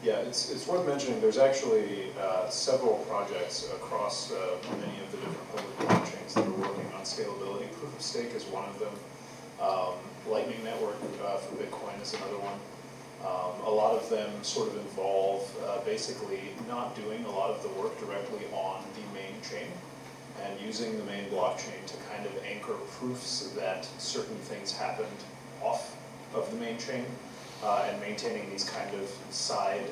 Yeah, it's worth mentioning there's actually several projects across many of the different public blockchains that are working on scalability. Proof of stake is one of them. Lightning Network for Bitcoin is another one. A lot of them sort of involve basically not doing a lot of the work directly on the main chain and using the main blockchain to kind of anchor proofs that certain things happened off of the main chain and maintaining these kind of side,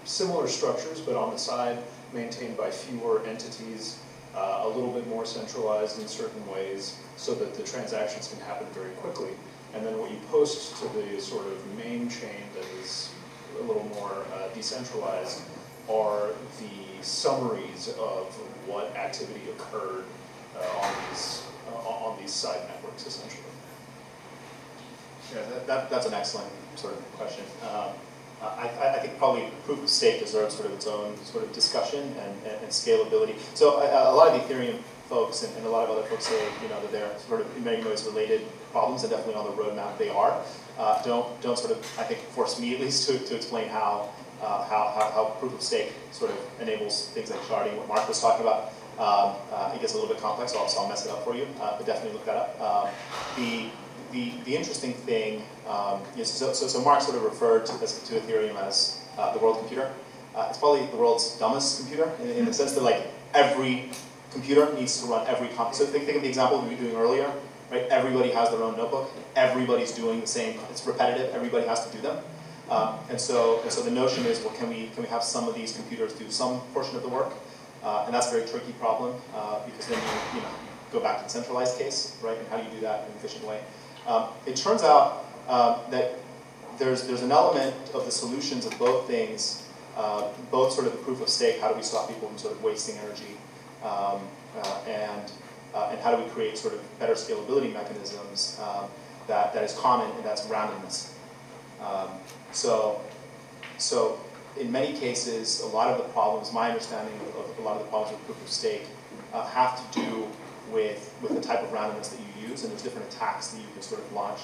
similar structures, but on the side maintained by fewer entities, a little bit more centralized in certain ways so that the transactions can happen very quickly. And then what you post to the sort of main chain that is a little more decentralized are the summaries of what activity occurred on these side networks, essentially. Yeah, that's an excellent sort of question. I think probably proof of stake deserves sort of its own sort of discussion and scalability. So a lot of the Ethereum folks and a lot of other folks say, that they're sort of in many ways related problems, and definitely on the roadmap they are. Don't sort of, I think, force me at least to explain how proof of stake sort of enables things like sharding, what Mark was talking about. It gets a little bit complex, so I'll mess it up for you, but definitely look that up. The interesting thing is, so Mark sort of referred to Ethereum as the world computer. It's probably the world's dumbest computer in the sense that like every computer needs to run every so think of the example we were doing earlier, right? Everybody has their own notebook. Everybody's doing the same. It's repetitive. Everybody has to do them. And so the notion is, well, can we have some of these computers do some portion of the work? And that's a very tricky problem because then you go back to the centralized case, right? And how do you do that in an efficient way? It turns out that there's an element of the solutions of both things, both sort of the proof of stake, how do we stop people from sort of wasting energy, and how do we create sort of better scalability mechanisms that is common, and that's randomness. So in many cases, a lot of the problems, my understanding of a lot of the problems with proof of stake have to do with the type of randomness that you use, and there's different attacks that you can sort of launch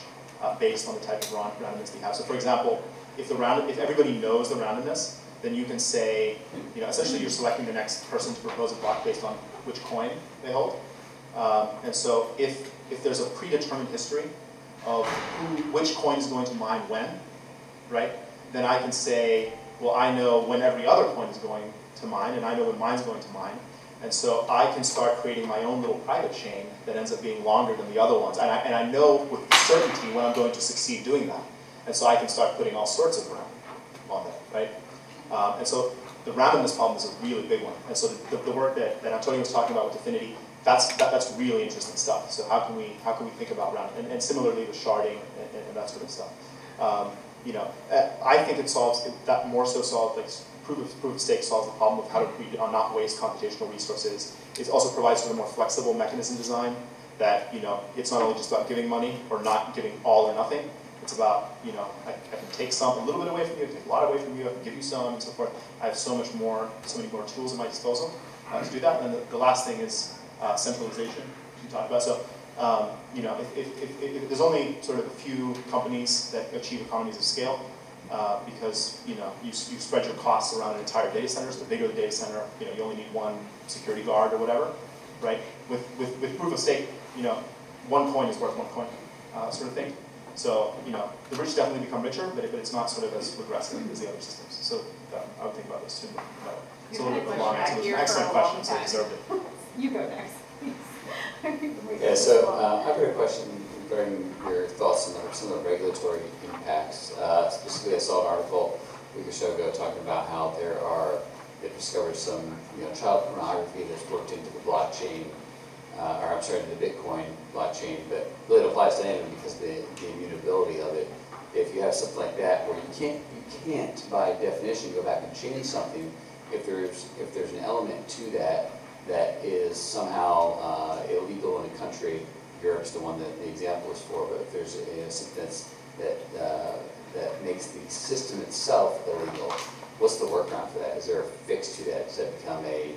based on the type of randomness that you have. So for example, if everybody knows the randomness, then you can say, essentially you're selecting the next person to propose a block based on which coin they hold. And so if there's a predetermined history of which coin is going to mine when, right, then I can say, well, I know when every other coin is going to mine, and I know when mine's going to mine. And so I can start creating my own little private chain that ends up being longer than the other ones. And I know with certainty when I'm going to succeed doing that. And so I can start putting all sorts of random on there, right? And so the randomness problem is a really big one. And so the work that Antonio was talking about with Affinity, that's really interesting stuff. So how can we think about random? And similarly with sharding and that sort of stuff. I think it solves that more so solves like proof of stake solves the problem of how to not waste computational resources. It also provides sort of more flexible mechanism design that it's not only just about giving money or not giving all or nothing. It's about I can take a little bit away from you, take a lot away from you, I can give you some, and so forth. I have so many more tools at my disposal to do that. And the last thing is centralization, which you talked about. So if there's only sort of a few companies that achieve economies of scale, because you spread your costs around an entire data center. So the bigger the data center, you only need one security guard or whatever, right? With proof of stake, one coin is worth one coin, sort of thing. So the rich definitely become richer, but it's not sort of as regressive as the other systems. So I would think about this too. It's a little bit of a long answer. It was an excellent question, so it deserved it. You go next, please. Yeah, so I've got a question regarding your thoughts on some of the regulatory impacts. Specifically, I saw an article a week or so ago talking about how they've discovered some child pornography that's worked into the blockchain, or I'm sorry, into the Bitcoin blockchain, but really it applies to anyone because the immutability of it. If you have something like that where you can't by definition go back and change something, if there's an element to that is somehow illegal in a country. Europe's the one that the example is for, but if there's something that makes the system itself illegal, what's the workaround for that? Is there a fix to that? Does that become a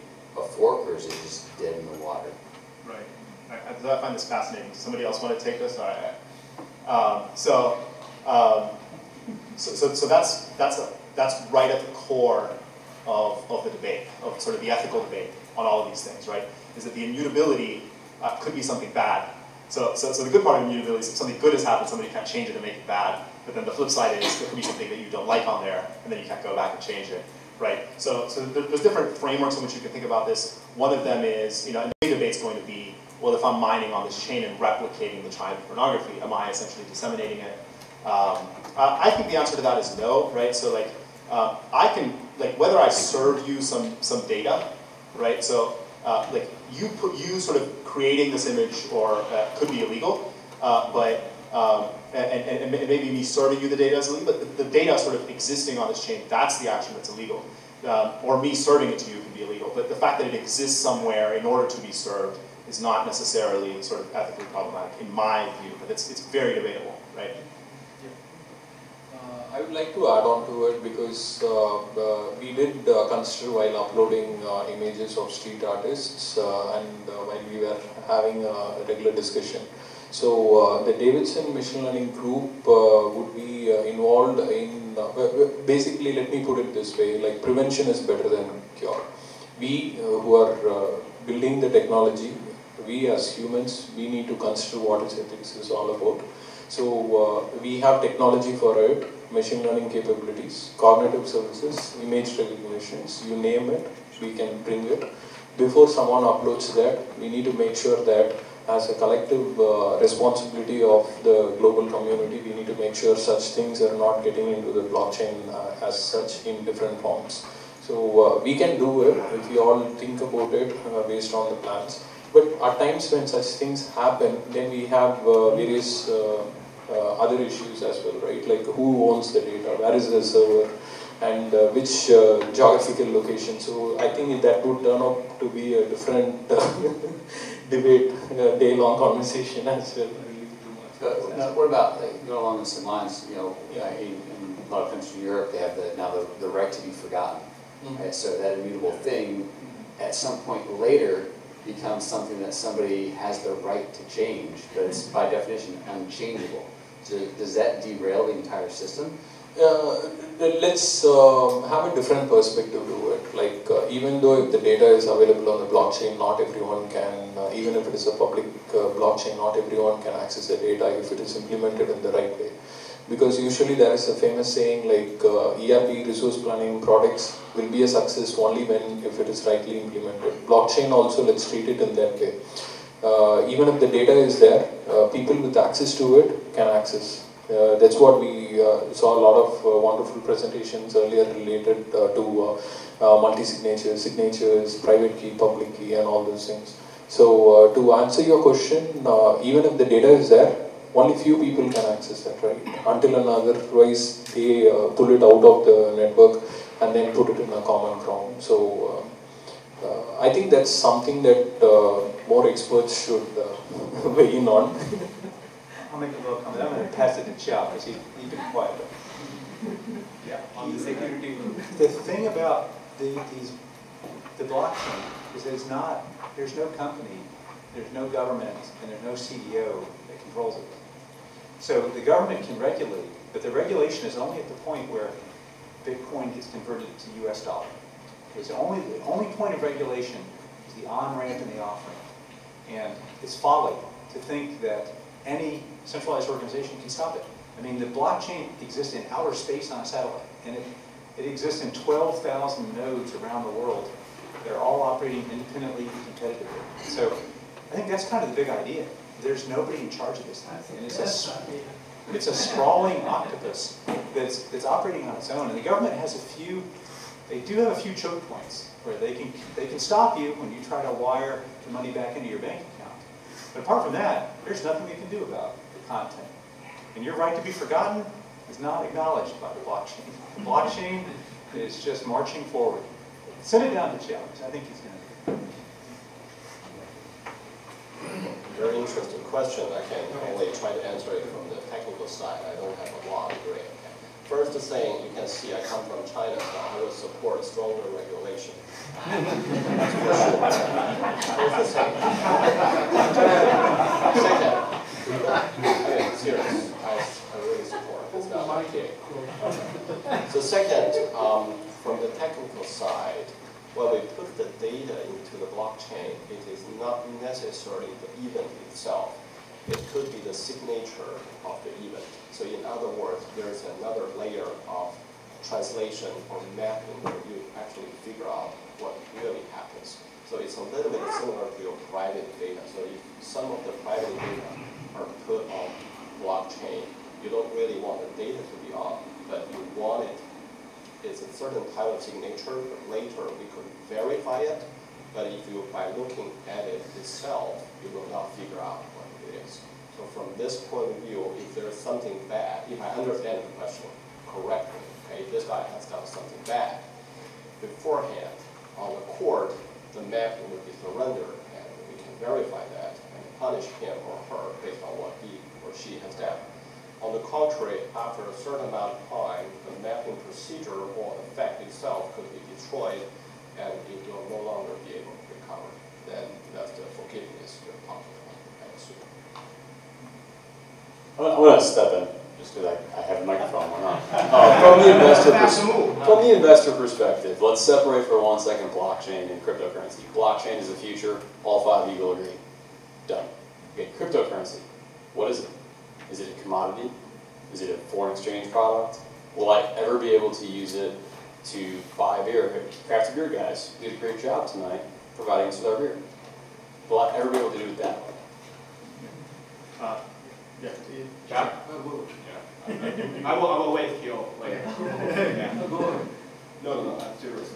fork, or is it just dead in the water? Right. I find this fascinating. Does somebody else want to take this? All right. So that's right at the core of the debate, of sort of the ethical debate on all of these things, right? Is that the immutability could be something bad, So the good part of immutability is if something good has happened, somebody can't change it and make it bad. But then the flip side is there could be something that you don't like on there, and then you can't go back and change it, right? So there's different frameworks in which you can think about this. One of them is, and the big debate's going to be, well, if I'm mining on this chain and replicating the child pornography, am I essentially disseminating it? I think the answer to that is no, right? So I can, whether I serve you some data, right? So you sort of creating this image or could be illegal, and maybe me serving you the data is illegal, but the data sort of existing on this chain, that's the action that's illegal. Or me serving it to you can be illegal, but the fact that it exists somewhere in order to be served is not necessarily sort of ethically problematic in my view, but it's very debatable, right? I would like to add on to it because we did consider while uploading images of street artists and while we were having a regular discussion. So the Davidson machine learning group would be involved in, basically let me put it this way, like prevention is better than cure. We who are building the technology, we as humans, we need to consider what is ethics is all about. So we have technology for it, machine learning capabilities, cognitive services, image recognitions, you name it, we can bring it. Before someone uploads that, we need to make sure that as a collective responsibility of the global community, we need to make sure such things are not getting into the blockchain as such in different forms. So we can do it if we all think about it based on the plans. But at times when such things happen, then we have various other issues as well, right? Like who owns the data, where is the server, and which geographical location. So I think that would turn out to be a different debate, day-long conversation as well. Now, what about, going along the same lines, in a lot of countries in Europe, they have the right to be forgotten. Right? So that immutable thing, at some point later, becomes something that somebody has the right to change, but it's by definition unchangeable. So does that derail the entire system? Let's have a different perspective to it. Like even though if the data is available on the blockchain, not everyone can, even if it is a public blockchain, not everyone can access the data if it is implemented in the right way. Because usually there is a famous saying like ERP, resource planning products will be a success only if it is rightly implemented. Blockchain also, let's treat it in that way. Even if the data is there, people with access to it can access. That's what we saw a lot of wonderful presentations earlier related to multi-signatures, signatures, private key, public key, and all those things. So to answer your question, even if the data is there, only few people can access that, right? Until and otherwise they pull it out of the network and then put it in a common ground. So I think that's something that more experts should weigh in on. I'll make a little comment. I'm going to pass it to Chao because he's been quiet. Yeah, on the security. The thing about the blockchain is that there's no company, there's no government, and there's no CDO that controls it. So the government can regulate, but the regulation is only at the point where Bitcoin gets converted to US dollar. Because the only point of regulation is the on-ramp and the off-ramp. And it's folly to think that any centralized organization can stop it. I mean, the blockchain exists in outer space on a satellite, and it exists in 12,000 nodes around the world. They're all operating independently and competitively. So I think that's kind of the big idea. There's nobody in charge of this thing. And it's a sprawling octopus that's operating on its own. And the government has they do have a few choke points where they can stop you when you try to wire the money back into your bank account. But apart from that, there's nothing they can do about the content. And your right to be forgotten is not acknowledged by the blockchain. The blockchain is just marching forward. Send it down to Chao, because I think he's going to. Very interesting question. I can only try to answer it from the technical side. I don't have a law degree. First thing, you can see I come from China, so I will support stronger regulation. That's for sure. Here's the second. I mean, serious. I really support. It's not my kidding. So second, from the technical side, when we put the data into the blockchain, it is not necessarily the event itself. it could be the signature of the event. So in other words, there's another layer of translation or mapping where you actually figure out what really happens. So it's a little bit similar to your private data. So if some of the private data are put on blockchain, you don't really want the data to be on, but you want it. It's a certain type of signature, but later we could verify it. But if you, by looking at it itself, you will not figure out what it is. So from this point of view, if there's something bad, if I understand the question correctly, okay, this guy has done something bad, beforehand, on the court, the mapping would be surrendered, and we can verify that and punish him or her based on what he or she has done. On the contrary, after a certain amount of time, the mapping procedure or effect itself could be destroyed, and you will no longer be able to recover. Then that's the forgiveness you're talking about, I assume. I want to step in, just because I have a microphone. From the investor perspective, let's separate for 1 second blockchain and cryptocurrency. Blockchain is the future. All 5 of you will agree. Done. Okay, cryptocurrency. What is it? Is it a commodity? Is it a foreign exchange product? Will I ever be able to use it to buy beer? Crafty beer guys did a great job tonight providing us with our beer. Will I ever be able to do it that way? Yeah. I will wait till later. No, I'm serious.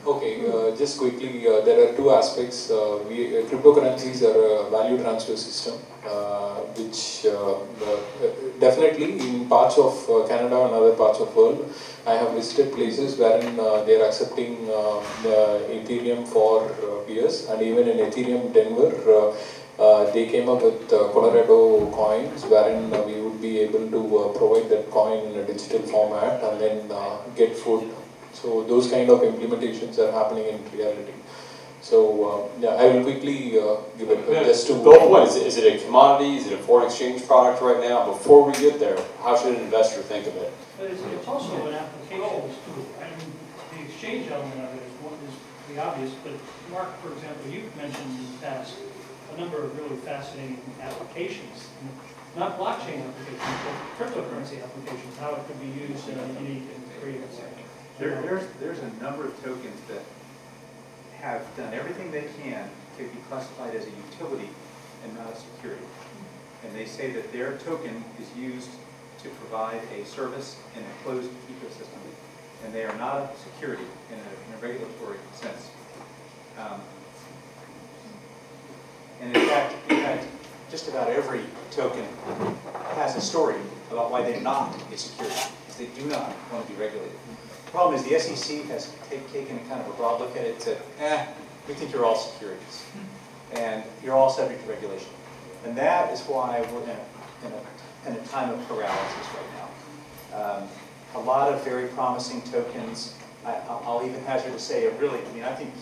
Okay, just quickly, there are 2 aspects. Cryptocurrencies are a value transfer system, which definitely in parts of Canada and other parts of the world, I have visited places wherein they are accepting Ethereum for beers, and even in Ethereum Denver, they came up with Colorado coins, wherein we would be able to provide that coin in a digital format and then get food. So those kind of implementations are happening in reality. So yeah, I will quickly give it just to both ways. Is it a commodity? Is it a foreign exchange product right now? Before we get there, how should an investor think of it? But it's also an application too. I mean, the exchange element of it is the obvious. But Mark, for example, you've mentioned in the past a number of really fascinating applications, not blockchain applications, but cryptocurrency applications. How it could be used in a unique and creative way. There's a number of tokens that have done everything they can to be classified as a utility and not a security. And they say that their token is used to provide a service in a closed ecosystem. And they are not a security in a regulatory sense. And in fact, just about every token has a story about why they're not a security, because they do not want to be regulated. The problem is the SEC has taken kind of a broad look at it and said, we think you're all securities, and you're all subject to regulation. And that is why we're in a time of paralysis right now. A lot of very promising tokens. I'll even hazard to say, I think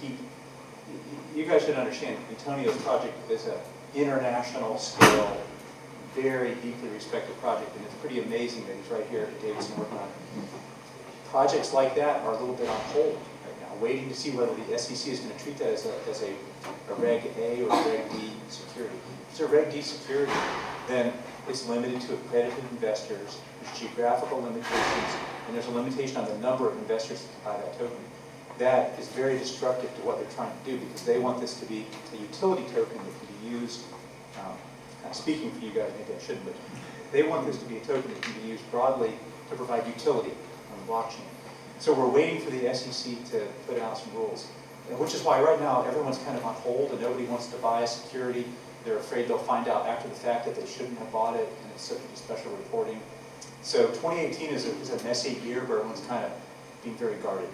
you guys should understand, Antonio's project is an international scale, very deeply respected project, and it's pretty amazing that he's right here at Davidson working on it. Projects like that are a little bit on hold right now, waiting to see whether the SEC is going to treat that as a Reg A or a Reg D security. If it's a Reg D security, then it's limited to accredited investors, there's geographical limitations, and there's a limitation on the number of investors that can buy that token. That is very destructive to what they're trying to do, because they want this to be a utility token that can be used, I'm speaking for you guys, maybe I shouldn't, but they want this to be a token that can be used broadly to provide utility on the blockchain. So we're waiting for the SEC to put out some rules, which is why right now everyone's kind of on hold and nobody wants to buy a security. They're afraid they'll find out after the fact that they shouldn't have bought it, and it's subject to special reporting. So 2018 is a messy year where everyone's kind of being very guarded.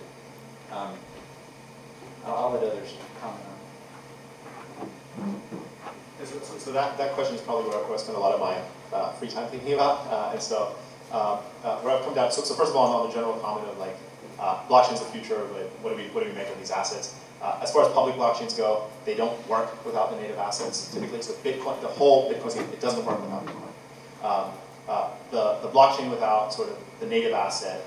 I'll let others comment on it. So that question is probably what I spend a lot of my free time thinking about. And so where I've come down, so first of all, on the general comment of like blockchain's the future, but what do we make of these assets? As far as public blockchains go, they don't work without the native assets. Typically, it's Bitcoin, the whole Bitcoin scheme, it doesn't work without Bitcoin. The blockchain without sort of the native asset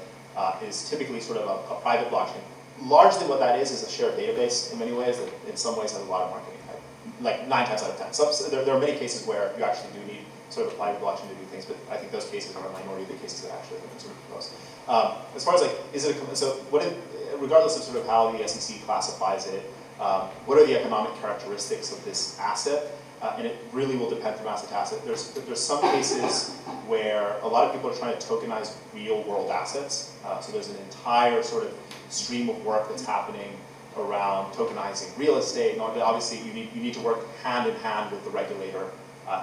is typically sort of a private blockchain. Largely what that is a shared database in many ways, that in some ways has a lot of marketing hype. like 9 times out of 10. There are many cases where you actually do need sort of applied blockchain to do things, but I think those cases are a minority of the cases that actually have been sort of proposed. As far as like, regardless of sort of how the SEC classifies it, what are the economic characteristics of this asset? And it really will depend from asset to asset. There's some cases where a lot of people are trying to tokenize real world assets. So there's an entire sort of stream of work that's happening around tokenizing real estate. And obviously you need to work hand in hand with the regulator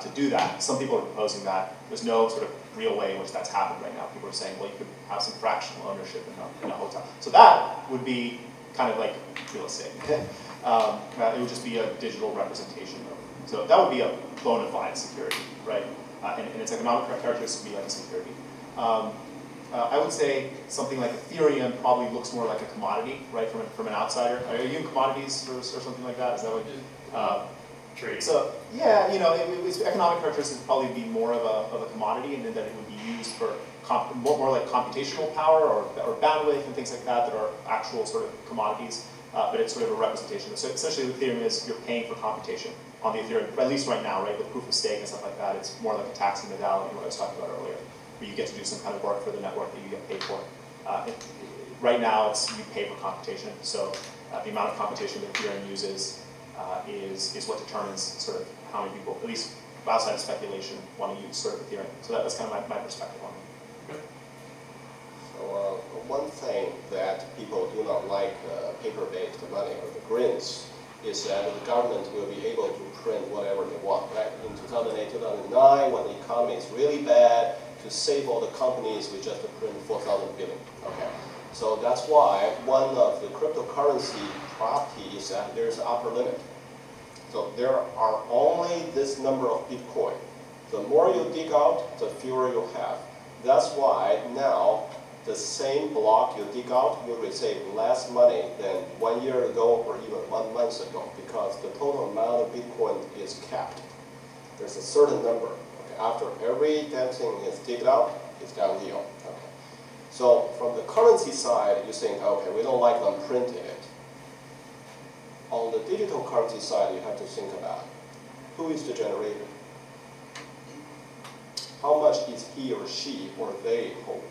to do that. Some people are proposing that there's no sort of real way in which that's happened right now. People are saying, well, you could have some fractional ownership in a hotel. So that would be kind of like real estate. It would just be a digital representation of. So that would be a bona fide security, right? And its economic characteristics would be like a security. I would say something like Ethereum probably looks more like a commodity, right, from an outsider. Are you in commodities or something like that? Is that what? Trade. So yeah, you know, its economic characteristics would probably be more of a commodity, and then that it would be used for more like computational power or bandwidth and things like that are actual sort of commodities. But it's sort of a representation. So essentially, Ethereum is you're paying for computation on the Ethereum, at least right now, right, with proof of stake and stuff like that. It's more like a taxi modality, what I was talking about earlier, where you get to do some kind of work for the network that you get paid for. Right now, you pay for computation. So the amount of computation that Ethereum uses is what determines sort of how many people, at least outside of speculation, want to use sort of Ethereum. So that's kind of my perspective on it. So one thing that people do not like paper-based money or the greens is that the government will be able to print whatever they want, right? In 2008, 2009, when the economy is really bad, to save all the companies, we just print 4,000 billion, okay? So that's why one of the cryptocurrency property is that there's an upper limit. So there are only this number of Bitcoin. The more you dig out, the fewer you have. That's why now, the same block you dig out, you receive less money than 1 year ago or even 1 month ago, because the total amount of Bitcoin is capped. There's a certain number. Okay? After every damn thing is digged out, it's done deal. Okay? So from the currency side, you think, okay, we don't like them printing it. On the digital currency side, you have to think about who is the generator? How much is he or she or they holding?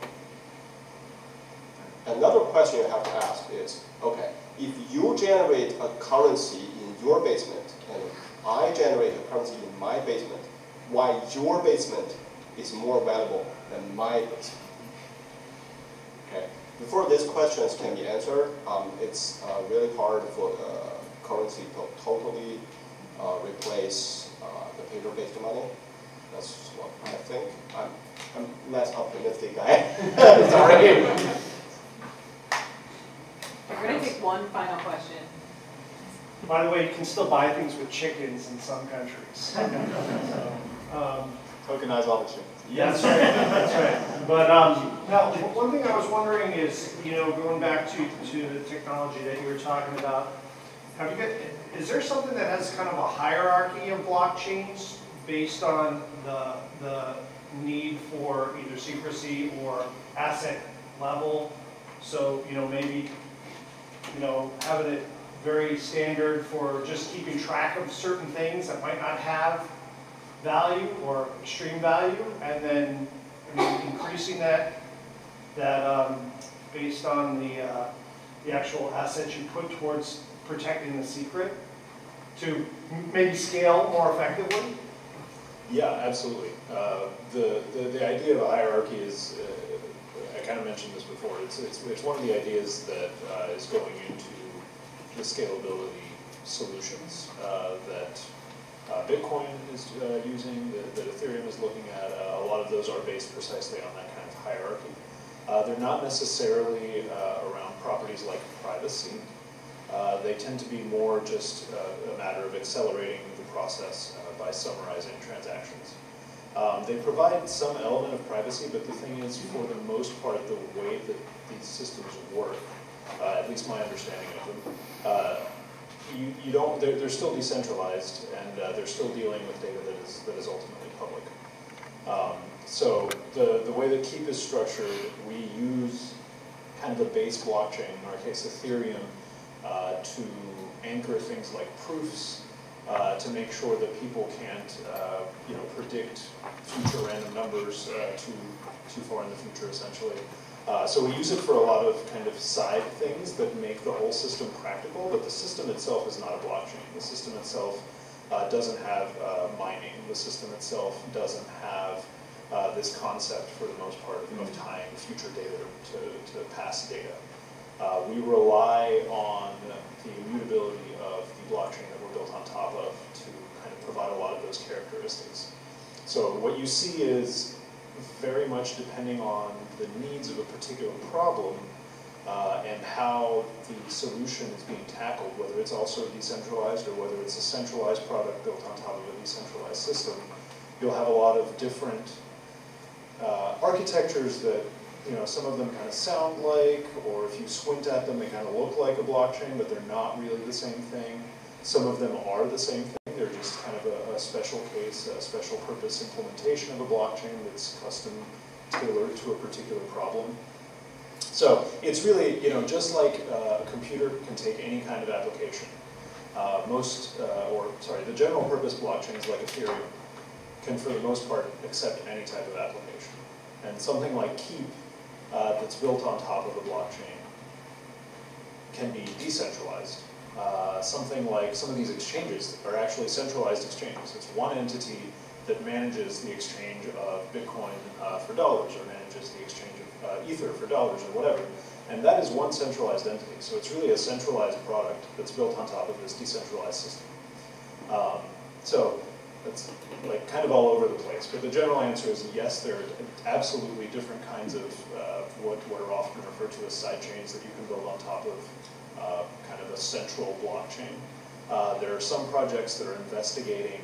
Another question you have to ask is, okay, if you generate a currency in your basement and I generate a currency in my basement, why your basement is more valuable than my basement? Okay. Before these questions can be answered, it's really hard for the currency to totally replace the paper-based money. That's what I think. I'm less optimistic guy. Sorry. We're going to take one final question. By the way, you can still buy things with chickens in some countries. So, tokenize all the chickens. Yeah, that's right. That's right. But now, one thing I was wondering is, you know, going back to the technology that you were talking about, is there something that has kind of a hierarchy of blockchains based on the need for either secrecy or asset level? So, you know, maybe, you know, having it very standard for just keeping track of certain things that might not have value or extreme value, and then increasing that based on the actual assets you put towards protecting the secret to maybe scale more effectively? Yeah, absolutely. The idea of a hierarchy is, I kind of mentioned this before, it's one of the ideas that is going into the scalability solutions that Bitcoin is using, that Ethereum is looking at. A lot of those are based precisely on that kind of hierarchy. They're not necessarily around properties like privacy. They tend to be more just a matter of accelerating the process by summarizing transactions. They provide some element of privacy, but the thing is, for the most part, the way that these systems work, at least my understanding of them, you don't. They're still decentralized, and they're still dealing with data that is ultimately public. So the way that Keep is structured, we use kind of a base blockchain, in our case Ethereum, to anchor things like proofs to make sure that people can't predict future random numbers too far in the future, essentially. So we use it for a lot of kind of side things that make the whole system practical, but the system itself is not a blockchain. The system itself doesn't have mining. The system itself doesn't have this concept, for the most part, of tying future data to past data. We rely on the immutability of the blockchain that we're built on top of to kind of provide a lot of those characteristics. So what you see is very much depending on the needs of a particular problem and how the solution is being tackled, whether it's also decentralized or whether it's a centralized product built on top of a decentralized system. You'll have a lot of different architectures that, some of them kind of sound like, or if you squint at them, they kind of look like a blockchain, but they're not really the same thing. Some of them are the same thing. They're just kind of a special case, a special purpose implementation of a blockchain that's custom tailored to a particular problem. So it's really, just like a computer can take any kind of application. The general purpose blockchains like Ethereum can, for the most part, accept any type of application. And something like Keep, that's built on top of a blockchain, can be decentralized. Something like some of these exchanges are actually centralized exchanges. It's one entity that manages the exchange of Bitcoin for dollars, or manages the exchange of Ether for dollars, or whatever. And that is one centralized entity. So it's really a centralized product that's built on top of this decentralized system. So that's like kind of all over the place. But the general answer is yes, there are absolutely different kinds of what are often referred to as side chains that you can build on top of kind of a central blockchain. There are some projects that are investigating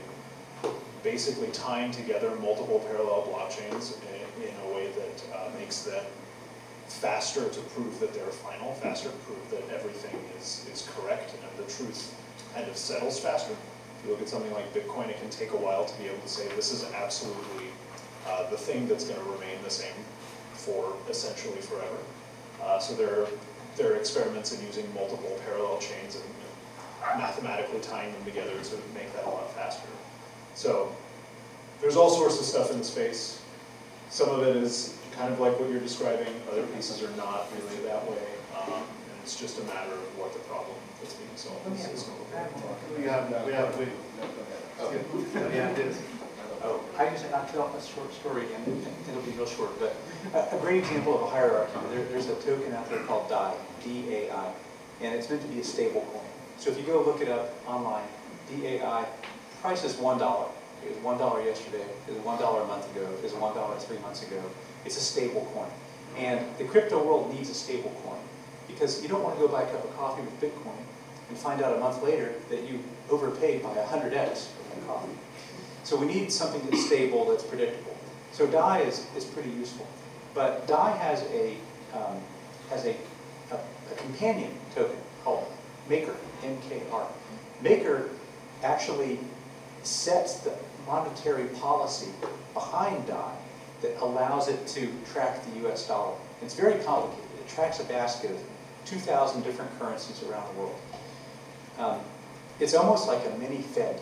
basically tying together multiple parallel blockchains in a way that makes them faster to prove that they're final, faster to prove that everything is correct and the truth kind of settles faster. If you look at something like Bitcoin, it can take a while to be able to say this is absolutely the thing that's going to remain the same for essentially forever. So there are experiments in using multiple parallel chains and mathematically tying them together to make that a lot faster. So there's all sorts of stuff in the space. Some of it is kind of like what you're describing. Other pieces are not really that way. And it's just a matter of what the problem that's being solved is. I usually not tell a short story, and it'll be real short, but a great example of a hierarchy. There's a token out there called DAI, D-A-I, and it's meant to be a stable coin. So if you go look it up online, DAI, price is $1. It was $1 yesterday, it was $1 a month ago, it was $1 3 months ago. It's a stable coin. And the crypto world needs a stable coin, because you don't want to go buy a cup of coffee with Bitcoin and find out a month later that you overpaid by 100x for that coffee. So we need something that's stable, that's predictable. So DAI is pretty useful. But DAI has a companion token called Maker, M-K-R. Maker actually sets the monetary policy behind DAI that allows it to track the US dollar. It's very complicated. It tracks a basket of 2,000 different currencies around the world. It's almost like a mini Fed,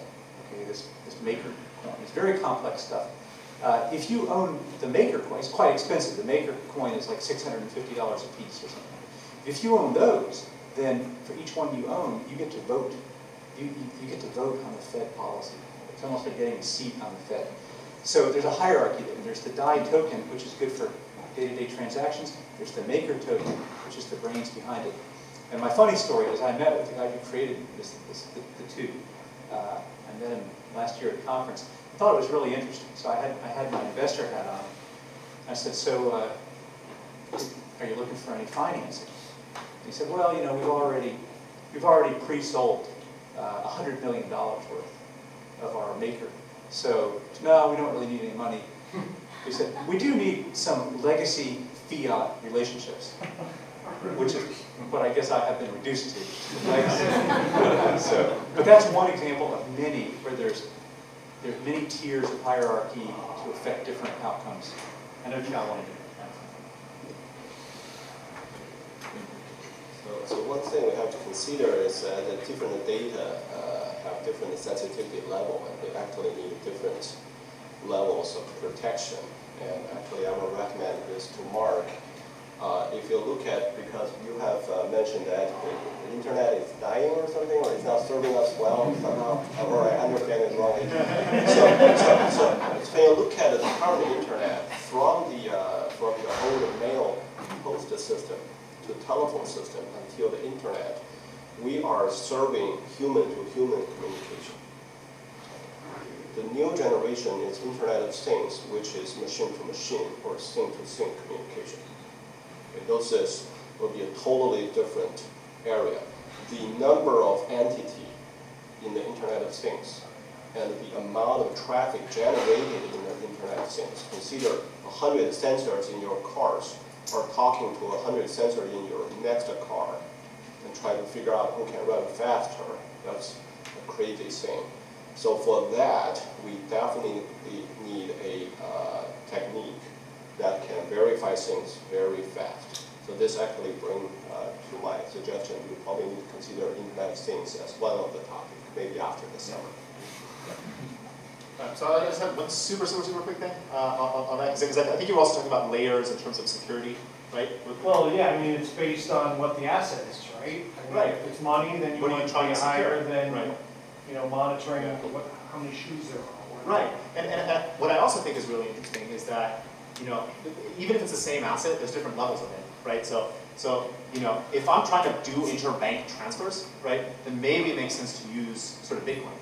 okay, this Maker coin. It's very complex stuff. If you own the Maker coin, it's quite expensive. The Maker coin is like $650 a piece or something. If you own those, then for each one you own, you get to vote. You get to vote on the Fed policy. It's almost like getting a seat on the Fed. So there's a hierarchy there. There's the DAI token, which is good for day-to-day transactions. There's the Maker token, which is the brains behind it. And my funny story is I met with the guy who created the two. I met him last year at a conference. I thought it was really interesting. So I had my investor hat on. I said, so are you looking for any financing? He said, well, we've already pre-sold $100 million worth of our Maker. So, no, we don't really need any money. He said, we do need some legacy fiat relationships, which is what I guess I have been reduced to, legacy. But that's one example of many where there's many tiers of hierarchy to affect different outcomes. I know Chao wanted to. So one thing we have to consider is that different data have different sensitivity level, and they actually need different levels of protection. And actually, I will recommend this to Mark. If you look at, because you have mentioned that the internet is dying or something, or it's not serving us well somehow, or I understand it wrongly. So when you look at the current internet from the old mail post system to telephone system until the internet, we are serving human-to-human communication. The new generation is Internet of Things, which is machine-to-machine or thing-to-thing communication. And those will be a totally different area. The number of entity in the Internet of Things and the amount of traffic generated in the Internet of Things. Consider 100 sensors in your cars are talking to 100 sensors in your next car and try to figure out who can run faster. That's a crazy thing. So for that, we definitely need a technique that can verify things very fast. So this actually brings to my suggestion, you probably need to consider Internet of Things as one of the topics, maybe after the summer. So I just have one super quick thing on that, because I think you were also talking about layers in terms of security, right? Well, yeah, I mean, it's based on what the asset is, right? I mean, if it's money, then you want it to be higher than, you know, monitoring how many shoes there are. Right, and what I also think is really interesting is that, you know, even if it's the same asset, there's different levels of it, right? So you know, if I'm trying to do interbank transfers, right, then maybe it makes sense to use sort of Bitcoin.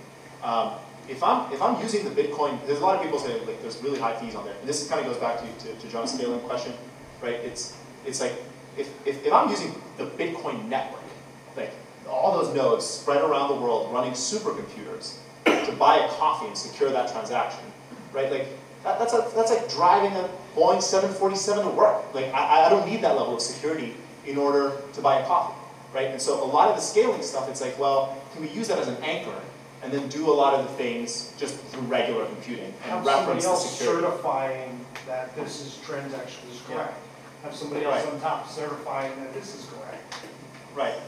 If I'm using the Bitcoin, there's a lot of people say like there's really high fees on there, and this kind of goes back to John's scaling question, right? It's like if I'm using the Bitcoin network, like all those nodes spread around the world running supercomputers to buy a coffee and secure that transaction, right? Like that's like driving a Boeing 747 to work. Like I don't need that level of security in order to buy a coffee, right? And so a lot of the scaling stuff, it's like, well, can we use that as an anchor and then do a lot of the things just through regular computing and reference the security? Certifying that this transaction is correct. Have somebody else on top certifying that this is correct. Right.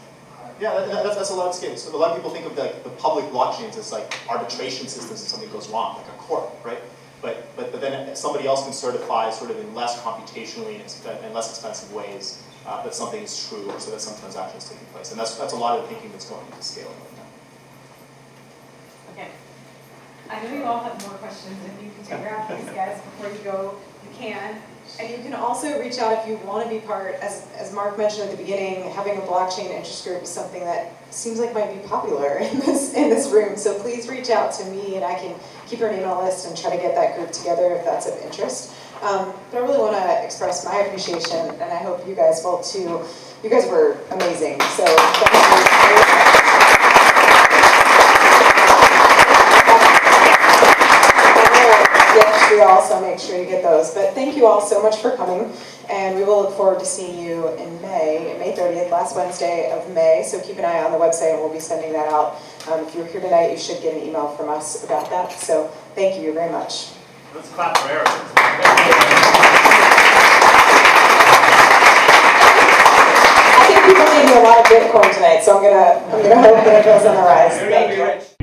Yeah, that's a lot of scale. So a lot of people think of the public blockchains as like arbitration systems if something goes wrong, like a court, right? But then somebody else can certify sort of in less computationally and less expensive ways that something is true, or so that some transaction is taking place. And that's a lot of the thinking that's going into scaling right now. Okay. I know you all have more questions. If you can grab these guys before you go, you can. And you can also reach out if you want to be part, as Mark mentioned at the beginning, having a blockchain interest group is something that seems like might be popular in this room. So please reach out to me and I can keep your name on a list and try to get that group together if that's of interest. But I really want to express my appreciation, and I hope you guys will too. You guys were amazing. So thank you. We also make sure you get those. But thank you all so much for coming, and we will look forward to seeing you in May 30th, last Wednesday of May. So keep an eye on the website, and we'll be sending that out. If you're here tonight, you should get an email from us about that. So thank you very much. Let's clap for Eric. I think people gave me a lot of Bitcoin tonight, so I'm gonna hope that it goes on the rise. Thank you.